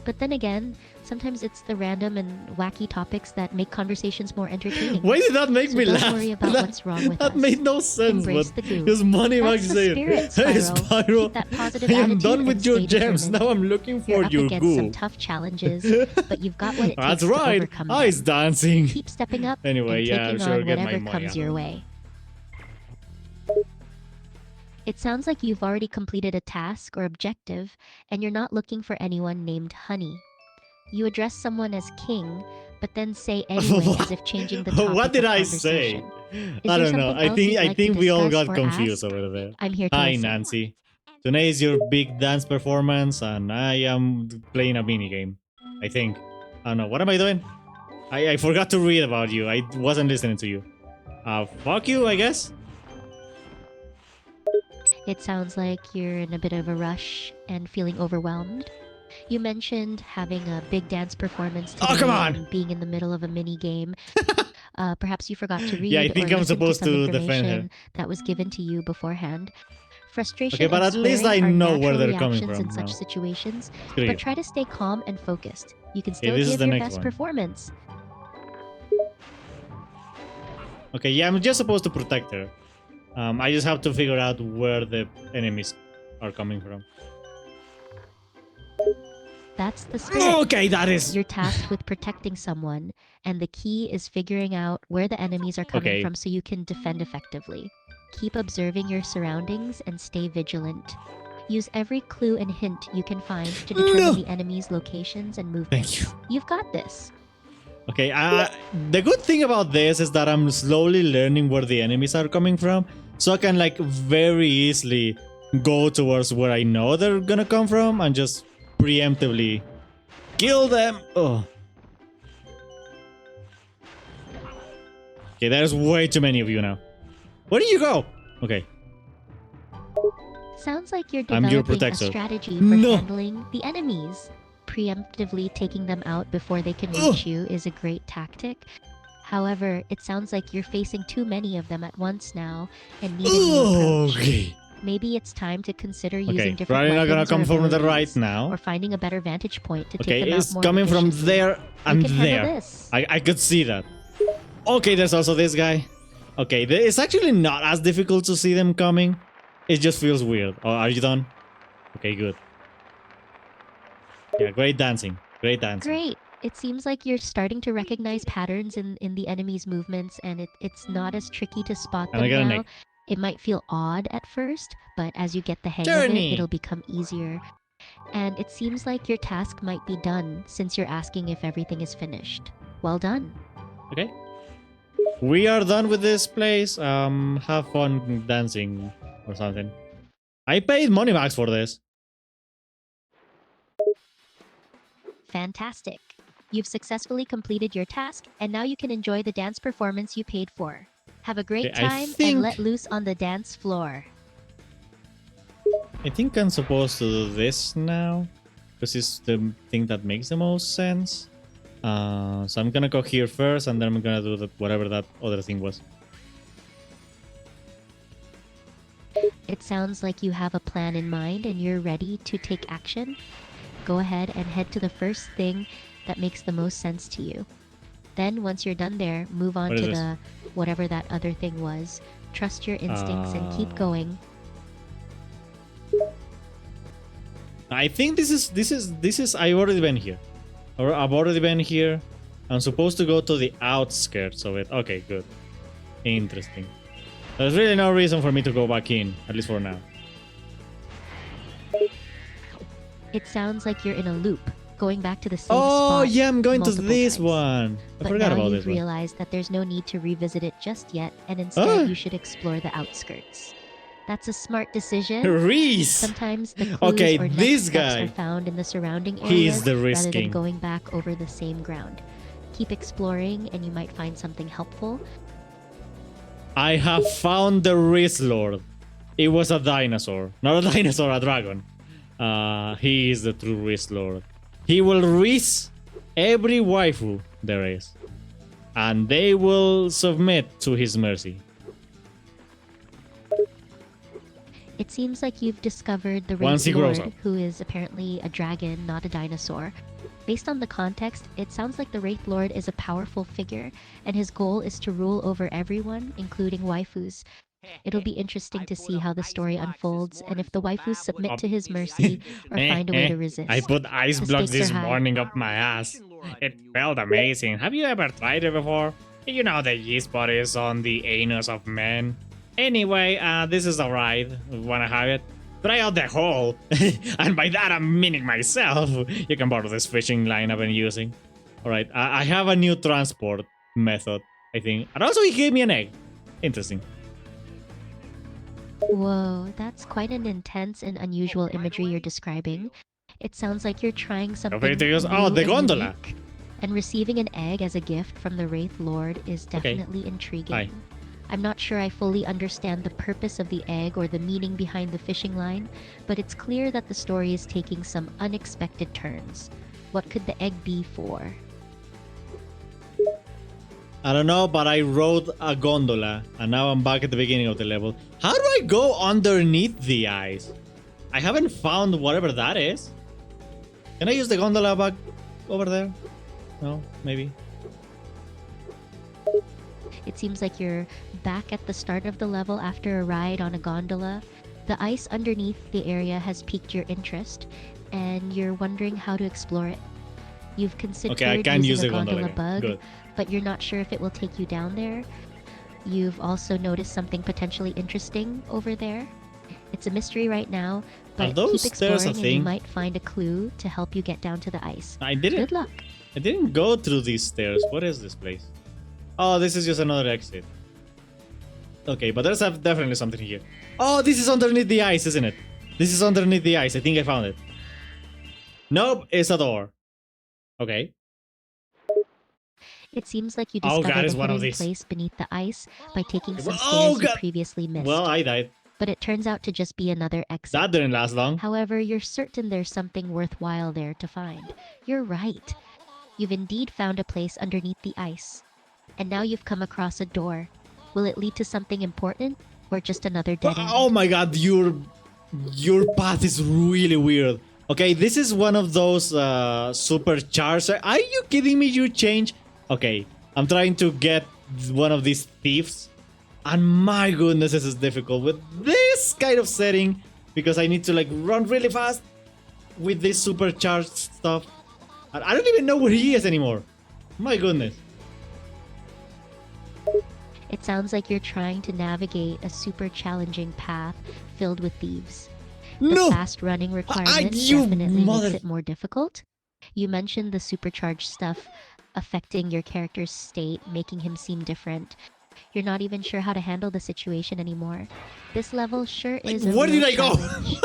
But then again, sometimes it's the random and wacky topics that make conversations more entertaining. Why did that make So me don't laugh? worry about what's wrong with that us. made no sense. Embrace But the goo. his Moneybags That's the saying, spirit, "Hey, Spyro. Spyro, Keep that positive I am attitude done and with your stay gems. determined. Now I'm looking for You're up your against some goo." tough challenges, but you've got what it That's takes to right. overcome Ice them. dancing. Keep stepping up Anyway, and yeah, taking sure, on get my whatever money comes out. your way. It sounds like you've already completed a task or objective, and you're not looking for anyone named Honey. You address someone as King, but then say anyway as if changing the topic What did of I say? conversation. I there don't know. something I else think you'd I like think to we all discuss got or confused ask? over there. I'm here to Hi, listen. Nancy. Today is your big dance performance, and I am playing a mini game. I think. I don't know. What am I doing? I forgot to read about you. I wasn't listening to you. Fuck you, I guess. It sounds like you're in a bit of a rush and feeling overwhelmed. You mentioned having a big dance performance today Oh, come on! and being in the middle of a mini game. Perhaps you forgot to read Yeah, I think or I'm listen supposed to some to defend her. information that was given to you beforehand. Frustration Okay, but and at least swearing I are know where natural they're coming reactions from in such now. situations, Screw you. but try to stay calm and focused. You can still this is give the your next best one. performance. Okay, yeah, I'm just supposed to protect her. I just have to figure out where the enemies are coming from. That's the spirit. Okay, that is... You're tasked with protecting someone, and the key is figuring out where the enemies are coming Okay. from so you can defend effectively. Keep observing your surroundings and stay vigilant. Use every clue and hint you can find to determine the enemy's locations and movements. Thank you. You've got this. Okay, the good thing about this is that I'm slowly learning where the enemies are coming from, so I can like very easily go towards where I know they're gonna come from and just preemptively Kill them! Oh. Okay, there's way too many of you now. Where did you go? Okay. Sounds like you're I'm your developing a protector. strategy for No. handling the enemies. Preemptively taking them out before they can reach you is a great tactic. However, it sounds like you're facing too many of them at once now and need a new approach. Okay. Maybe it's time to consider Okay, using different probably not gonna weapons or come from the abilities, right now. or finding a better vantage point to Okay, take them out it's more coming from efficiently. there and You can handle there. this. I could see that. Okay, there's also this guy. Okay, it's actually not as difficult to see them coming. It just feels weird. Oh, are you done? Okay, good. Yeah, great dancing. Great dancing. Great. It seems like you're starting to recognize patterns in the enemy's movements, and it's not as tricky to spot And I them got an now. egg. It might feel odd at first, but as you get the hang of Journey. it, it'll become easier. And it seems like your task might be done since you're asking if everything is finished. Well done. Okay. We are done with this place. Have fun dancing or something. I paid Moneybags for this. Fantastic. You've successfully completed your task, and now you can enjoy the dance performance you paid for. Have a great Okay, I time think- and let loose on the dance floor. I think I'm supposed to do this now, because it's the thing that makes the most sense. So I'm gonna go here first, and then I'm gonna do whatever that other thing was. It sounds like you have a plan in mind and you're ready to take action. Go ahead and head to the first thing that makes the most sense to you. Then once you're done there, move on What is to this? the whatever that other thing was. Trust your instincts and keep going. I think this is. I've already been here, or I've already been here. I'm supposed to go to the outskirts of it. Okay, good, interesting. There's really no reason for me to go back in, at least for now. It sounds like you're in a loop, going back to the same spot. Oh yeah, I'm going to multiple this times. one. I But forgot now about you've this one. realized that there's no need to revisit it just yet, and instead Ah. you should explore the outskirts. That's a smart decision. Reese. Sometimes the clues Okay, or this next steps guy. are found in the surrounding He's areas the rather risking. than going back over the same ground. Keep exploring and you might find something helpful. I have found the Riz Lord. It was a dinosaur. Not a dinosaur, a dragon. He is the true Riz Lord. He will Riz every waifu there is. And they will submit to his mercy. It seems like you've discovered the Once Wraith he grows Lord, up. who is apparently a dragon, not a dinosaur. Based on the context, it sounds like the Wraith Lord is a powerful figure, and his goal is to rule over everyone, incling waifus. It'll be interesting to see how the story unfolds, and if the waifus submit to his mercy or find a way to resist. I put ice The blocks stakes this are high. morning up my ass. It felt amazing. Have you ever tried it before? You know the G-spot is on the anus of men. Anyway, this is alright. Wanna have it? Try out the hole. And by that I'm meaning myself. You can borrow this fishing line I've been using. Alright, I have a new transport method, I think. And also he gave me an egg. Interesting. Whoa, that's quite an intense and unusual imagery you're describing. It sounds like you're trying something Feel free to use- new oh, the and gondola. unique. And receiving an egg as a gift from the Wraith Lord is Okay. definitely intriguing. Hi. I'm not sure I fully understand the purpose of the egg or the meaning behind the fishing line, but it's clear that the story is taking some unexpected turns. What could the egg be for? I don't know, but I rode a gondola, and now I'm back at the beginning of the level. How do I go underneath the ice? I haven't found whatever that is. Can I use the gondola back over there? No, maybe. It seems like you're back at the start of the level after a ride on a gondola. The ice underneath the area has piqued your interest, and you're wondering how to explore it. You've considered Okay, I can using use a the gondola gondola again. bug, Good. but you're not sure if it will take you down there. You've also noticed something potentially interesting over there. It's a mystery right now, but those keep stairs a exploring and you thing? might find a clue to help you get down to the ice. I didn't. Good luck. I didn't go through these stairs. What is this place? Oh, this is just another exit. Okay, but there's definitely something here. Oh, this is underneath the ice, isn't it? This is underneath the ice. I think I found it. Nope, it's a door. Okay. It seems like you Oh god, discovered it's a one of hidden these. place beneath the ice by taking some Oh stairs you god. previously missed. Well, I died. But it turns out to just be another exit. That didn't last long. However, you're certain there's something worthwhile there to find. You're right. You've indeed found a place underneath the ice. And now you've come across a door. Will it lead to something important or just another dead end? Oh my god, your path is really weird. Okay, this is one of those supercharged. Are you kidding me? You change. Okay, I'm trying to get one of these thieves, and my goodness, this is difficult with this kind of setting because I need to like run really fast with this supercharged stuff. And I don't even know where he is anymore. My goodness. It sounds like you're trying to navigate a super challenging path filled with thieves. The No! fast running requirement you definitely mother- makes it more difficult. You mentioned the supercharged stuff affecting your character's state, making him seem different. You're not even sure how to handle the situation anymore. This level sure is a Where real did I go? challenge.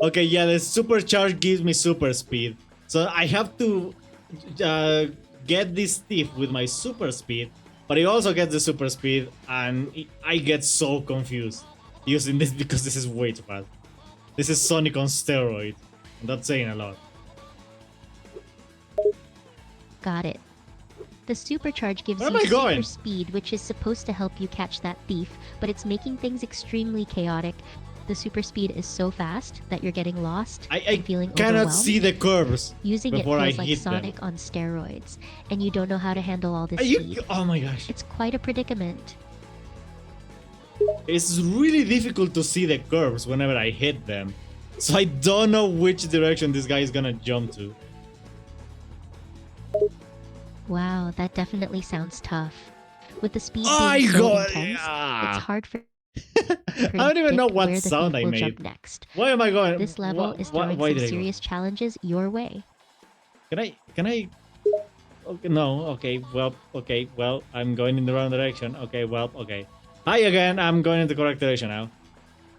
Okay, yeah, the supercharge gives me super speed. So I have to get this thief with my super speed, but he also gets the super speed, and I get so confused using this because this is way too fast. This is Sonic on steroid. And that's saying a lot. Got it. The supercharge gives Where am you I super going? speed, which is supposed to help you catch that thief, but it's making things extremely chaotic. The super speed is so fast that you're getting lost I and feeling cannot overwhelmed. see the curves Using it before I feels like hit them. Sonic on steroids, and you don't know how to handle all this Are you? speed. Oh my gosh. It's quite a predicament. It's really difficult to see the curves whenever I hit them. So I don't know which direction this guy is gonna jump to. Wow, that definitely sounds tough. With the speed I being so got- intense, ah. it's hard for I don't even know predict what where the sound thief I will made. jump next. Why am I going? This level is throwing why some did I go? serious challenges your way. Can I? Okay, no. Okay. Well, I'm going in the wrong direction. Okay. Well. Okay. Hi again. I'm going in the correct direction now.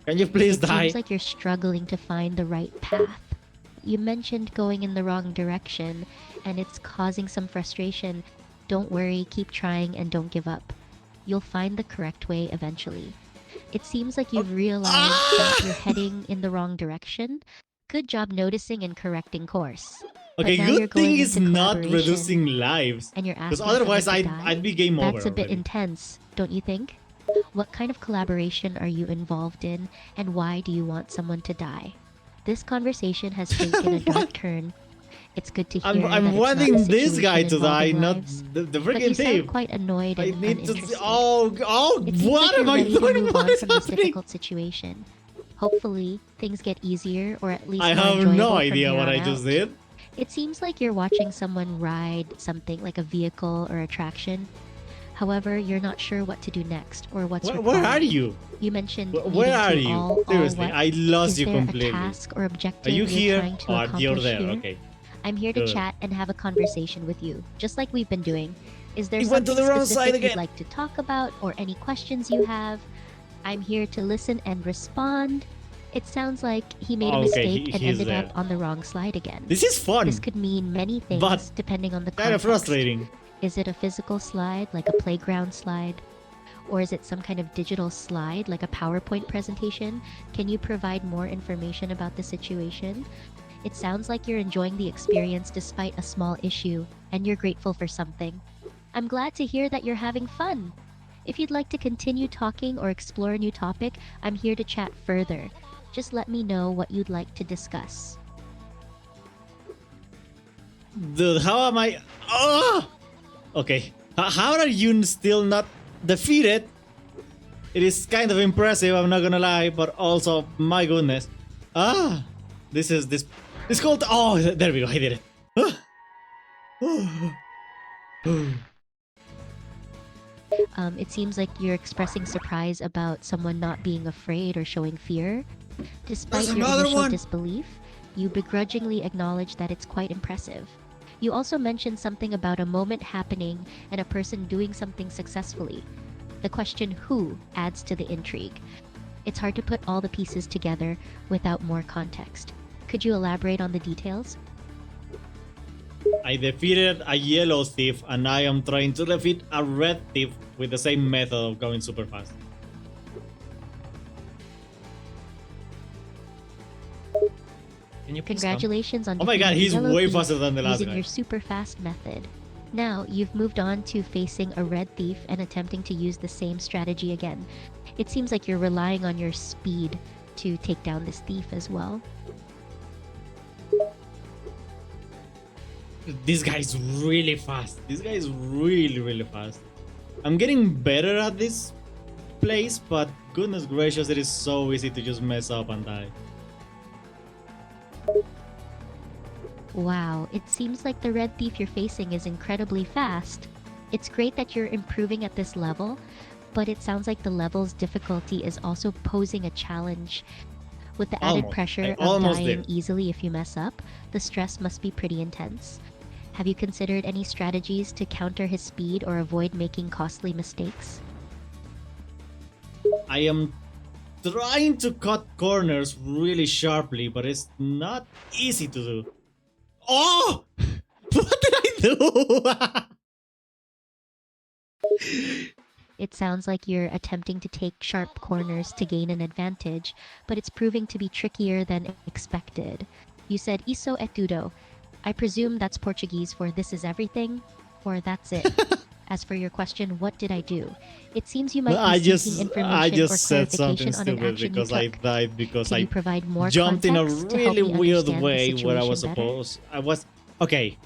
Can you please It die? seems like you're struggling to find the right path. You mentioned going in the wrong direction, and it's causing some frustration. Don't worry, keep trying and don't give up. You'll find the correct way eventually. It seems like you've realized that you're heading in the wrong direction. Good job noticing and correcting course. But Okay. now you're Good thing going it's into not collaboration, reducing lives. and you're Because asking otherwise, someone to I'd be game over. That's a bit already. intense, don't you think? What kind of collaboration are you involved in, and why do you want someone to die? This conversation has taken a dark turn. It's good to hear that I'm it's wanting not a this guy situation to die, involving not lives, the but you freaking thief. sound quite annoyed I and need to. uninterested. Oh! It seems What like you're am I ready to doing? move What on is from this happening? difficult situation. Hopefully, things get easier or at least I more have enjoyable no from idea here what on I just out. did. It seems like you're watching someone ride something like a vehicle or attraction. However, you're not sure what to do next or what's Where required. are you? You mentioned Where are needing to you? Seriously, what? I lost Is you there completely. a task or Are objective you you're here trying to or accomplish you're there? here? Okay. I'm here to Good. chat and have a conversation with you, just like we've been doing. Is there You went to something the wrong specific side you'd again. like to talk about or any questions you have? I'm here to listen and respond. It sounds like he made a Okay, mistake and he's ended there. up on the wrong slide again. This is fun, This could mean many things but depending on the kind of context. frustrating. Is it a physical slide, like a playground slide? Or is it some kind of digital slide, like a PowerPoint presentation? Can you provide more information about the situation? It sounds like you're enjoying the experience despite a small issue, and you're grateful for something. I'm glad to hear that you're having fun. If you'd like to continue talking or explore a new topic, I'm here to chat further. Just let me know what you'd like to discuss. Dude, how am I? Oh! Okay. How are you still not defeated? It is kind of impressive, I'm not gonna lie, but also, my goodness. This called. Oh, there we go, I did it. It seems like you're expressing surprise about someone not being afraid or showing fear. Despite There's your another initial one. disbelief, you begrudgingly acknowledge that it's quite impressive. You also mentioned something about a moment happening and a person doing something successfully. The question who adds to the intrigue. It's hard to put all the pieces together without more context. Could you elaborate on the details? I defeated a yellow thief, and I am trying to defeat a red thief with the same method of going super fast. Can you please come? Congratulations on Oh my god, defeating the he's yellow way thief faster than the last using guy. your super fast method. Now, you've moved on to facing a red thief and attempting to use the same strategy again. It seems like you're relying on your speed to take down this thief as well. This guy's really fast. This guy is really fast. I'm getting better at this place, but goodness gracious, it is so easy to just mess up and die. Wow, it seems like the red thief you're facing is incredibly fast. It's great that you're improving at this level, but it sounds like the level's difficulty is also posing a challenge. With the added Almost. pressure I of almost dying did. easily if you mess up, the stress must be pretty intense. Have you considered any strategies to counter his speed or avoid making costly mistakes? I am trying to cut corners really sharply, but it's not easy to do. Oh! What did I do? It sounds like you're attempting to take sharp corners to gain an advantage, but it's proving to be trickier than expected. You said iso é tudo. I presume that's Portuguese for this is everything, or that's it. As for your question, what did I do? It seems you might be seeking information I or just said clarification something on an stupid action you because I took. died because Can I you provide more jumped in a context to help really me weird understand the way where I was situation better? supposed. I was okay.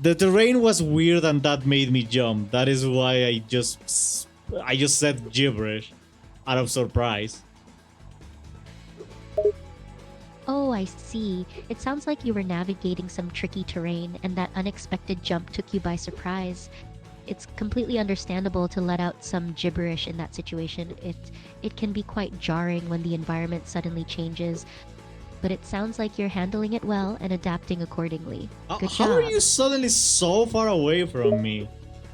The terrain was weird and that made me jump. That is why I just said gibberish out of surprise. Oh, I see. It sounds like you were navigating some tricky terrain and that unexpected jump took you by surprise. It's completely understandable to let out some gibberish in that situation. It can be quite jarring when the environment suddenly changes, but it sounds like you're handling it well and adapting accordingly. Good How are job. you suddenly so far away from me?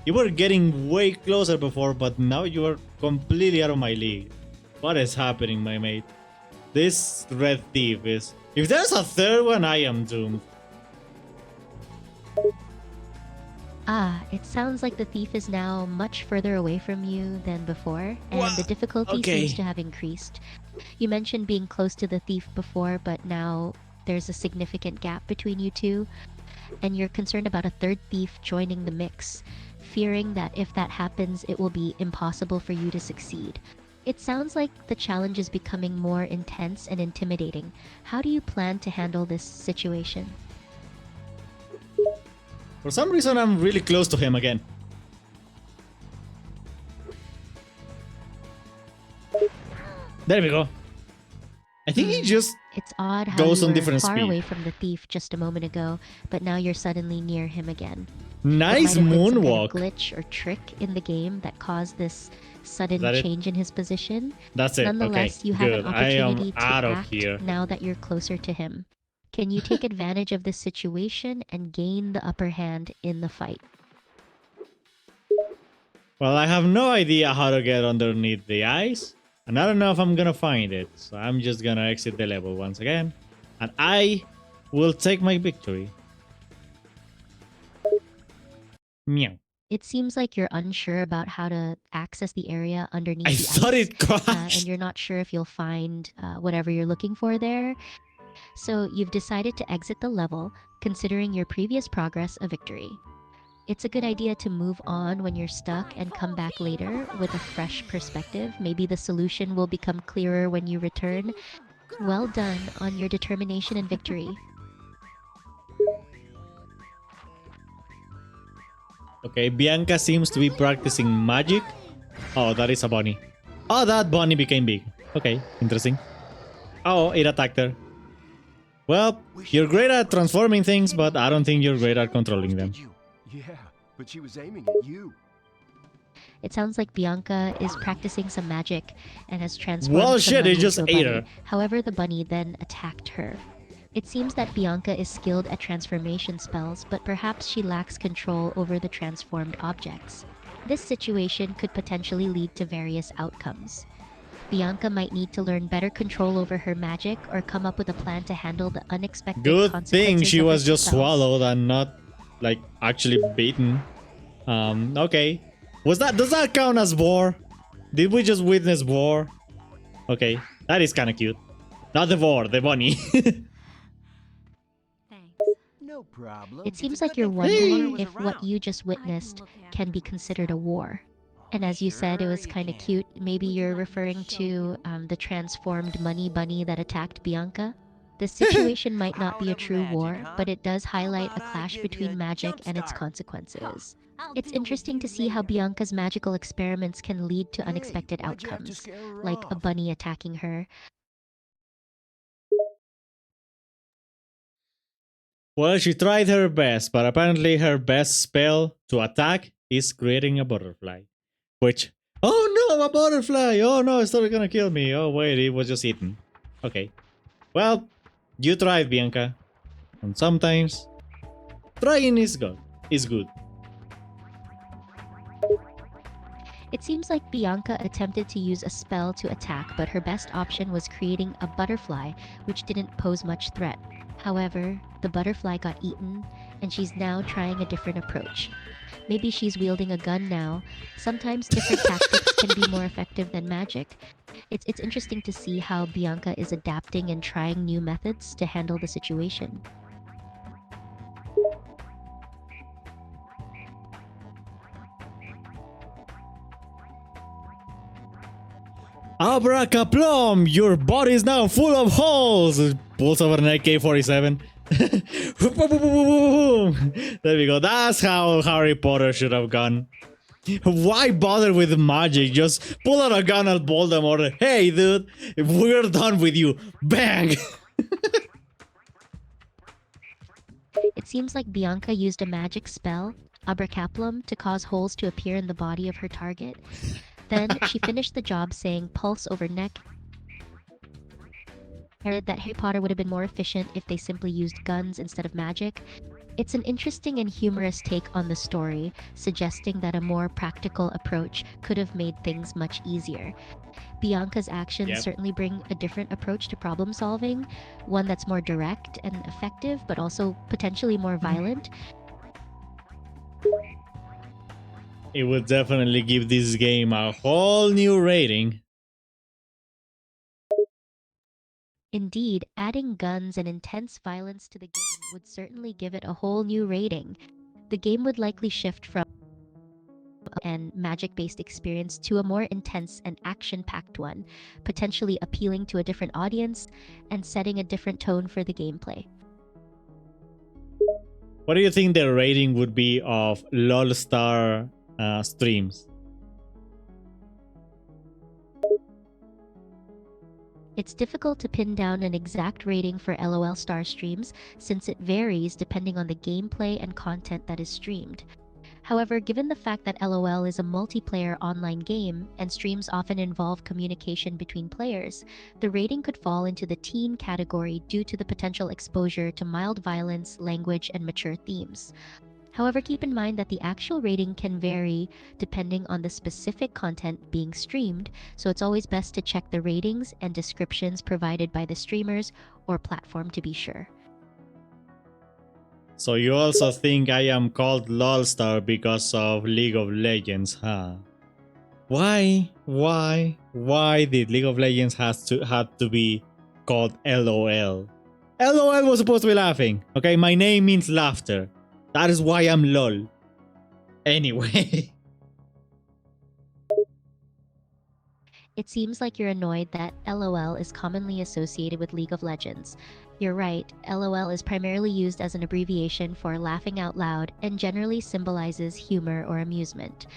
You were getting way closer before, but now you are completely out of my league. What is happening, my mate? This red thief is... If there's a third one, I am doomed. Ah, it sounds like the thief is now much further away from you than before, and Wha- the difficulty okay. seems to have increased. You mentioned being close to the thief before, but now there's a significant gap between you two, and you're concerned about a third thief joining the mix, fearing that if that happens, it will be impossible for you to succeed. It sounds like the challenge is becoming more intense and intimidating. How do you plan to handle this situation? For some reason, I'm really close to him again. There we go. I think he just... It's odd how goes you on were different far speed. away from the thief just a moment ago, but now you're suddenly near him again. Nice It might have been some kind of moonwalk. glitch or trick in the game that caused this sudden that it? change in his position. That's it. Okay, Nonetheless, you have good. an I am opportunity to out of act here. now that you're closer to him. Can you take advantage of this situation and gain the upper hand in the fight? Well, I have no idea how to get underneath the ice, and I don't know if I'm gonna find it, so I'm just gonna exit the level once again, and I will take my victory. Meow. It seems like you're unsure about how to access the area underneath I the thought ice, it crashed. and you're not sure if you'll find whatever you're looking for there. So you've decided to exit the level, considering your previous progress a victory. It's a good idea to move on when you're stuck and come back later with a fresh perspective. Maybe the solution will become clearer when you return. Well done on your determination and victory. Okay, Bianca seems to be practicing magic. Oh, that is a bunny. Oh, that bunny became big. Okay, interesting. Oh, it attacked her. Well, you're great at transforming things, but I don't think you're great at controlling them. Yeah, but she was aiming at you. It sounds like Bianca is practicing some magic and has transformed Well, some shit, it bunny just into a ate bunny. her. However, the bunny then attacked her. It seems that Bianca is skilled at transformation spells, but perhaps she lacks control over the transformed objects. This situation could potentially lead to various outcomes. Bianca might need to learn better control over her magic or come up with a plan to handle the unexpected Good consequences thing she of her was just spells. swallowed and not like actually beaten. Okay. Does that count as war? Did we just witness war? Okay, that is kind of cute. Not the war, the bunny. Thanks. No problem. It seems It's a like good you're thing Grandmother wondering was if what around. you just I can witnessed look after can be considered a myself. war. And as you said, it Sure was you kind of can. cute. Maybe Would you you're like me to referring show to you? the transformed money bunny that attacked Bianca. This situation might not be a Proud of true magic, war, huh? but it does How highlight a about I clash give you a between magic jump and its start? consequences. I'll It's deal with interesting you to see how later. Bianca's magical experiments can lead to Hey, unexpected why'd you have to outcomes, scare her like a off? bunny attacking her. Well, she tried her best, but apparently her best spell to attack is creating a butterfly. Which, oh no, a butterfly! Oh no, it's not gonna kill me. Oh wait, it was just eaten. Okay. Well, you tried, Bianca. And sometimes, trying is good. Is good. It seems like Bianca attempted to use a spell to attack, but her best option was creating a butterfly, which didn't pose much threat. However, the butterfly got eaten, and she's now trying a different approach. Maybe she's wielding a gun now. Sometimes different tactics can be more effective than magic. It's interesting to see how Bianca is adapting and trying new methods to handle the situation. Abracaplum! Your body is now full of holes! Pulls over an AK-47. There we go. That's how Harry Potter should have gone. Why bother with magic? Just pull out a gun at Voldemort. Hey, dude, we're done with you. Bang! It seems like Bianca used a magic spell, Abracaplum, to cause holes to appear in the body of her target. Then she finished the job saying pulse over neck. Added that Harry Potter would have been more efficient if they simply used guns instead of magic. It's an interesting and humorous take on the story, suggesting that a more practical approach could have made things much easier. Bianca's actions Yep. certainly bring a different approach to problem solving, one that's more direct and effective, but also potentially more violent. It would definitely give this game a whole new rating. Indeed, adding guns and intense violence to the game would certainly give it a whole new rating. The game would likely shift from an magic-based experience to a more intense and action-packed one, potentially appealing to a different audience and setting a different tone for the gameplay. What do you think the rating would be of lolstarrr streams? It's difficult to pin down an exact rating for lolstarrr streams since it varies depending on the gameplay and content that is streamed. However, given the fact that LOL is a multiplayer online game and streams often involve communication between players, the rating could fall into the teen category due to the potential exposure to mild violence, language, and mature themes. However, keep in mind that the actual rating can vary depending on the specific content being streamed, so it's always best to check the ratings and descriptions provided by the streamers or platform to be sure. So you also think I am called lolstarrr because of League of Legends, huh? Why did League of Legends had to be called LOL? LOL was supposed to be laughing. Okay, my name means laughter. That is why I'm lol. Anyway. It seems like you're annoyed that LOL is commonly associated with League of Legends. You're right, LOL is primarily used as an abbreviation for laughing out loud and generally symbolizes humor or amusement.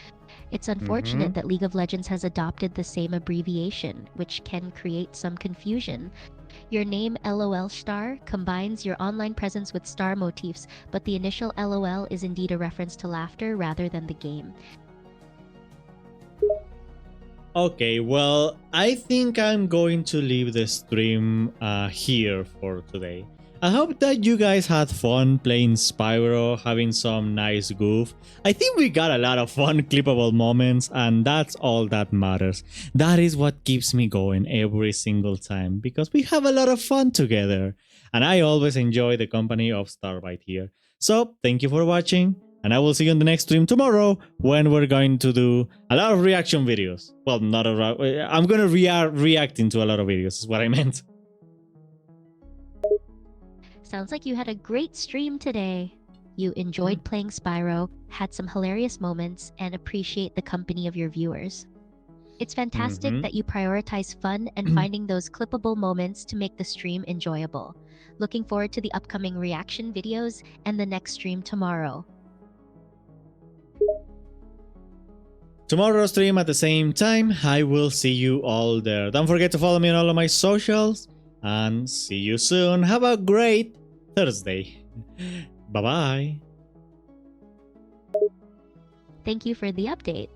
It's unfortunate that League of Legends has adopted the same abbreviation, which can create some confusion. Your name lolstarrr combines your online presence with star motifs, but the initial LOL is indeed a reference to laughter rather than the game. Okay, well, I think I'm going to leave the stream here for today. I hope that you guys had fun playing Spyro, having some nice goof. I think we got a lot of fun clippable moments, and that's all that matters. That is what keeps me going every single time, because we have a lot of fun together. And I always enjoy the company of Starbite here. So thank you for watching, and I will see you in the next stream tomorrow when we're going to do a lot of reaction videos. Well, not a lot. I'm gonna reacting to a lot of videos. Is what I meant. Sounds like you had a great stream today. You enjoyed playing Spyro, had some hilarious moments, and appreciate the company of your viewers. It's fantastic Mhm. that you prioritize fun and finding those clippable moments to make the stream enjoyable. Looking forward to the upcoming reaction videos and the next stream tomorrow. Tomorrow stream at the same time. I will see you all there. Don't forget to follow me on all of my socials, and see you soon. Have a great Thursday. Bye bye. Thank you for the update.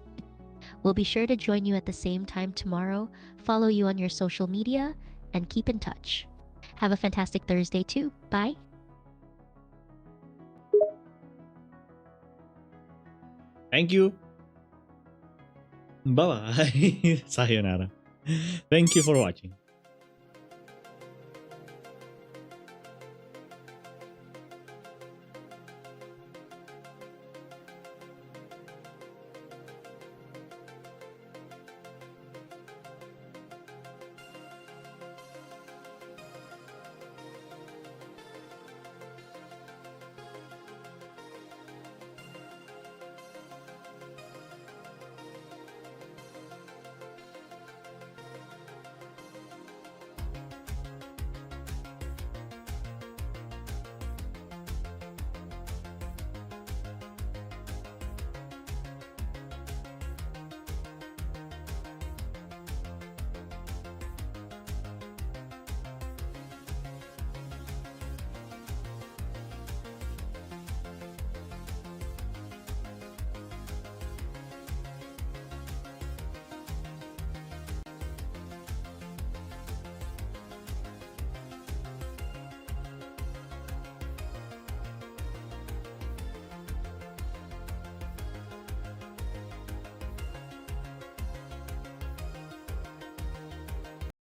We'll be sure to join you at the same time tomorrow, follow you on your social media, and keep in touch. Have a fantastic Thursday too. Bye. Thank you. Bye bye. Sayonara. Thank you for watching.